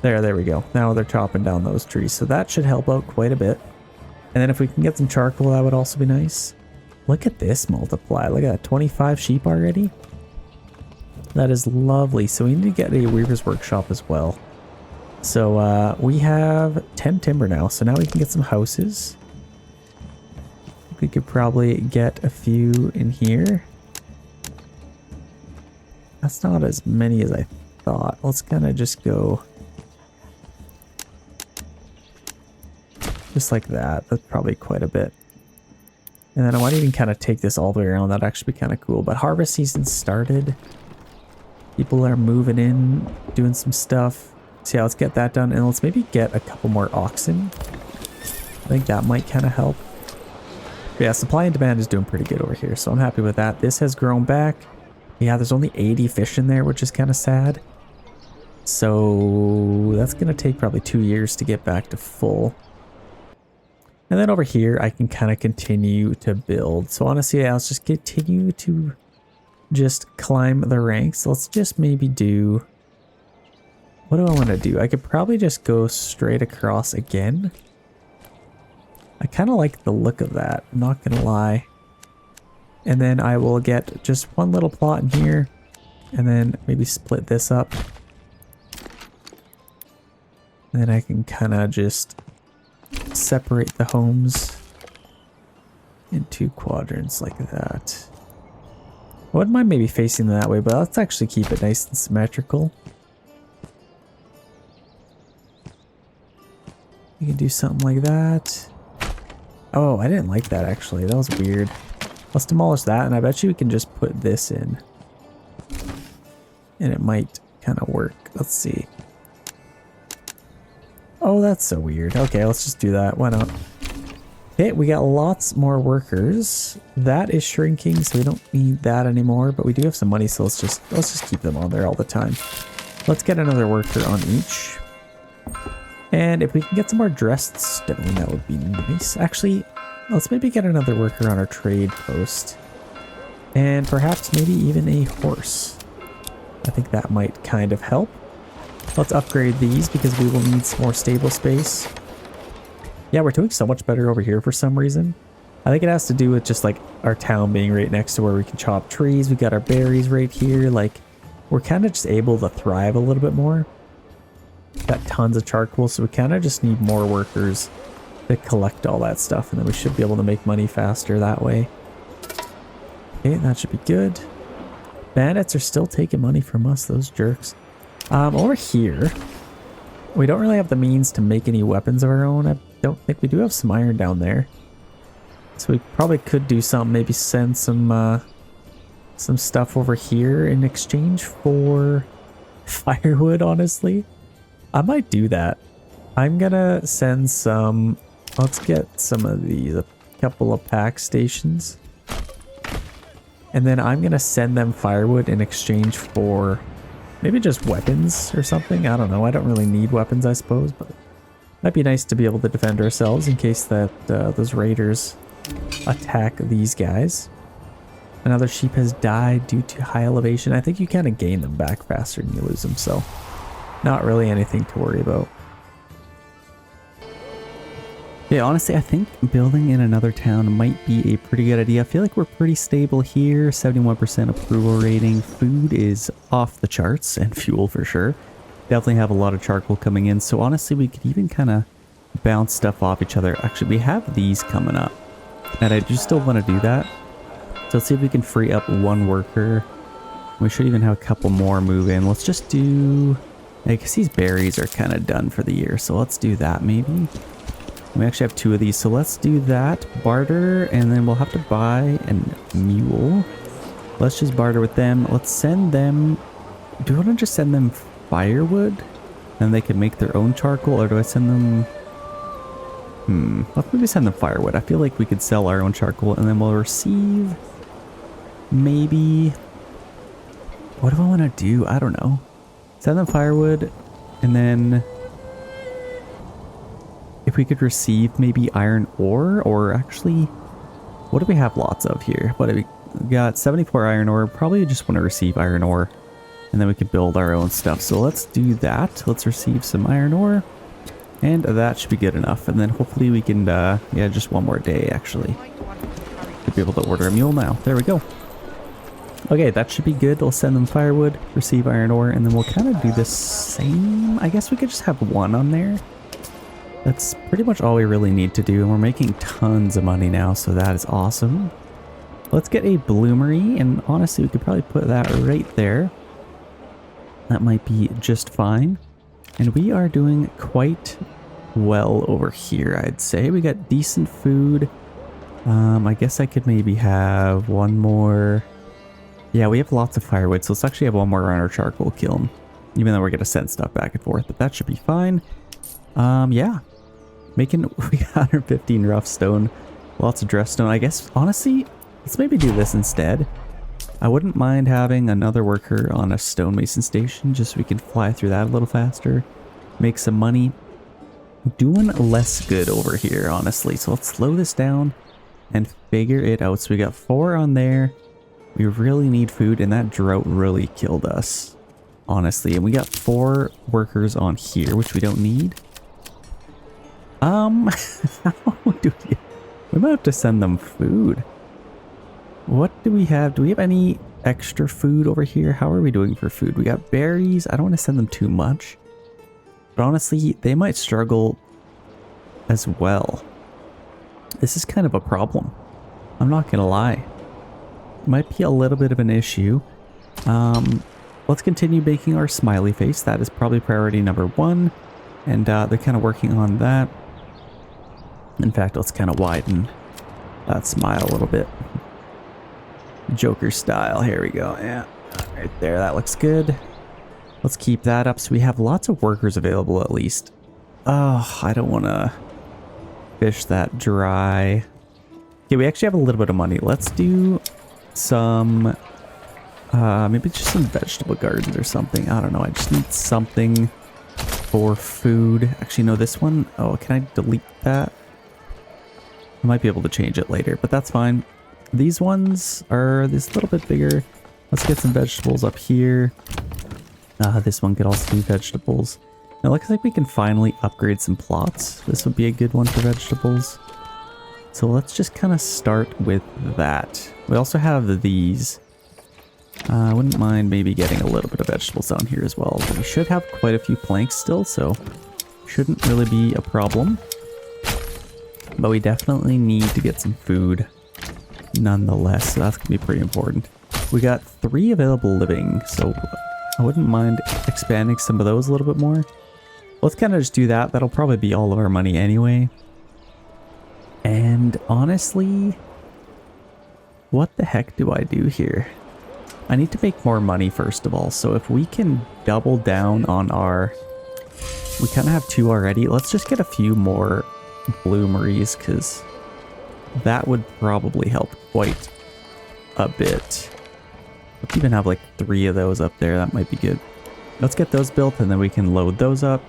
There we go. Now they're chopping down those trees, so that should help out quite a bit. And then if we can get some charcoal, that would also be nice. Look at this multiply. Look at that, 25 sheep already. That is lovely. So we need to get a weaver's workshop as well. So we have 10 timber now, so now we can get some houses. We could probably get a few in here. That's not as many as I thought. Let's kind of just go just like that. That's probably quite a bit. And then I might even kind of take this all the way around. That'd actually be kind of cool. But harvest season started. People are moving in, doing some stuff. So yeah, let's get that done. And let's maybe get a couple more oxen. I think that might kind of help. But yeah, supply and demand is doing pretty good over here. So I'm happy with that. This has grown back. Yeah, there's only 80 fish in there, which is kind of sad. So that's going to take probably 2 years to get back to full. And then over here, I can kind of continue to build. So honestly, I'll just continue to just climb the ranks. Let's just maybe do... What do I want to do? I could probably just go straight across again. I kind of like the look of that, I'm not going to lie. And then I will get just one little plot in here. And then maybe split this up. And then I can kind of just separate the homes in 2 quadrants like that. I wouldn't mind maybe facing them that way, but let's actually keep it nice and symmetrical. You can do something like that. Oh, I didn't like that actually. That was weird. Let's demolish that, and I bet you we can just put this in. And it might kind of work. Let's see. Oh, that's so weird. Okay, let's just do that. Why not? Okay, we got lots more workers. That is shrinking, so we don't need that anymore. But we do have some money, so let's just keep them on there all the time. Let's get another worker on each. And if we can get some more dressed stone, that would be nice. Actually, let's maybe get another worker on our trade post. And perhaps maybe even a horse. I think that might kind of help. Let's upgrade these because we will need some more stable space. Yeah, we're doing so much better over here for some reason. I think it has to do with just like our town being right next to where we can chop trees. We got our berries right here. Like, we're kind of just able to thrive a little bit more. Got tons of charcoal, so we kind of just need more workers to collect all that stuff, and then we should be able to make money faster that way. Okay, that should be good. Bandits are still taking money from us, those jerks. Over here, we don't really have the means to make any weapons of our own. I don't think we do have some iron down there. So we probably could do something, maybe send some stuff over here in exchange for firewood, honestly. I might do that. I'm gonna send some, let's get some of these, a couple of pack stations. And then I'm gonna send them firewood in exchange for maybe just weapons or something. I don't know. I don't really need weapons, I suppose, but it might be nice to be able to defend ourselves in case that those raiders attack these guys. Another sheep has died due to high elevation. I think you kind of gain them back faster than you lose them, so not really anything to worry about. Yeah, honestly, I think building in another town might be a pretty good idea. I feel like we're pretty stable here. 71% approval rating. Food is off the charts, and fuel for sure. Definitely have a lot of charcoal coming in. So honestly, we could even kind of bounce stuff off each other. Actually, we have these coming up, and I do still want to do that. So let's see if we can free up one worker. We should even have a couple more move in. Let's just do... I guess these berries are kind of done for the year, so let's do that maybe. We actually have 2 of these, so let's do that. Barter, and then we'll have to buy a mule. Let's just barter with them. Let's send them... Do I want to just send them firewood? And they can make their own charcoal, or do I send them... Let's maybe send them firewood. I feel like we could sell our own charcoal, and then we'll receive... Maybe... What do I want to do? I don't know. Send them firewood, and then... If we could receive maybe iron ore, or actually, what do we have lots of here? What do we got? 74 iron ore. Probably just want to receive iron ore, and then we could build our own stuff. So let's do that. Let's receive some iron ore, and that should be good enough. And then hopefully we can, yeah, just one more day actually. Should be able to order a mule now. There we go. Okay, that should be good. We'll send them firewood, receive iron ore, and then we'll kind of do the same. I guess we could just have one on there. That's pretty much all we really need to do, and we're making tons of money now, so that is awesome. Let's get a bloomery, and honestly, we could probably put that right there. That might be just fine. And we are doing quite well over here, I'd say. We got decent food. I guess I could maybe have one more. Yeah, we have lots of firewood, so let's actually have one more around our charcoal kiln. Even though we're going to send stuff back and forth, but that should be fine. Yeah. We got 115 rough stone, lots of dress stone. I guess, honestly, let's maybe do this instead. I wouldn't mind having another worker on a stonemason station, just so we can fly through that a little faster, make some money. Doing less good over here, honestly. So let's slow this down and figure it out. So we got 4 on there. We really need food, and that drought really killed us, honestly. And we got 4 workers on here, which we don't need. We might have to send them food. What do we have? Do we have any extra food over here? How are we doing for food? We got berries. I don't want to send them too much. But honestly, they might struggle as well. This is kind of a problem. I'm not going to lie. It might be a little bit of an issue. Let's continue making our smiley face. That is probably priority number 1. And they're kind of working on that. In fact, let's kind of widen that smile a little bit. Joker style. Here we go. Yeah, right there. That looks good. Let's keep that up so we have lots of workers available at least. Oh, I don't want to fish that dry. Okay, we actually have a little bit of money. Let's do some, maybe just some vegetable gardens or something. I don't know. I just need something for food. Actually, no, this one. Oh, can I delete that? I might be able to change it later, but that's fine. These ones are this little bit bigger. Let's get some vegetables up here. This one could also do vegetables. Now, it looks like we can finally upgrade some plots. This would be a good one for vegetables. So let's just kind of start with that. We also have these. I wouldn't mind maybe getting a little bit of vegetables down here as well. But we should have quite a few planks still, so shouldn't really be a problem. But we definitely need to get some food nonetheless, so that's going to be pretty important. We got 3 available living, so I wouldn't mind expanding some of those a little bit more. Let's kind of just do that. That'll probably be all of our money anyway. And honestly, what the heck do I do here? I need to make more money first of all, so if we can double down on our... We kind of have 2 already. Let's just get a few more bloomeries, because that would probably help quite a bit. Let's even have like 3 of those up there. That might be good. Let's get those built and then we can load those up.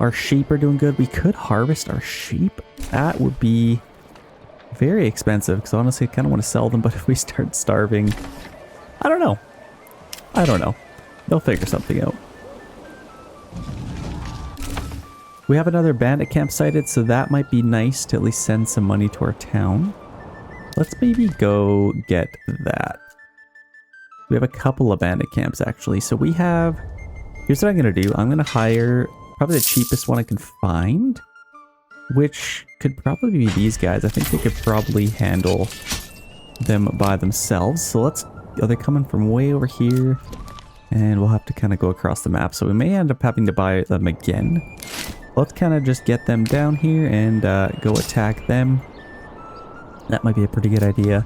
Our sheep are doing good. We could harvest our sheep. That would be very expensive because honestly I kind of want to sell them, but if we start starving, I don't know. I don't know. They'll figure something out. We have another bandit camp sighted, so that might be nice to at least send some money to our town. Let's maybe go get that. We have a couple of bandit camps actually. So we have, here's what I'm going to do. I'm going to hire probably the cheapest one I can find, which could probably be these guys. I think they could probably handle them by themselves. So let's, oh, they're coming from way over here and we'll have to kind of go across the map. So we may end up having to buy them again. Let's kind of just get them down here and go attack them. That might be a pretty good idea.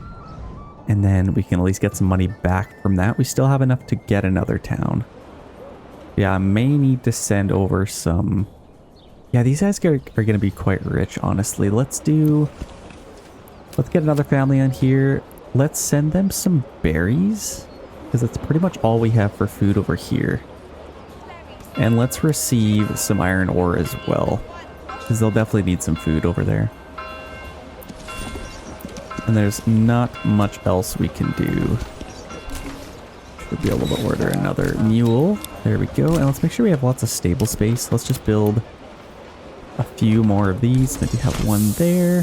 And then we can at least get some money back from that. We still have enough to get another town. Yeah, I may need to send over some... Yeah, these guys are going to be quite rich, honestly. Let's get another family on here. Let's send them some berries, because that's pretty much all we have for food over here. And let's receive some iron ore as well, because they'll definitely need some food over there. And there's not much else we can do. Should be able to order another mule. There we go. And let's make sure we have lots of stable space. Let's just build a few more of these. Maybe have one there.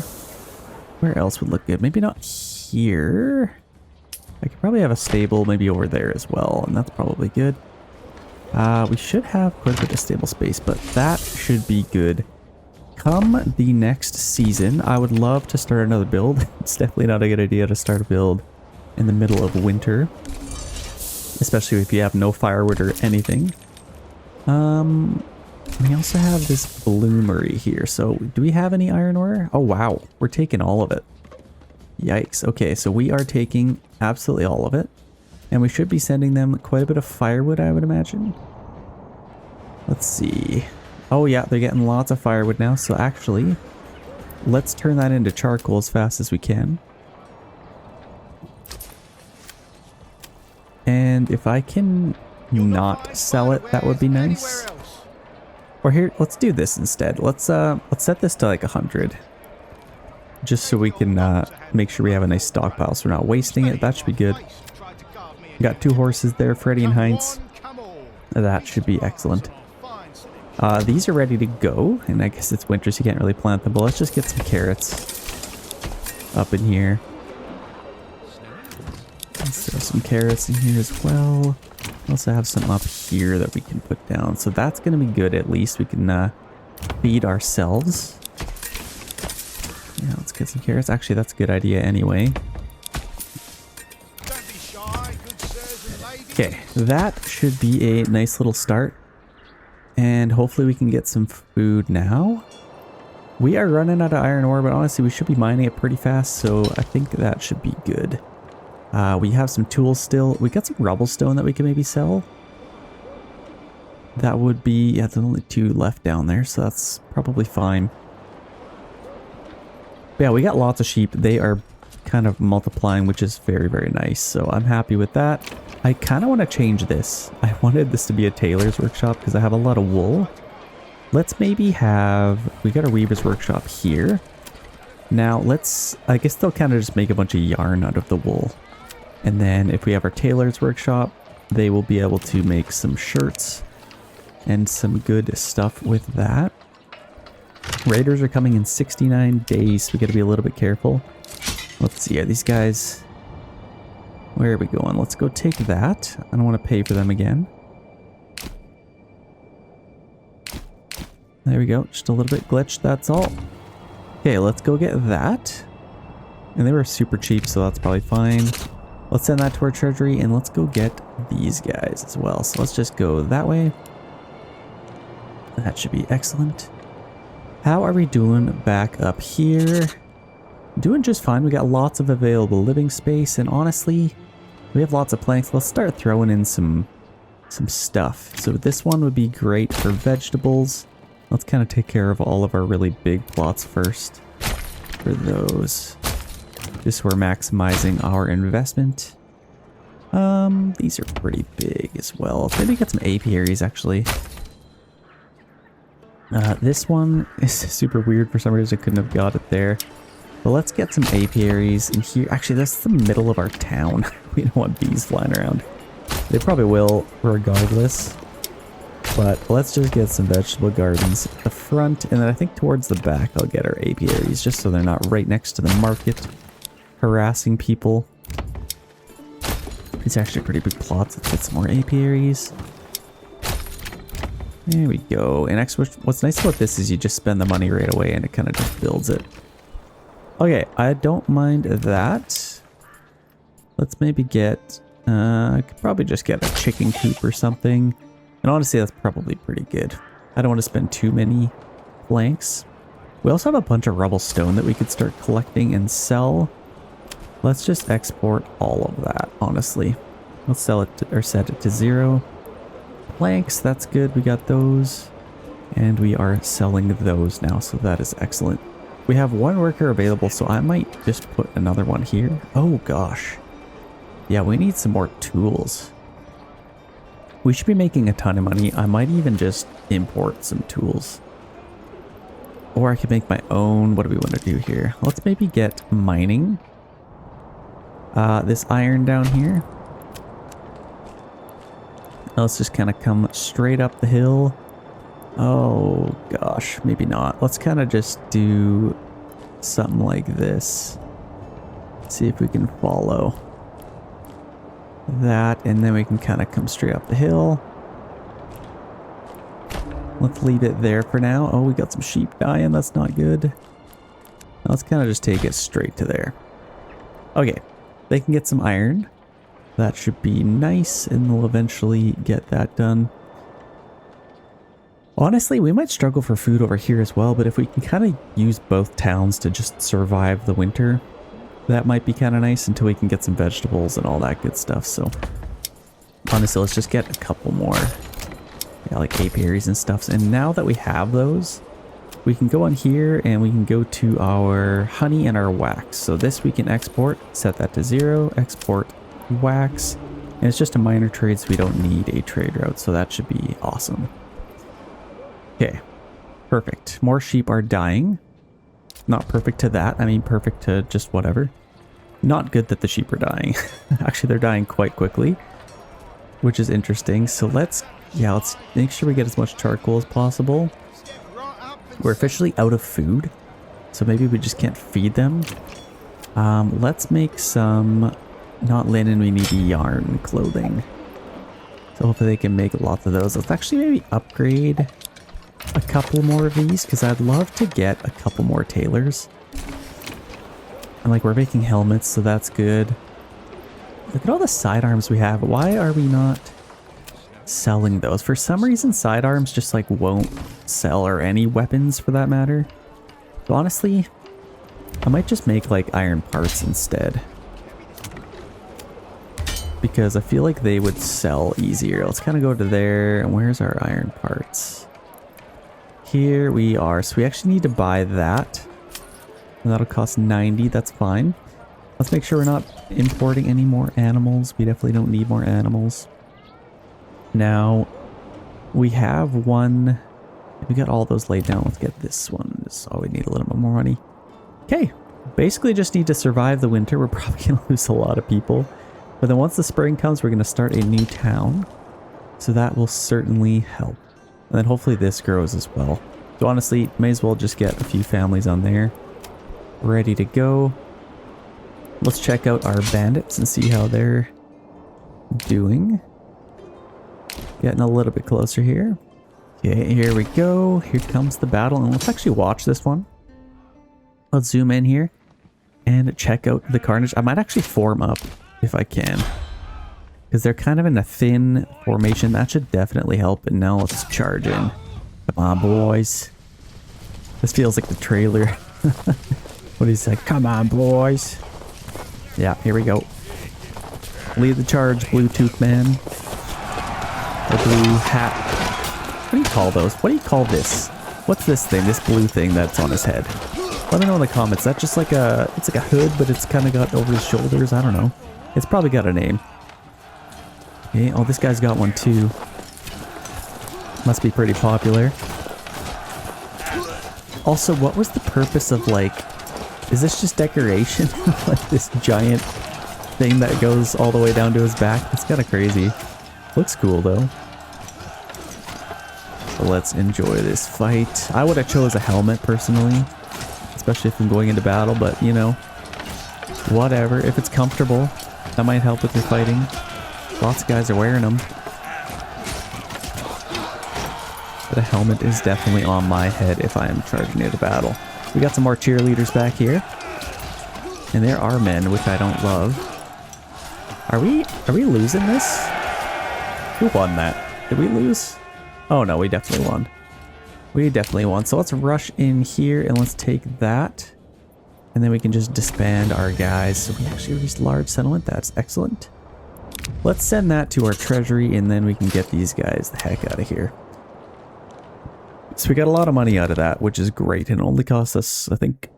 Where else would look good? Maybe not here. I could probably have a stable maybe over there as well, and that's probably good. We should have quite a bit of stable space, but that should be good. Come the next season, I would love to start another build. It's definitely not a good idea to start a build in the middle of winter, especially if you have no firewood or anything. We also have this bloomery here. So do we have any iron ore? Oh wow, we're taking all of it. Yikes. Okay, so we are taking absolutely all of it. And we should be sending them quite a bit of firewood, I would imagine. Let's see. Oh yeah, they're getting lots of firewood now. So actually, let's turn that into charcoal as fast as we can. And if I can not sell it, that would be nice. Or here, let's do this instead. Let's set this to like 100. Just so we can make sure we have a nice stockpile so we're not wasting it. That should be good. We got 2 horses there, Freddy and Heinz. That should be excellent. These are ready to go, and I guess it's winter so you can't really plant them, but let's just get some carrots up in here. Let's throw some carrots in here as well. We also have some up here that we can put down, so that's going to be good. At least we can feed ourselves. Yeah, let's get some carrots. Actually, that's a good idea anyway. Okay, that should be a nice little start. And hopefully we can get some food now. We are running out of iron ore, but honestly we should be mining it pretty fast, so I think that should be good. We have some tools still. We got some rubble stone that we can maybe sell. That would be, yeah, there's only 2 left down there, so that's probably fine. But yeah, we got lots of sheep. They are kind of multiplying, which is very, very nice. So I'm happy with that. I kind of want to change this. I wanted this to be a tailor's workshop because I have a lot of wool. Let's maybe have, we got a weaver's workshop here. Now let's, I guess they'll kind of just make a bunch of yarn out of the wool. And then if we have our tailor's workshop, they will be able to make some shirts and some good stuff with that. Raiders are coming in 69 days, so we got to be a little bit careful. Let's see, are these guys... Where are we going? Let's go take that. I don't want to pay for them again. There we go. Just a little bit glitched, that's all. Okay, let's go get that. And they were super cheap, so that's probably fine. Let's send that to our treasury, and let's go get these guys as well. So let's just go that way. That should be excellent. How are we doing back up here? Doing just fine. We got lots of available living space, and honestly, we have lots of planks. Let's start throwing in some stuff. So this one would be great for vegetables. Let's kind of take care of all of our really big plots first for those. Just so we're maximizing our investment. These are pretty big as well. Maybe get some apiaries actually. This one is super weird for some reason. I couldn't have got it there. But let's get some apiaries in here. Actually, that's the middle of our town. We don't want bees flying around. They probably will regardless. But let's just get some vegetable gardens at the front. And then I think towards the back I'll get our apiaries. Just so they're not right next to the market. Harassing people. It's actually pretty big plots. Let's get some more apiaries. There we go. And actually, what's nice about this is you just spend the money right away and it kind of just builds it. Okay, I don't mind that. Let's maybe get, I could probably just get a chicken coop or something. And honestly, that's probably pretty good. I don't want to spend too many planks. We also have a bunch of rubble stone that we could start collecting and sell. Let's just export all of that, honestly. Let's sell it to, or set it to 0. Planks, that's good. We got those. And we are selling those now, so that is excellent. We have 1 worker available, so I might just put another one here. Oh gosh. Yeah, we need some more tools. We should be making a ton of money. I might even just import some tools. Or I could make my own. What do we want to do here? Let's maybe get mining. This iron down here. Let's just kind of come straight up the hill. Oh gosh, maybe not. Let's kind of just do something like this. See if we can follow that, and then we can kind of come straight up the hill. Let's leave it there for now. Oh, we got some sheep dying. That's not good. Let's kind of just take it straight to there. Okay, they can get some iron. That should be nice, and we'll eventually get that done. Honestly, we might struggle for food over here as well, but if we can kind of use both towns to just survive the winter, That might be kind of nice until we can get some vegetables and all that good stuff. So honestly, let's just get a couple more. Yeah, like apiaries and stuff. And now that we have those, we can go on here and we can go to our honey and our wax. So this we can export, set that to 0, export wax. And it's just a minor trade, so we don't need a trade route. So that should be awesome. Okay, perfect. More sheep are dying. Not perfect to that. I mean, perfect to just whatever. Not good that the sheep are dying. Actually, they're dying quite quickly, which is interesting. So let's make sure we get as much charcoal as possible. We're officially out of food, so maybe we just can't feed them. Let's make some, not linen, we need yarn clothing. So hopefully they can make lots of those. Let's actually maybe upgrade a couple more of these, because I'd love to get a couple more tailors. And like, we're making helmets, so that's good. Look at all the sidearms we have. Why are we not selling those? For some reason, sidearms just like won't sell, or any weapons for that matter. So honestly, I might just make like iron parts instead, because I feel like they would sell easier. Let's kind of go to there. And where's our iron parts? Here we are. So we actually need to buy that. And that'll cost 90. That's fine. Let's make sure we're not importing any more animals. We definitely don't need more animals. Now, we have one. We got all those laid down. Let's get this one. Oh, we need a little bit more money. Okay. Basically just need to survive the winter. We're probably going to lose a lot of people. But then once the spring comes, we're going to start a new town. So that will certainly help. And then hopefully this grows as well. So honestly, may as well just get a few families on there. Ready to go. Let's check out our bandits and see how they're doing. Getting a little bit closer here. Okay, here we go. Here comes the battle. And let's actually watch this one. Let's zoom in here and check out the carnage. I might actually form up if I can, because they're kind of in a thin formation. That should definitely help. And now let's charge in. Come on, boys. This feels like the trailer. What do you say? Come on, boys. Yeah, here we go. Lead the charge, Bluetooth man. The blue hat. What do you call those? What do you call this? What's this thing? This blue thing that's on his head? Let me know in the comments. That's just like a, it's like a hood, but it's kind of got over his shoulders. I don't know. It's probably got a name. Okay. Oh, this guy's got one too. Must be pretty popular. Also, what was the purpose of, like, is this just decoration? Like this giant thing that goes all the way down to his back? It's kind of crazy. Looks cool though. So let's enjoy this fight. I would have chose a helmet personally, especially if I'm going into battle, but you know, whatever. If it's comfortable, that might help with your fighting. Lots of guys are wearing them. But a helmet is definitely on my head if I am charging into battle. We got some more cheerleaders back here. And there are men, which I don't love. Are we losing this? Who won that? Did we lose? Oh no, we definitely won. We definitely won. So let's rush in here and let's take that. And then we can just disband our guys. So we actually reached large settlement. That's excellent. Let's send that to our treasury and then we can get these guys the heck out of here. So we got a lot of money out of that, which is great. And it only cost us, I think,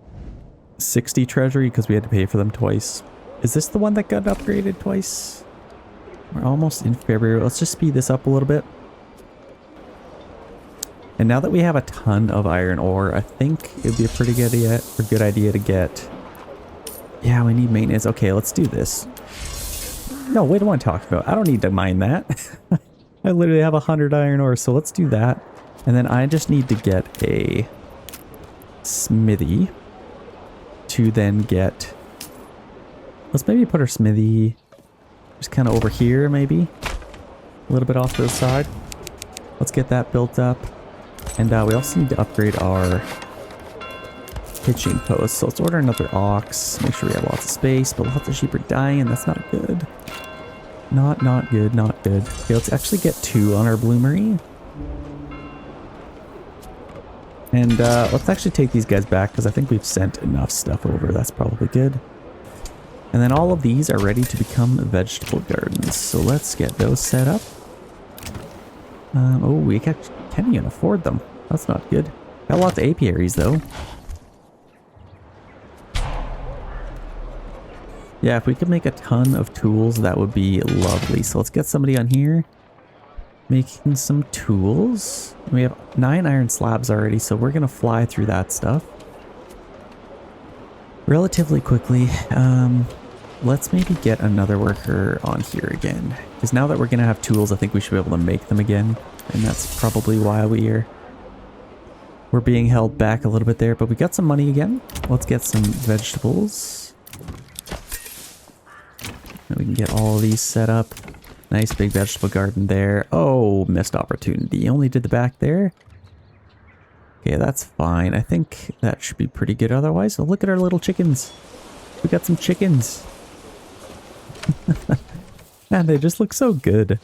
60 treasury because we had to pay for them twice. Is this the one that got upgraded twice? We're almost in February. Let's just speed this up a little bit. And now that we have a ton of iron ore, I think it'd be a pretty good idea to get... Yeah, we need maintenance. Okay, let's do this. No, wait, what am I talking about? I don't need to mine that. I literally have 100 iron ore, so let's do that. And then I just need to get a smithy to then get... Let's maybe put our smithy just kind of over here, maybe. A little bit off to the side. Let's get that built up. And we also need to upgrade our pitching post. So let's order another ox. Make sure we have lots of space, but lots of sheep are dying. That's not good. Not good, not good. Okay, let's actually get 2 on our bloomery. And let's actually take these guys back because I think we've sent enough stuff over. That's probably good. And then all of these are ready to become vegetable gardens. So let's get those set up. Oh, we can't even afford them. That's not good. Got lots of apiaries though. Yeah, if we could make a ton of tools, that would be lovely. So let's get somebody on here making some tools. We have 9 iron slabs already, so we're going to fly through that stuff relatively quickly. Let's maybe get another worker on here again. Because now that we're going to have tools, I think we should be able to make them again. And that's probably why we're being held back a little bit there. But we got some money again. Let's get some vegetables. And we can get all of these set up. Nice big vegetable garden there. Oh, missed opportunity. Only did the back there. Okay, that's fine. I think that should be pretty good otherwise. So look at our little chickens. We got some chickens. Man, they just look so good.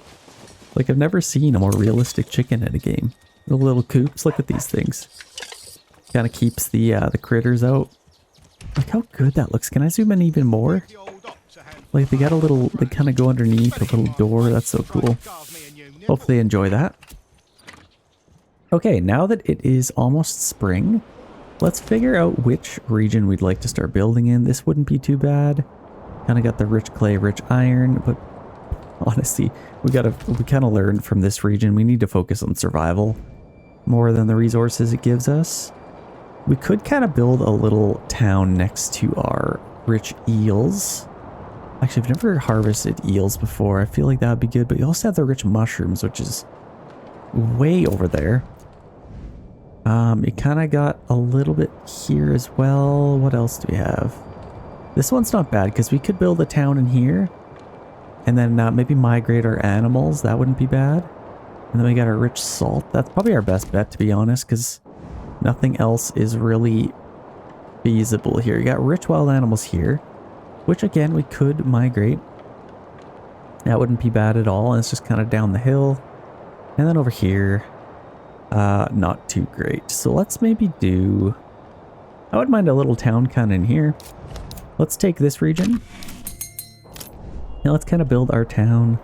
Like, I've never seen a more realistic chicken in a game. Little coops. Look at these things. Kind of keeps the critters out. Look how good that looks. Can I zoom in even more? Like, they got a little, they kind of go underneath a little door. That's so cool. Hopefully they enjoy that. Okay, now that it is almost spring, let's figure out which region we'd like to start building in. This wouldn't be too bad. Kind of got the rich clay, rich iron, but honestly, we kind of learned from this region. We need to focus on survival more than the resources it gives us. We could kind of build a little town next to our rich eels. Actually, I've never harvested eels before. I feel like that would be good, but you also have the rich mushrooms, which is way over there. You kind of got a little bit here as well. What else do we have? This one's not bad because we could build a town in here and then maybe migrate our animals. That wouldn't be bad. And then we got our rich salt. That's probably our best bet, to be honest, because nothing else is really feasible here. You got rich wild animals here, which again, we could migrate. That wouldn't be bad at all. And it's just kind of down the hill. And then over here, not too great. So let's maybe do, I wouldn't mind a little town kind of in here. Let's take this region. Now let's kind of build our town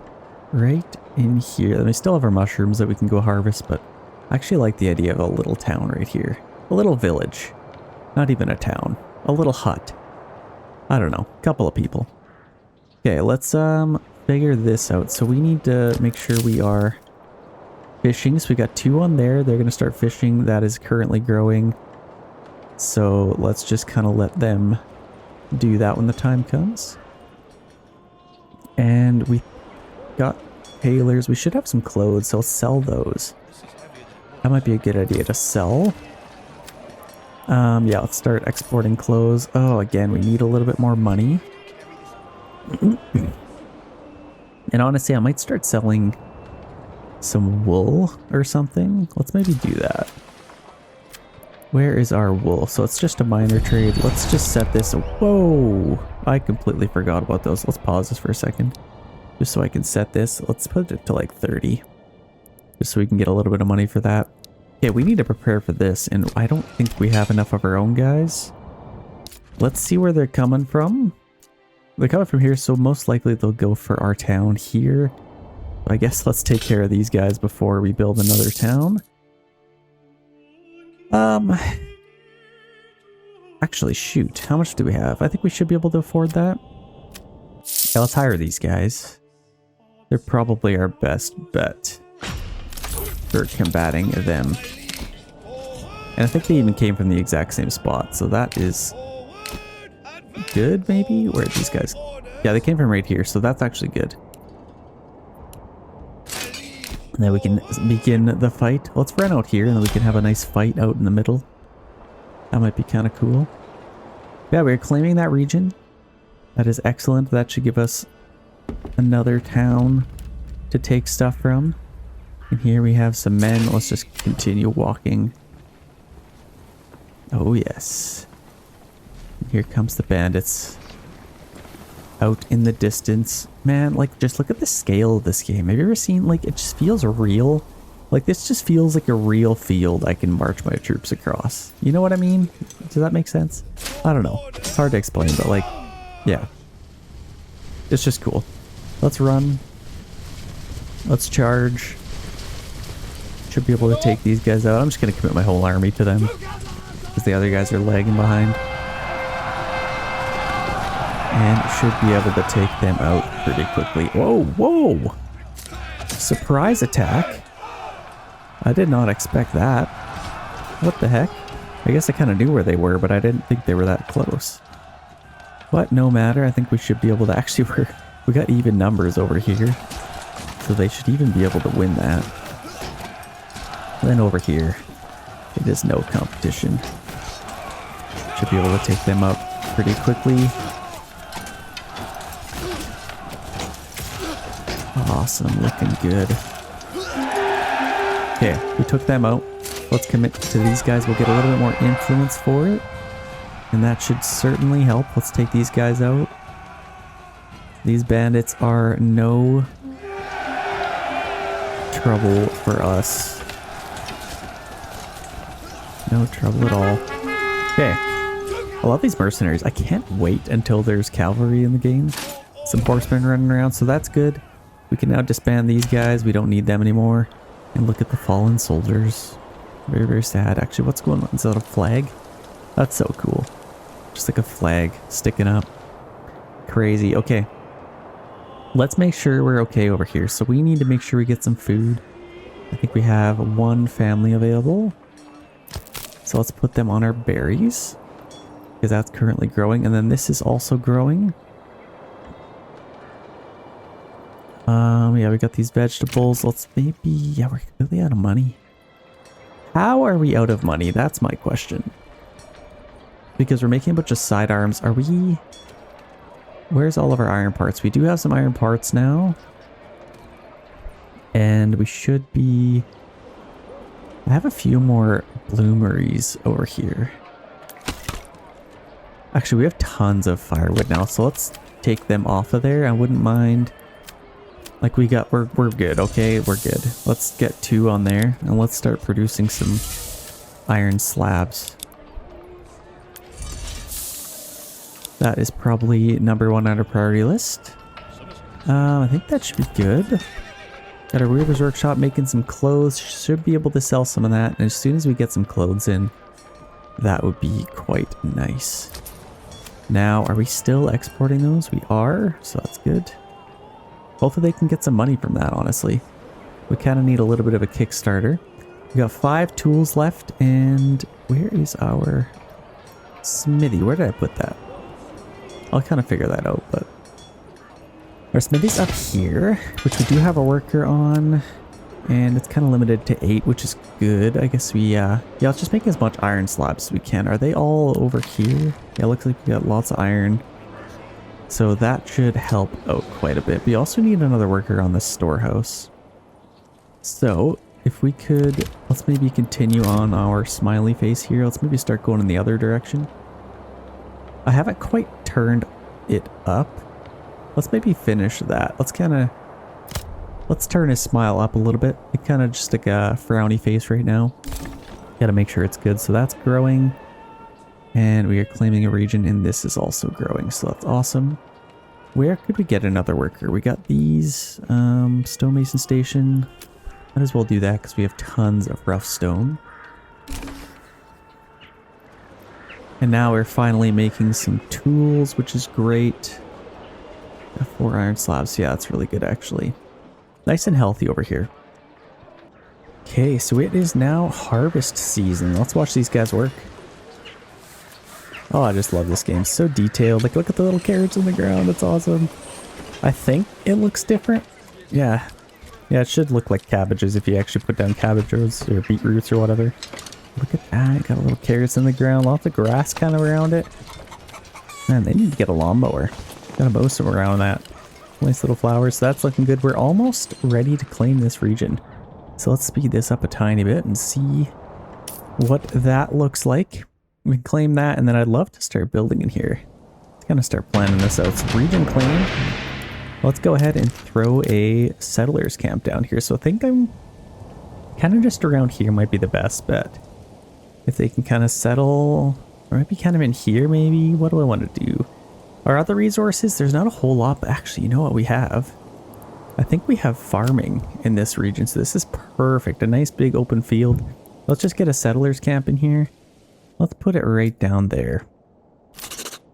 right in here. Then we still have our mushrooms that we can go harvest, but I actually like the idea of a little town right here. A little village. Not even a town. A little hut. I don't know. A couple of people. Okay, let's figure this out. So we need to make sure we are fishing. So we got 2 on there. They're going to start fishing. That is currently growing. So let's just kind of let them do that when the time comes. And we got tailors. We should have some clothes, so I'll sell those. That might be a good idea to sell. Yeah, let's start exporting clothes. Oh, again, we need a little bit more money. And honestly, I might start selling some wool or something. Let's maybe do that. Where is our wool? So it's just a minor trade. Let's just set this. Whoa! I completely forgot about those. Let's pause this for a second. Just so I can set this. Let's put it to like 30. Just so we can get a little bit of money for that. Okay, we need to prepare for this. And I don't think we have enough of our own guys. Let's see where they're coming from. They're coming from here, so most likely they'll go for our town here. I guess let's take care of these guys before we build another town. Actually, shoot. How much do we have? I think we should be able to afford that. Yeah, let's hire these guys. They're probably our best bet for combating them. And I think they even came from the exact same spot, so that is good, maybe? Where are these guys? Yeah, they came from right here, so that's actually good. And then we can begin the fight. Let's run out here and then we can have a nice fight out in the middle. That might be kind of cool. Yeah, we're claiming that region. That is excellent. That should give us another town to take stuff from. And here we have some men. Let's just continue walking. Oh yes. Here comes the bandits. Out in the distance. Man, like, just look at the scale of this game. Have you ever seen, like, it just feels real? Like, this just feels like a real field I can march my troops across. You know what I mean? Does that make sense? I don't know. It's hard to explain, but, like, yeah. it's just cool. Let's run. Let's charge. Should be able to take these guys out. I'm just going to commit my whole army to them because the other guys are lagging behind. And should be able to take them out pretty quickly. Whoa, whoa! Surprise attack. I did not expect that. What the heck? I guess I kind of knew where they were, but I didn't think they were that close. But no matter, I think we should be able to actually... We got even numbers over here. So they should even be able to win that. Then over here, it is no competition. Should be able to take them out pretty quickly. Awesome, looking good. Okay, we took them out. Let's commit to these guys. We'll get a little bit more influence for it. And that should certainly help. Let's take these guys out. These bandits are no trouble for us. No trouble at all. Okay. I love these mercenaries. I can't wait until there's cavalry in the game. Some horsemen running around, so that's good. We can now disband these guys. We don't need them anymore. And look at the fallen soldiers. Very, very sad. Actually, what's going on? Is that a flag? That's so cool. Just like a flag sticking up. Crazy. Okay. Let's make sure we're okay over here. So we need to make sure we get some food. I think we have one family available. So let's put them on our berries. Because that's currently growing. And then this is also growing. Yeah, we got these vegetables. Let's maybe... Yeah, we're completely out of money. How are we out of money? That's my question. Because we're making a bunch of sidearms. Are we... Where's all of our iron parts? We do have some iron parts now. And we should be... I have a few more bloomeries over here. Actually, we have tons of firewood now, so let's take them off of there. I wouldn't mind... Like we're good, okay? We're good. Let's get 2 on there and let's start producing some iron slabs. That is probably number 1 on our priority list. I think that should be good. Got a weaver's workshop making some clothes. Should be able to sell some of that. And as soon as we get some clothes in, that would be quite nice. Now, are we still exporting those? We are, so that's good. Hopefully they can get some money from that, honestly. We kind of need a little bit of a Kickstarter. We got 5 tools left, and where is our smithy? Where did I put that? I'll kind of figure that out, but... Our smithy's up here, which we do have a worker on, and it's kind of limited to 8, which is good. I guess we, yeah, let's just make as much iron slabs as we can. Are they all over here? Yeah, looks like we got lots of iron. So that should help out quite a bit. We also need another worker on the storehouse. So if we could, let's maybe continue on our smiley face here. Let's maybe start going in the other direction. I haven't quite turned it up. Let's maybe finish that. Let's turn his smile up a little bit. It's kind of just like a frowny face right now. Gotta make sure it's good. So that's growing. And we are claiming a region, and this is also growing, so that's awesome. Where could we get another worker? We got these, stonemason station. Might as well do that because we have tons of rough stone. And now we're finally making some tools, which is great. Got 4 iron slabs. Yeah, that's really good, actually. Nice and healthy over here. Okay, so it is now harvest season. Let's watch these guys work. Oh, I just love this game. So detailed. Like, look at the little carrots on the ground. It's awesome. I think it looks different. Yeah. Yeah, it should look like cabbages if you actually put down cabbages or beetroots or whatever. Look at that. Got little carrots in the ground. Lots of grass kind of around it. Man, they need to get a lawnmower. Gotta mow some around that. Nice little flowers. So that's looking good. We're almost ready to claim this region. So let's speed this up a tiny bit and see what that looks like. We can claim that, and then I'd love to start building in here. Let's kind of start planning this out. So region claimed. Let's go ahead and throw a settlers camp down here. So I think I'm kind of just around here might be the best bet. If they can kind of settle, or maybe kind of in here maybe. What do I want to do? Our other resources, there's not a whole lot, but actually, you know what we have? I think we have farming in this region, so this is perfect. A nice big open field. Let's just get a settlers camp in here. Let's put it right down there.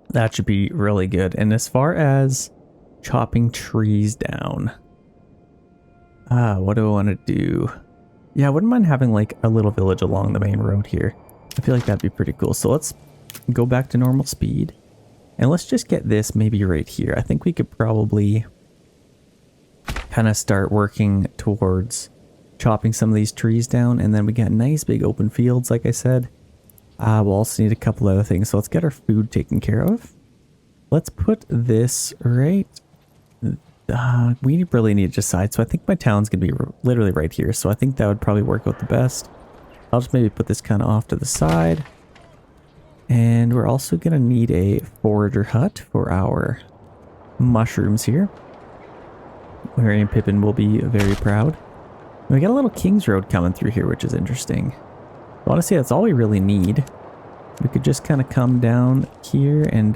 That should be really good. And as far as chopping trees down, what do I want to do? Yeah, I wouldn't mind having like a little village along the main road here. I feel like that'd be pretty cool. So let's go back to normal speed. And let's just get this maybe right here. I think we could probably kind of start working towards chopping some of these trees down. And then we got nice big open fields, like I said. We'll also need a couple other things. So let's get our food taken care of. Let's put this right... we really need to decide. So I think my town's going to be literally right here. So I think that would probably work out the best. I'll just maybe put this kind of off to the side. And we're also going to need a forager hut for our mushrooms here. Mary and Pippin will be very proud. And we got a little King's Road coming through here, which is interesting. Honestly, that's all we really need. We could just kind of come down here and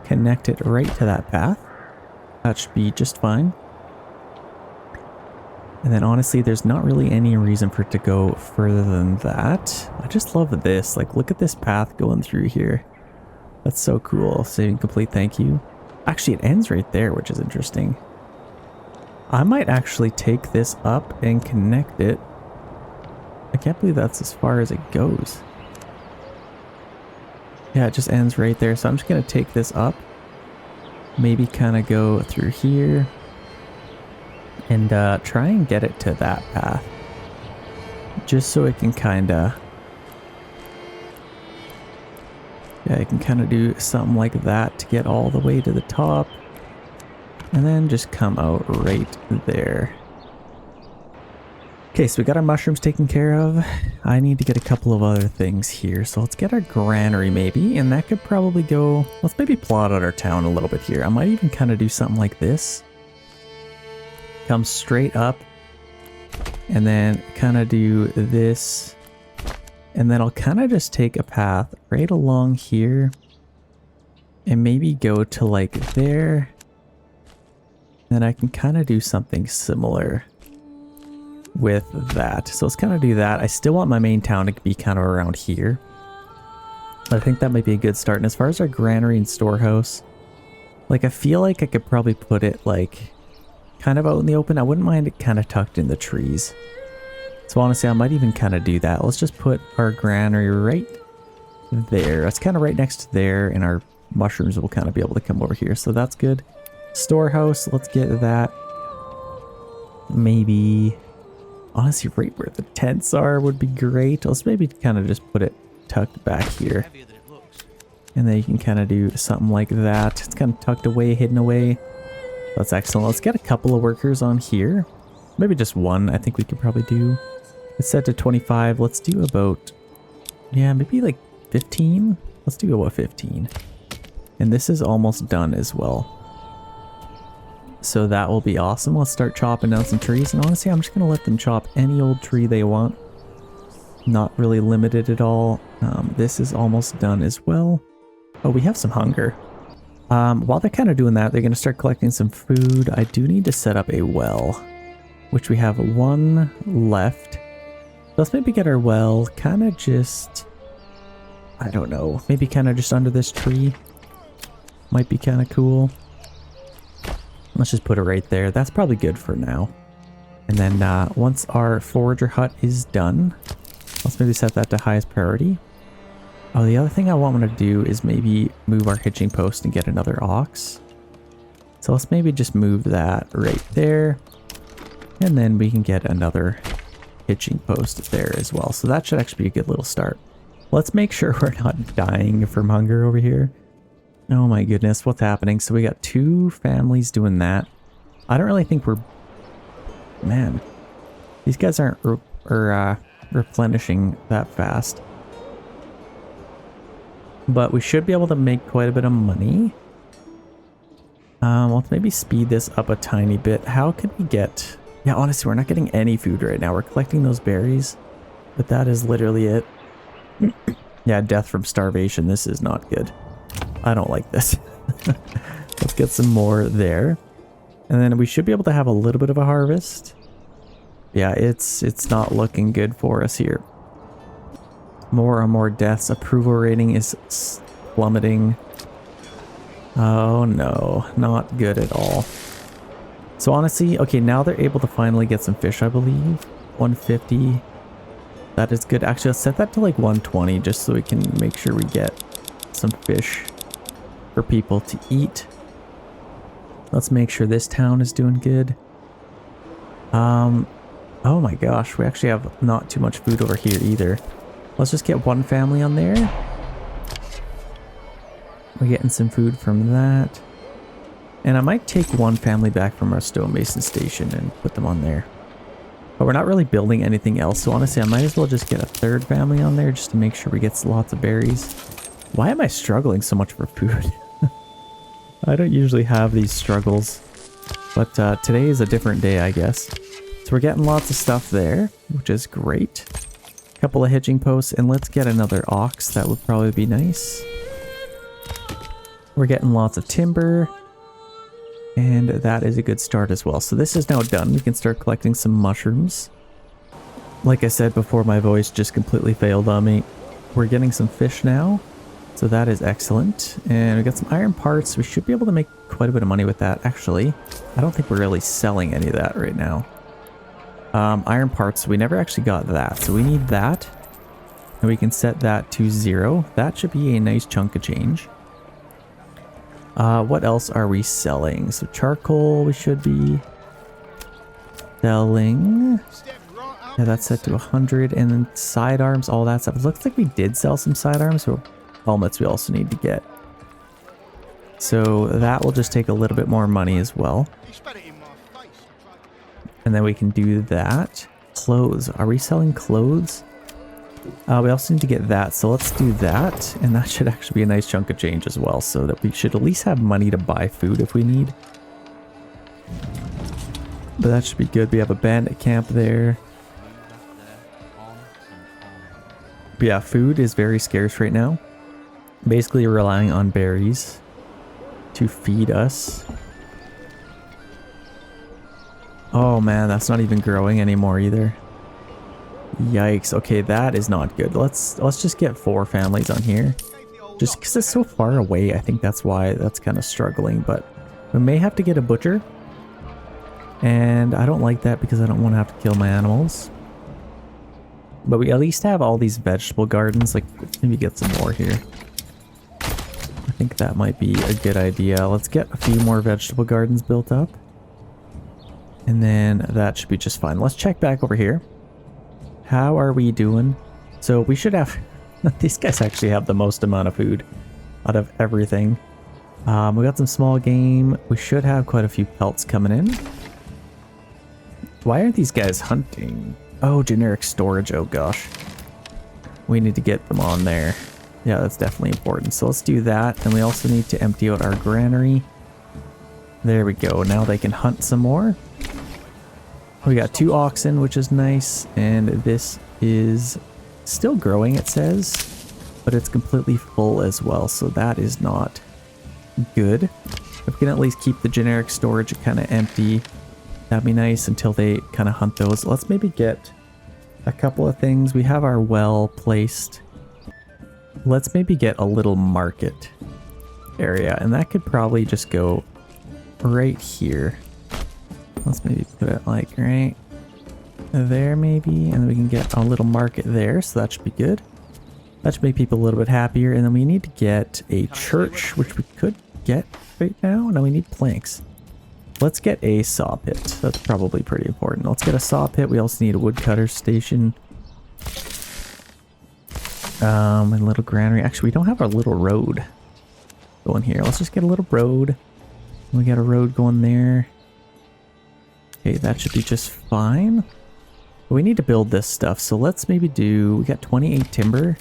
connect it right to that path. That should be just fine. And then honestly, there's not really any reason for it to go further than that. I just love this. Like, look at this path going through here. That's so cool. Saving complete, thank you. Actually, it ends right there, which is interesting. I might actually take this up and connect it. I can't believe that's as far as it goes. Yeah, it just ends right there. So I'm just going to take this up. Maybe kind of go through here. And try and get it to that path. Just so it can kind of... yeah, I can kind of do something like that to get all the way to the top. And then just come out right there. Okay, so we got our mushrooms taken care of. I need to get a couple of other things here. So let's get our granary maybe. And that could probably go... let's maybe plot out our town a little bit here. I might even kind of do something like this. Come straight up. And then kind of do this. And then I'll kind of just take a path right along here. And maybe go to like there. Then I can kind of do something similar with that. So let's kind of do that. I still want my main town to be kind of around here. I think that might be a good start. And as far as our granary and storehouse, like I feel like I could probably put it like kind of out in the open. I wouldn't mind it kind of tucked in the trees. So honestly, I might even kind of do that. Let's just put our granary right there. That's kind of right next to there, and our mushrooms will kind of be able to come over here. So that's good. Storehouse, let's get that. Maybe, honestly, right where the tents are would be great. Let's maybe kind of just put it tucked back here. And then you can kind of do something like that. It's kind of tucked away, hidden away. That's excellent. Let's get a couple of workers on here. Maybe just one, I think we could probably do. It's set to 25. Let's do about, yeah, maybe like 15. Let's do about 15. And this is almost done as well. So that will be awesome. Let's start chopping down some trees. And honestly, I'm just going to let them chop any old tree they want. Not really limited at all. This is almost done as well. Oh, we have some hunger. While they're kind of doing that, they're going to start collecting some food. I do need to set up a well, which we have one left. Let's maybe get our well kind of just, I don't know, maybe kind of just under this tree. Might be kind of cool. Let's just put it right there. That's probably good for now. And then once our forager hut is done, let's maybe set that to highest priority. Oh, the other thing I want to do is maybe move our hitching post and get another ox. So let's maybe just move that right there. And then we can get another hitching post there as well. So that should actually be a good little start. Let's make sure we're not dying from hunger over here. Oh my goodness, what's happening? So we got 2 families doing that. I don't really think we're... man, these guys aren't replenishing that fast. But we should be able to make quite a bit of money. Let's maybe speed this up a tiny bit. How can we get... yeah, honestly, we're not getting any food right now. We're collecting those berries. But that is literally it. Yeah, death from starvation. This is not good. I don't like this. Let's get some more there. And then we should be able to have a little bit of a harvest. Yeah, it's not looking good for us here. More and more deaths. Approval rating is plummeting. Oh no, not good at all. So honestly, okay, now they're able to finally get some fish, I believe. 150. That is good. Actually, let's set that to like 120 just so we can make sure we get some fish for people to eat. Let's make sure this town is doing good. Oh my gosh, we actually have not too much food over here either. Let's just get one family on there. We're getting some food from that. And I might take one family back from our stonemason station and put them on there. But we're not really building anything else, so honestly I might as well just get a third family on there just to make sure we get lots of berries. Why am I struggling so much for food? I don't usually have these struggles. But today is a different day, I guess. So we're getting lots of stuff there, which is great. A couple of hitching posts, and let's get another ox. That would probably be nice. We're getting lots of timber. And that is a good start as well. So this is now done. We can start collecting some mushrooms. Like I said before, my voice just completely failed on me. We're getting some fish now. So that is excellent. And we got some iron parts. We should be able to make quite a bit of money with that, actually. I don't think we're really selling any of that right now. Iron parts, we never actually got that. So we need that. And we can set that to 0. That should be a nice chunk of change. What else are we selling? So charcoal we should be selling. Yeah, that's set to 100. And then sidearms, all that stuff. It looks like we did sell some sidearms. So helmets we also need to get. So that will just take a little bit more money as well. And then we can do that. Clothes. Are we selling clothes? We also need to get that, so let's do that, and that should actually be a nice chunk of change as well, so that we should at least have money to buy food if we need. But that should be good. We have a bandit camp there. But yeah, food is very scarce right now. Basically relying on berries to feed us. Oh man, that's not even growing anymore either. Yikes. Okay, that is not good. Let's just get 4 families on here. Just because it's so far away, I think that's why that's kind of struggling. But we may have to get a butcher. And I don't like that because I don't want to have to kill my animals. But we at least have all these vegetable gardens. Like, maybe get some more here. I think that might be a good idea. Let's get a few more vegetable gardens built up. And then that should be just fine. Let's check back over here. How are we doing? So we should have... These guys actually have the most amount of food out of everything. We got some small game. We should have quite a few pelts coming in. Why aren't these guys hunting? Oh, generic storage. Oh gosh. We need to get them on there. Yeah, that's definitely important. So let's do that. And we also need to empty out our granary. There we go. Now they can hunt some more. We got 2 oxen, which is nice, and this is still growing, it says, but it's completely full as well, so that is not good. If we can at least keep the generic storage kind of empty, that'd be nice until they kind of hunt those. Let's maybe get a couple of things. We have our well placed. Let's maybe get a little market area, and that could probably just go right here. Let's maybe put it like right there maybe, and then we can get a little market there, so that should be good. That should make people a little bit happier. And then we need to get a church, which we could get right now. No, we need planks. Let's get a saw pit. That's probably pretty important. Let's get a saw pit. We also need a woodcutter station. And a little granary. Actually, we don't have our little road going here. Let's just get a little road. We got a road going there. Okay, that should be just fine. But we need to build this stuff, so let's maybe do... We got 28 timber.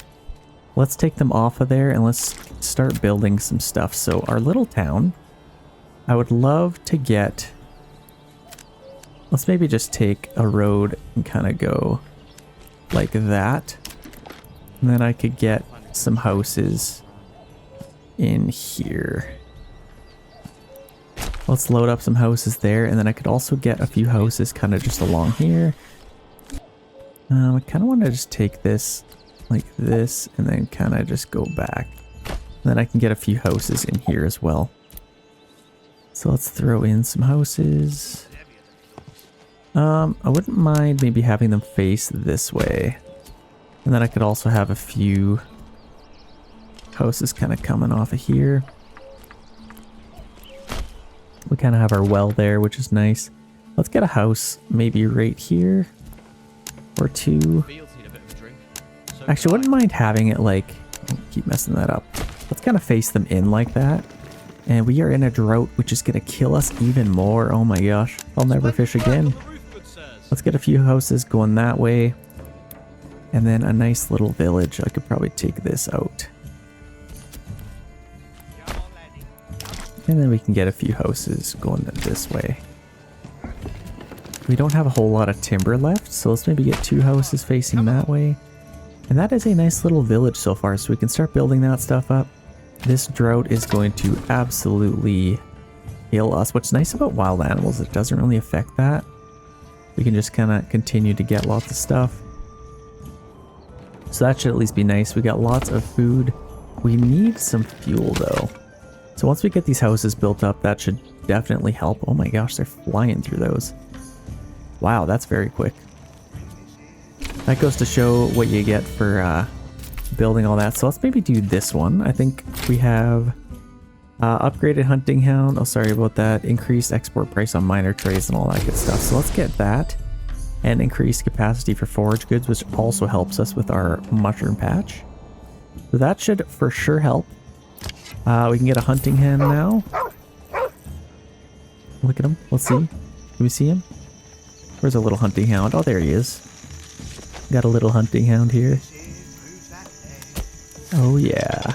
Let's take them off of there and let's start building some stuff. So our little town, I would love to get... Let's maybe just take a road and kind of go like that. And then I could get some houses in here. Let's load up some houses there, and then I could also get a few houses kind of just along here. I kind of want to just take this like this and then kind of just go back. And then I can get a few houses in here as well. So let's throw in some houses. I wouldn't mind maybe having them face this way. And then I could also have a few houses kind of coming off of here. We kind of have our well there, which is nice. Let's get a house maybe right here or two. Actually, I wouldn't mind having it like, keep messing that up. Let's kind of face them in like that. And we are in a drought, which is going to kill us even more. Oh my gosh, I'll never fish again. Let's get a few houses going that way. And then a nice little village. I could probably take this out. And then we can get a few houses going this way. We don't have a whole lot of timber left, so let's maybe get 2 houses facing that way. And that is a nice little village so far, so we can start building that stuff up. This drought is going to absolutely kill us. What's nice about wild animals, it doesn't really affect that. We can just kind of continue to get lots of stuff. So that should at least be nice. We got lots of food. We need some fuel though. So once we get these houses built up, that should definitely help. Oh my gosh, they're flying through those. Wow, that's very quick. That goes to show what you get for building all that. So let's maybe do this one. I think we have upgraded hunting hound. Oh, sorry about that. Increased export price on minor trays and all that good stuff. So let's get that. And increased capacity for forage goods, which also helps us with our mushroom patch. So that should for sure help. We can get a hunting hen now. Look at him. Let's see. Can we see him? Where's a little hunting hound? Oh, there he is. Got a little hunting hound here. Oh, yeah.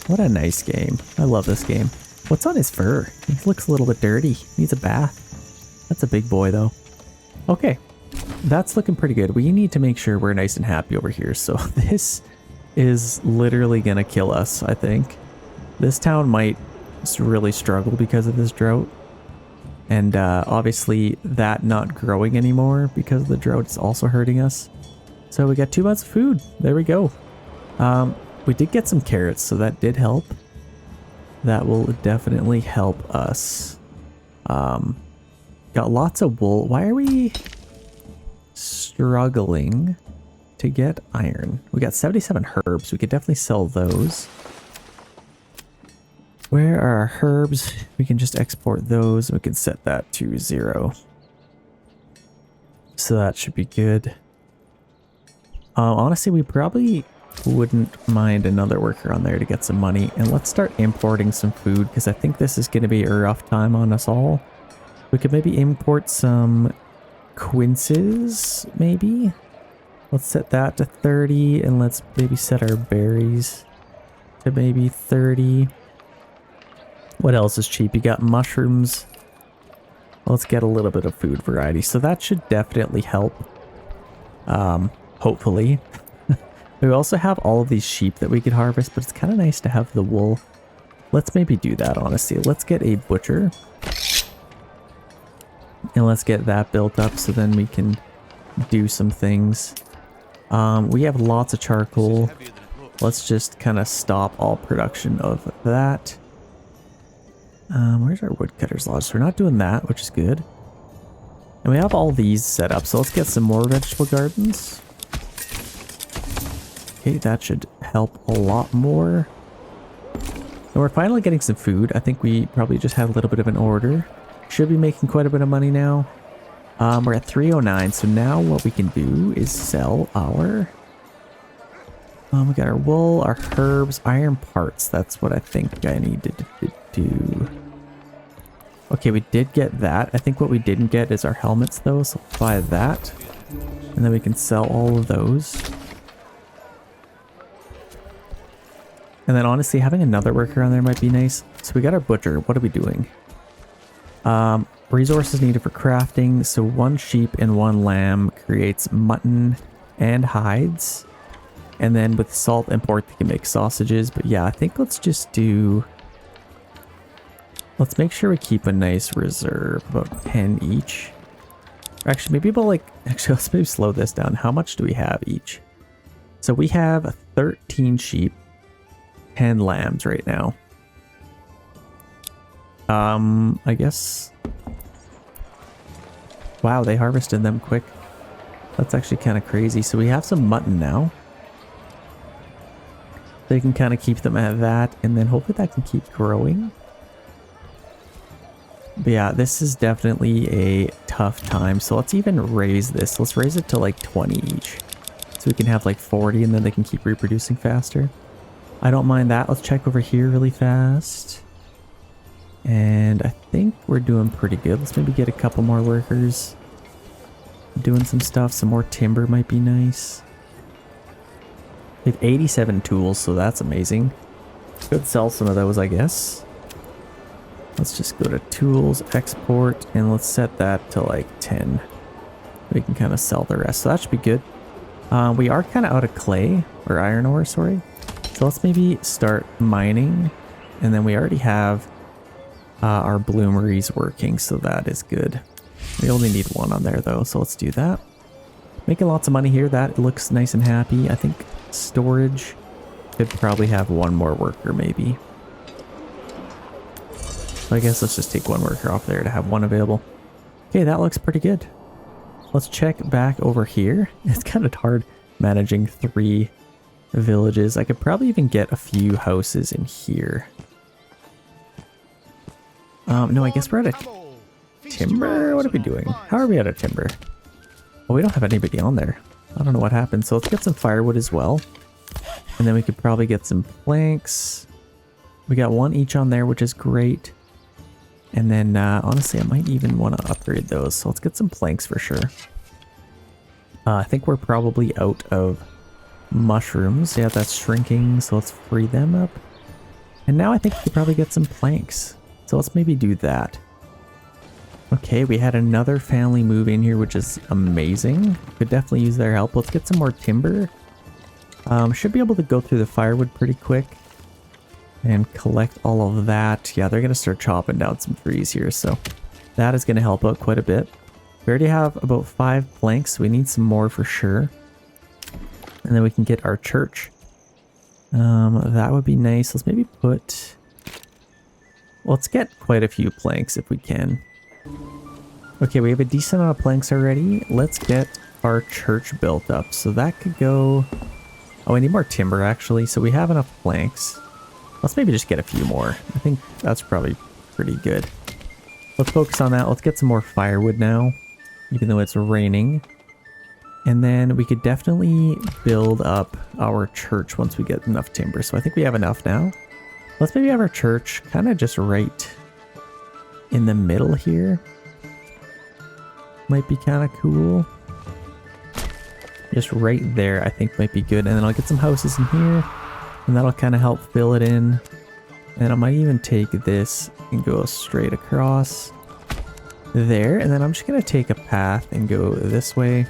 What a nice game. I love this game. What's on his fur? He looks a little bit dirty. Needs a bath. That's a big boy, though. Okay. That's looking pretty good. We need to make sure we're nice and happy over here. So this is literally going to kill us, I think. This town might really struggle because of this drought. And obviously that not growing anymore because of the drought is also hurting us. So we got 2 months of food. There we go. We did get some carrots, so that did help. That will definitely help us. Got lots of wool. Why are we struggling to get iron? We got 77 herbs. We could definitely sell those. Where are our herbs? We can just export those. We can set that to 0. So that should be good. Honestly, we probably wouldn't mind another worker on there to get some money. And let's start importing some food because I think this is going to be a rough time on us all. We could maybe import some quinces, maybe. Let's set that to 30 and let's maybe set our berries to maybe 30. What else is cheap? You got mushrooms. Let's get a little bit of food variety. So that should definitely help. Hopefully. We also have all of these sheep that we could harvest, but it's kind of nice to have the wool. Let's maybe do that, honestly. Let's get a butcher. And let's get that built up so then we can do some things. We have lots of charcoal. Let's just kind of stop all production of that. Where's our woodcutter's lodge? So we're not doing that, which is good. And we have all these set up, so let's get some more vegetable gardens. Okay, that should help a lot more. And we're finally getting some food. I think we probably just had a little bit of an order. Should be making quite a bit of money now. We're at 309, so now what we can do is sell our... we got our wool, our herbs, iron parts. That's what I think I needed to do. Okay, we did get that. I think what we didn't get is our helmets though, so we'll buy that. And then we can sell all of those. And then honestly, having another worker on there might be nice. So we got our butcher. What are we doing? Resources needed for crafting. So 1 sheep and 1 lamb creates mutton and hides. And then with salt and pork, they can make sausages. But yeah, I think let's just do Let's make sure we keep a nice reserve, about 10 each. Actually, maybe about like, actually, let's maybe slow this down. How much do we have each? So we have 13 sheep, 10 lambs right now. I guess. Wow, they harvested them quick. That's actually kind of crazy. So we have some mutton now. They can kind of keep them at that, and then hopefully that can keep growing. But yeah, this is definitely a tough time. So let's even raise this. Let's raise it to like 20 each. So we can have like 40 and then they can keep reproducing faster. I don't mind that. Let's check over here really fast. And I think we're doing pretty good. Let's maybe get a couple more workers doing some stuff. Some more timber might be nice. We have 87 tools, so that's amazing. Could sell some of those, I guess. Let's just go to tools, export, and let's set that to like 10. We can kind of sell the rest, so that should be good. We are kind of out of clay, or iron ore, sorry. So let's maybe start mining, and then we already have our bloomeries working, so that is good. We only need one on there though, so let's do that. Making lots of money here. That looks nice and happy. I think storage could probably have one more worker maybe. So I guess let's just take one worker off there to have one available. Okay, that looks pretty good. Let's check back over here. It's kind of hard managing 3 villages. I could probably even get a few houses in here. No, I guess we're out of timber. What are we doing? How are we out of timber? Well, we don't have anybody on there. I don't know what happened. So let's get some firewood as well. And then we could probably get some planks. We got 1 each on there, which is great. And then, honestly, I might even want to upgrade those. So let's get some planks for sure. I think we're probably out of mushrooms. Yeah, that's shrinking. So let's free them up. And now I think we could probably get some planks. So let's maybe do that. Okay, we had another family move in here, which is amazing. Could definitely use their help. Let's get some more timber. Should be able to go through the firewood pretty quick and collect all of that. Yeah, they're going to start chopping down some trees here, so that is going to help out quite a bit. We already have about 5 planks. So we need some more for sure. And then we can get our church. That would be nice. Let's maybe put... Let's get quite a few planks if we can. Okay, we have a decent amount of planks already. Let's get our church built up. So that could go... Oh, we need more timber actually. So we have enough planks. Let's maybe just get a few more. I think that's probably pretty good. Let's focus on that. Let's get some more firewood now, even though it's raining. And then we could definitely build up our church once we get enough timber. So I think we have enough now. Let's maybe have our church kind of just right in the middle here. Might be kind of cool. Just right there, I think might be good. And then I'll get some houses in here, and that'll kind of help fill it in. And I might even take this and go straight across there. And then I'm just going to take a path and go this way.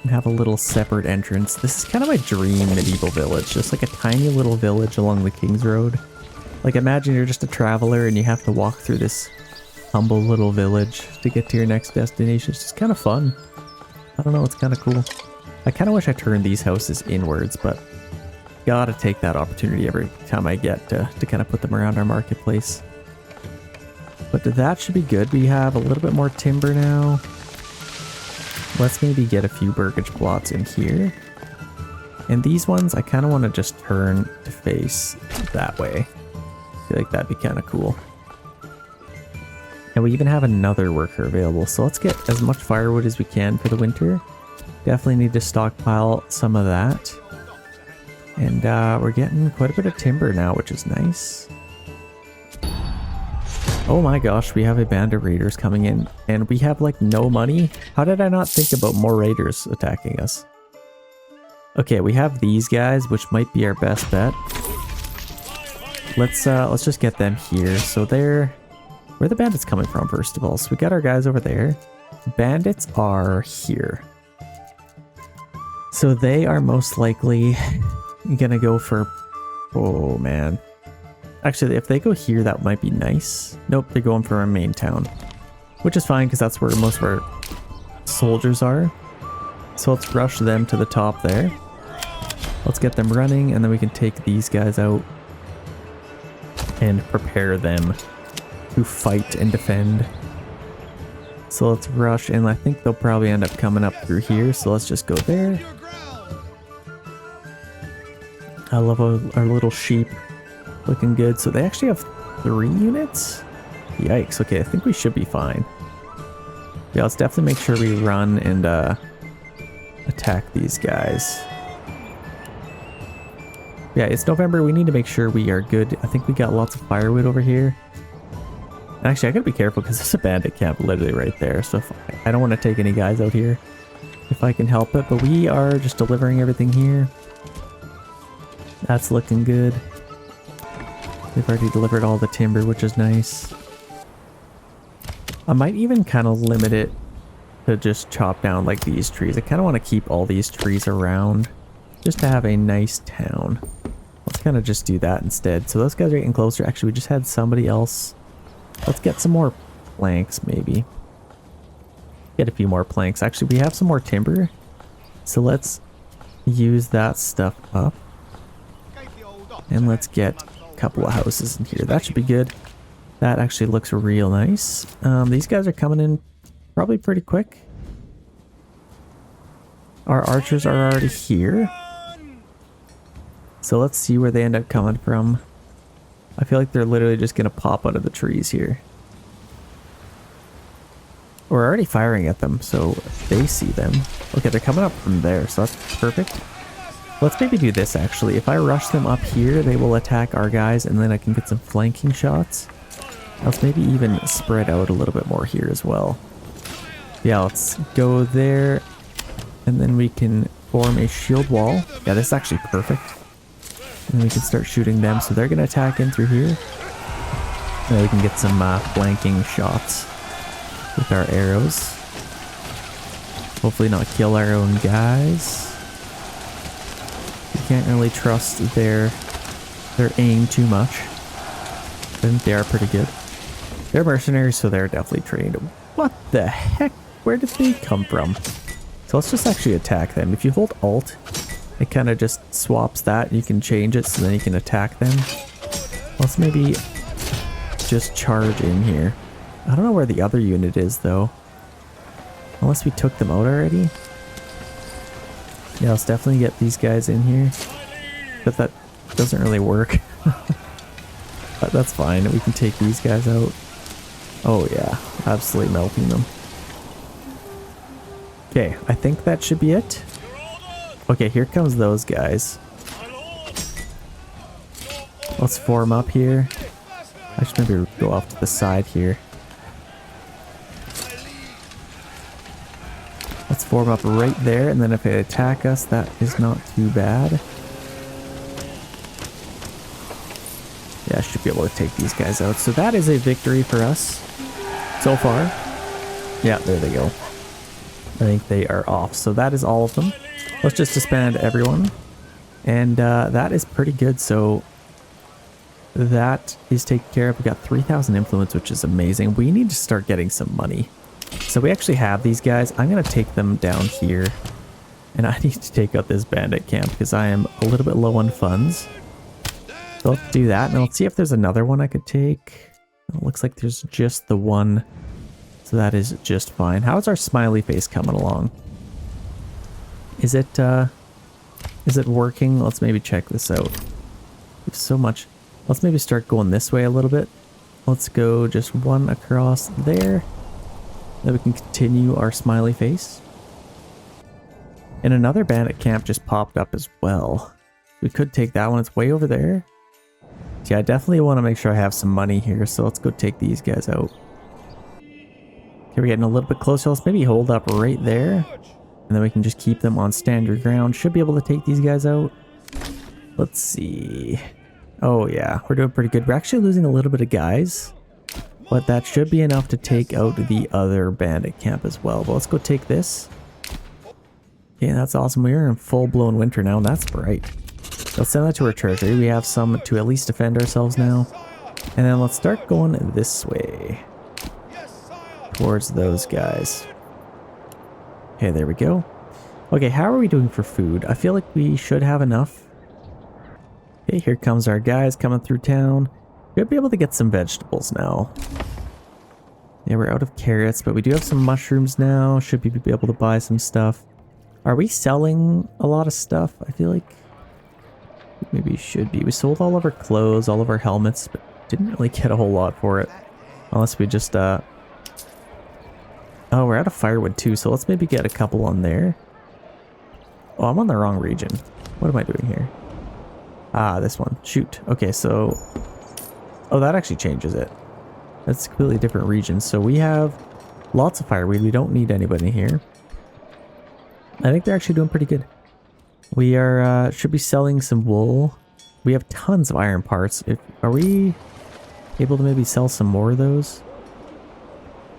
And have a little separate entrance. This is kind of my dream medieval village. Just like a tiny little village along the King's Road. Like imagine you're just a traveler and you have to walk through this humble little village to get to your next destination. It's just kind of fun. I don't know, it's kind of cool. I kind of wish I turned these houses inwards, but gotta take that opportunity every time I get to kind of put them around our marketplace. But that should be good. We have a little bit more timber now. Let's maybe get a few burgage plots in here. And these ones, I kind of want to just turn to face that way. I feel like that'd be kind of cool. And we even have another worker available. So let's get as much firewood as we can for the winter. Definitely need to stockpile some of that. And we're getting quite a bit of timber now, which is nice. Oh my gosh, we have a band of raiders coming in, and we have like no money. How did I not think about more raiders attacking us? Okay, we have these guys, which might be our best bet. Let's just get them here. So where are the bandits coming from, first of all? So we got our guys over there. Bandits are here. So they are most likely gonna go for... Oh man. Actually, if they go here, that might be nice. Nope, they're going for our main town. Which is fine, because that's where most of our soldiers are. So let's rush them to the top there. Let's get them running, and then we can take these guys out and prepare them to fight and defend. So let's rush, and I think they'll probably end up coming up through here, so let's just go there. I love our little sheep. Looking good. So they actually have 3 units? Yikes. Okay, I think we should be fine. Yeah, let's definitely make sure we run and attack these guys. Yeah, it's November. We need to make sure we are good. I think we got lots of firewood over here. Actually, I gotta be careful because there's a bandit camp literally right there. So if I don't want to take any guys out here if I can help it. But we are just delivering everything here. That's looking good. They've already delivered all the timber, which is nice. I might even kind of limit it to just chop down like these trees. I kind of want to keep all these trees around just to have a nice town. Let's kind of just do that instead. So those guys are getting closer. Actually, we just had somebody else. Let's get some more planks maybe. Get a few more planks. Actually, we have some more timber. So let's use that stuff up. And let's get couple of houses in here. That should be good. That actually looks real nice. These guys are coming in probably pretty quick. Our archers are already here. So let's see where they end up coming from. I feel like they're literally just going to pop out of the trees here. We're already firing at them, so they see them. Okay, they're coming up from there, so that's perfect. Let's maybe do this actually. If I rush them up here, they will attack our guys and then I can get some flanking shots. Let's maybe even spread out a little bit more here as well. Yeah, let's go there and then we can form a shield wall. Yeah, this is actually perfect. And we can start shooting them. So they're going to attack in through here. And then we can get some flanking shots with our arrows. Hopefully not kill our own guys. We can't really trust their aim too much. I think they are pretty good. They're mercenaries, so they're definitely trained. What the heck? Where did they come from? So let's just actually attack them. If you hold Alt, it kind of just swaps that. You can change it so then you can attack them. Let's maybe just charge in here. I don't know where the other unit is though. Unless we took them out already. Yeah, let's definitely get these guys in here. But that doesn't really work. But that's fine. We can take these guys out. Oh yeah, absolutely melting them. Okay, I think that should be it. Okay, here comes those guys. Let's form up here. I should maybe go off to the side here. Let's form up right there, and then if they attack us, that is not too bad. Yeah, I should be able to take these guys out. So that is a victory for us so far. Yeah, there they go. I think they are off. So that is all of them. Let's just disband everyone. And that is pretty good. So that is taken care of. We got 3,000 influence, which is amazing. We need to start getting some money. So we actually have these guys. I'm going to take them down here. And I need to take out this bandit camp because I am a little bit low on funds. So let's do that. And let's see if there's another one I could take. It looks like there's just the one. So that is just fine. How's our smiley face coming along? Is it working? Let's maybe check this out. There's so much. Let's maybe start going this way a little bit. Let's go just one across there. Then we can continue our smiley face. And another bandit camp just popped up as well. We could take that one. It's way over there. Yeah, I definitely want to make sure I have some money here. So let's go take these guys out. Okay, we're getting a little bit closer. Let's maybe hold up right there. And then we can just keep them on stand your ground. Should be able to take these guys out. Let's see. Oh yeah, we're doing pretty good. We're actually losing a little bit of guys. But that should be enough to take out the other bandit camp as well. But let's go take this. Okay, that's awesome. We are in full-blown winter now, and that's bright. Let's send that to our treasury. We have some to at least defend ourselves now. And then let's start going this way. Towards those guys. Okay, there we go. Okay, how are we doing for food? I feel like we should have enough. Okay, here comes our guys coming through town. We'll be able to get some vegetables now. Yeah, we're out of carrots, but we do have some mushrooms now. Should be able to buy some stuff. Are we selling a lot of stuff? I feel like maybe we should be. We sold all of our clothes, all of our helmets, but didn't really get a whole lot for it. Unless we just, oh, we're out of firewood too, so let's maybe get a couple on there. Oh, I'm on the wrong region. What am I doing here? Ah, this one. Shoot. Okay, so... Oh, that actually changes it. That's a completely different region. So we have lots of fireweed. We don't need anybody here. I think they're actually doing pretty good. We are should be selling some wool. We have tons of iron parts. Are we able to maybe sell some more of those?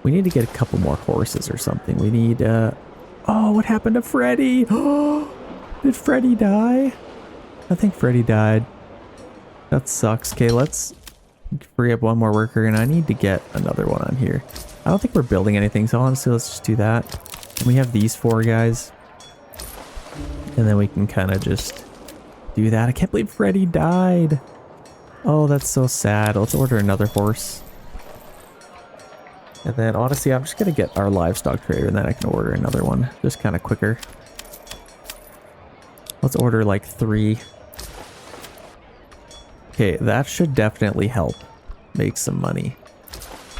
We need to get a couple more horses or something. We need oh, what happened to Freddy? Oh, did Freddy die? I think Freddy died. That sucks. Okay, let's free up one more worker, and I need to get another one on here. I don't think we're building anything, so honestly, let's just do that. And we have these 4 guys. And then we can kind of just do that. I can't believe Freddy died. Oh, that's so sad. Let's order another horse. And then, honestly, I'm just going to get our livestock trader, and then I can order another one. Just kind of quicker. Let's order like 3. Okay, that should definitely help make some money.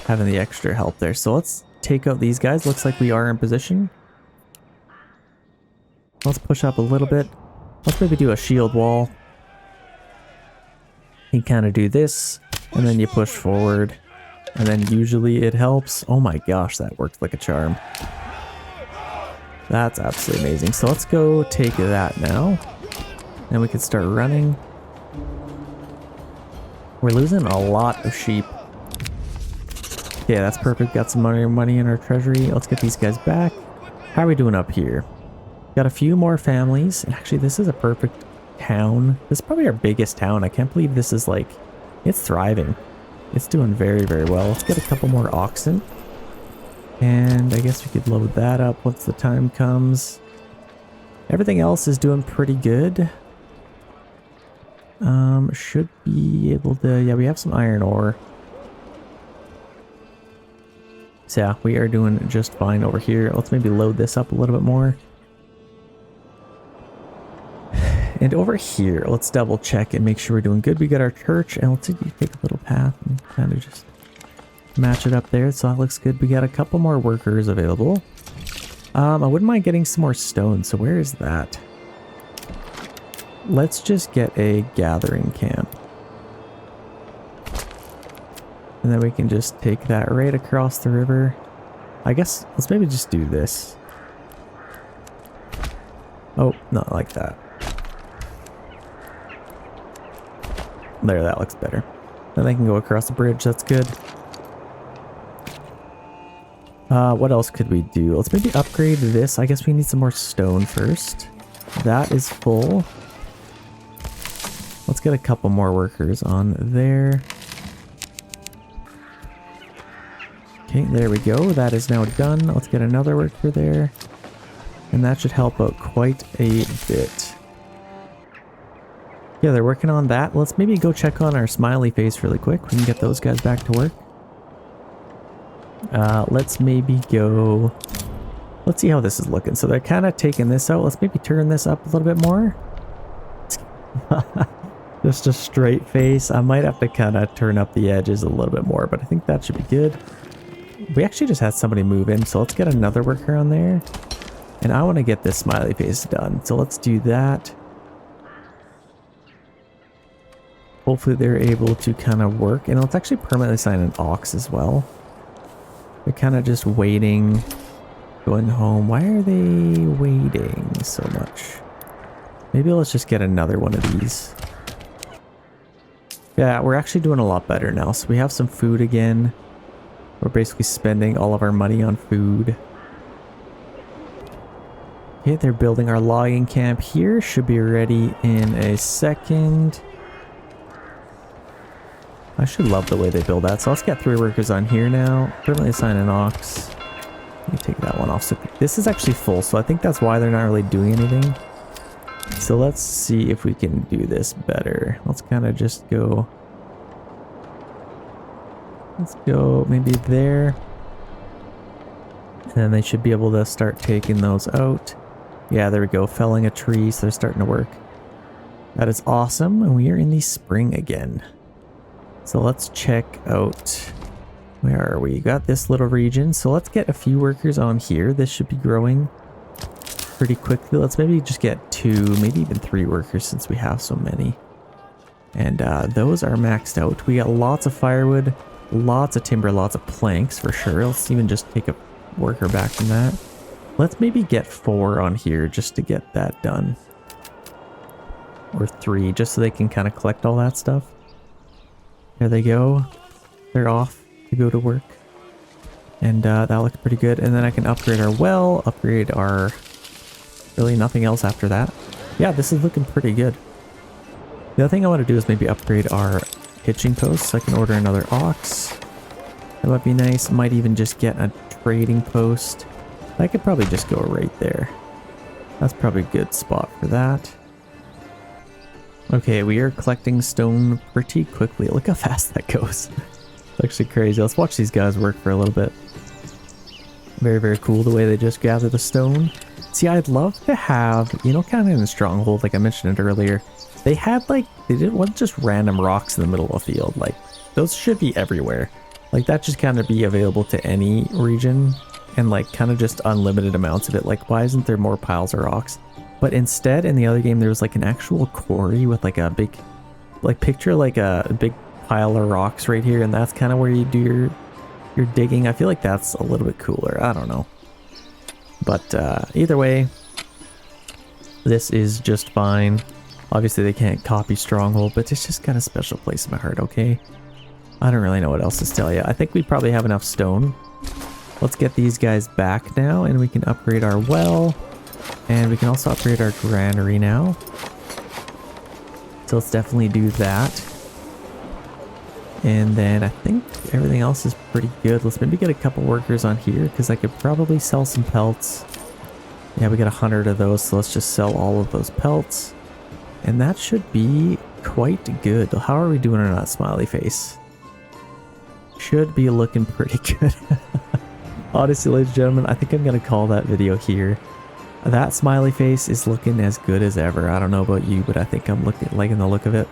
Having the extra help there. So let's take out these guys. Looks like we are in position. Let's push up a little bit. Let's maybe do a shield wall. You kind of do this, and then you push forward. And then usually it helps. Oh my gosh, that worked like a charm. That's absolutely amazing. So let's go take that now. Then we can start running. We're losing a lot of sheep. Yeah, that's perfect. Got some money in our treasury. Let's get these guys back. How are we doing up here? Got a few more families. And actually, this is a perfect town. This is probably our biggest town. I can't believe this is like... It's thriving. It's doing very, very well. Let's get a couple more oxen. And I guess we could load that up once the time comes. Everything else is doing pretty good. Should be able to... Yeah, we have some iron ore. So yeah, we are doing just fine over here. Let's maybe load this up a little bit more. And over here, let's double check and make sure we're doing good. We got our church, and let's see if you take a little path and kind of just match it up there. So that looks good. We got a couple more workers available. I wouldn't mind getting some more stone. So where is that? Let's just get a gathering camp. And then we can just take that right across the river. I guess let's maybe just do this. Oh, not like that. There, that looks better. Then they can go across the bridge. That's good. What else could we do? Let's maybe upgrade this. I guess we need some more stone first. That is full. Let's get a couple more workers on there. Okay, there we go. That is now done. Let's get another worker there. And that should help out quite a bit. Yeah, they're working on that. Let's maybe go check on our smiley face really quick. We can get those guys back to work. Let's maybe go... Let's see how this is looking. So they're kind of taking this out. Let's maybe turn this up a little bit more. Just a straight face. I might have to kind of turn up the edges a little bit more, but I think that should be good. We actually just had somebody move in, so let's get another worker on there. And I want to get this smiley face done, so let's do that. Hopefully they're able to kind of work, and let's actually permanently assign an ox as well. They're kind of just waiting, going home. Why are they waiting so much? Maybe let's just get another one of these. Yeah, we're actually doing a lot better now. So we have some food again. We're basically spending all of our money on food. Okay, they're building our logging camp here. Should be ready in a second. I should love the way they build that. So let's get 3 workers on here now. Permanently assign an ox. Let me take that one off. So this is actually full, so I think that's why they're not really doing anything. So let's see if we can do this better. Let's kind of just go. Let's go maybe there. And then they should be able to start taking those out. Yeah, there we go. Felling a tree, so they're starting to work. That is awesome. And we are in the spring again. So let's check out. Where are we? Got this little region. So let's get a few workers on here. This should be growing pretty quickly. Let's maybe just get 2, maybe even 3 workers since we have so many. And those are maxed out. We got lots of firewood, lots of timber, lots of planks for sure. Let's even just take a worker back from that. Let's maybe get 4 on here just to get that done. Or 3, just so they can kind of collect all that stuff. There they go. They're off to go to work. And that looks pretty good. And then I can upgrade our well, upgrade our... Really nothing else after that. Yeah, this is looking pretty good. The other thing I want to do is maybe upgrade our hitching posts. So I can order another ox. That might be nice. Might even just get a trading post. I could probably just go right there. That's probably a good spot for that. Okay, we are collecting stone pretty quickly. Look how fast that goes. It's actually crazy. Let's watch these guys work for a little bit. Very, very cool the way they just gather the stone. See, I'd love to have, you know, kind of in the stronghold, like I mentioned it earlier. They had like, they didn't want just random rocks in the middle of the field. Like, those should be everywhere. Like, that should kind of be available to any region. And like, kind of just unlimited amounts of it. Like, why isn't there more piles of rocks? But instead, in the other game, there was like an actual quarry with like a big, like picture like a big pile of rocks right here. And that's kind of where you do your digging. I feel like that's a little bit cooler. I don't know. But either way, this is just fine. Obviously, they can't copy Stronghold, but it's just got a special place in my heart, okay? I don't really know what else to tell you. I think we probably have enough stone. Let's get these guys back now, and we can upgrade our well. And we can also upgrade our granary now. So let's definitely do that. And then I think everything else is pretty good. Let's maybe get a couple workers on here because I could probably sell some pelts. Yeah, we got 100 of those, so let's just sell all of those pelts. And that should be quite good. How are we doing on that smiley face? Should be looking pretty good. Honestly, ladies and gentlemen, I think I'm going to call that video here. That smiley face is looking as good as ever. I don't know about you, but I think I'm liking the look of it.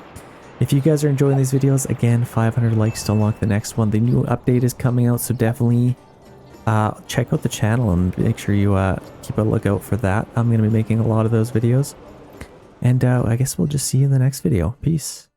If you guys are enjoying these videos, again, 500 likes to unlock the next one. The new update is coming out, so definitely check out the channel and make sure you keep a lookout for that. I'm going to be making a lot of those videos. And I guess we'll just see you in the next video. Peace.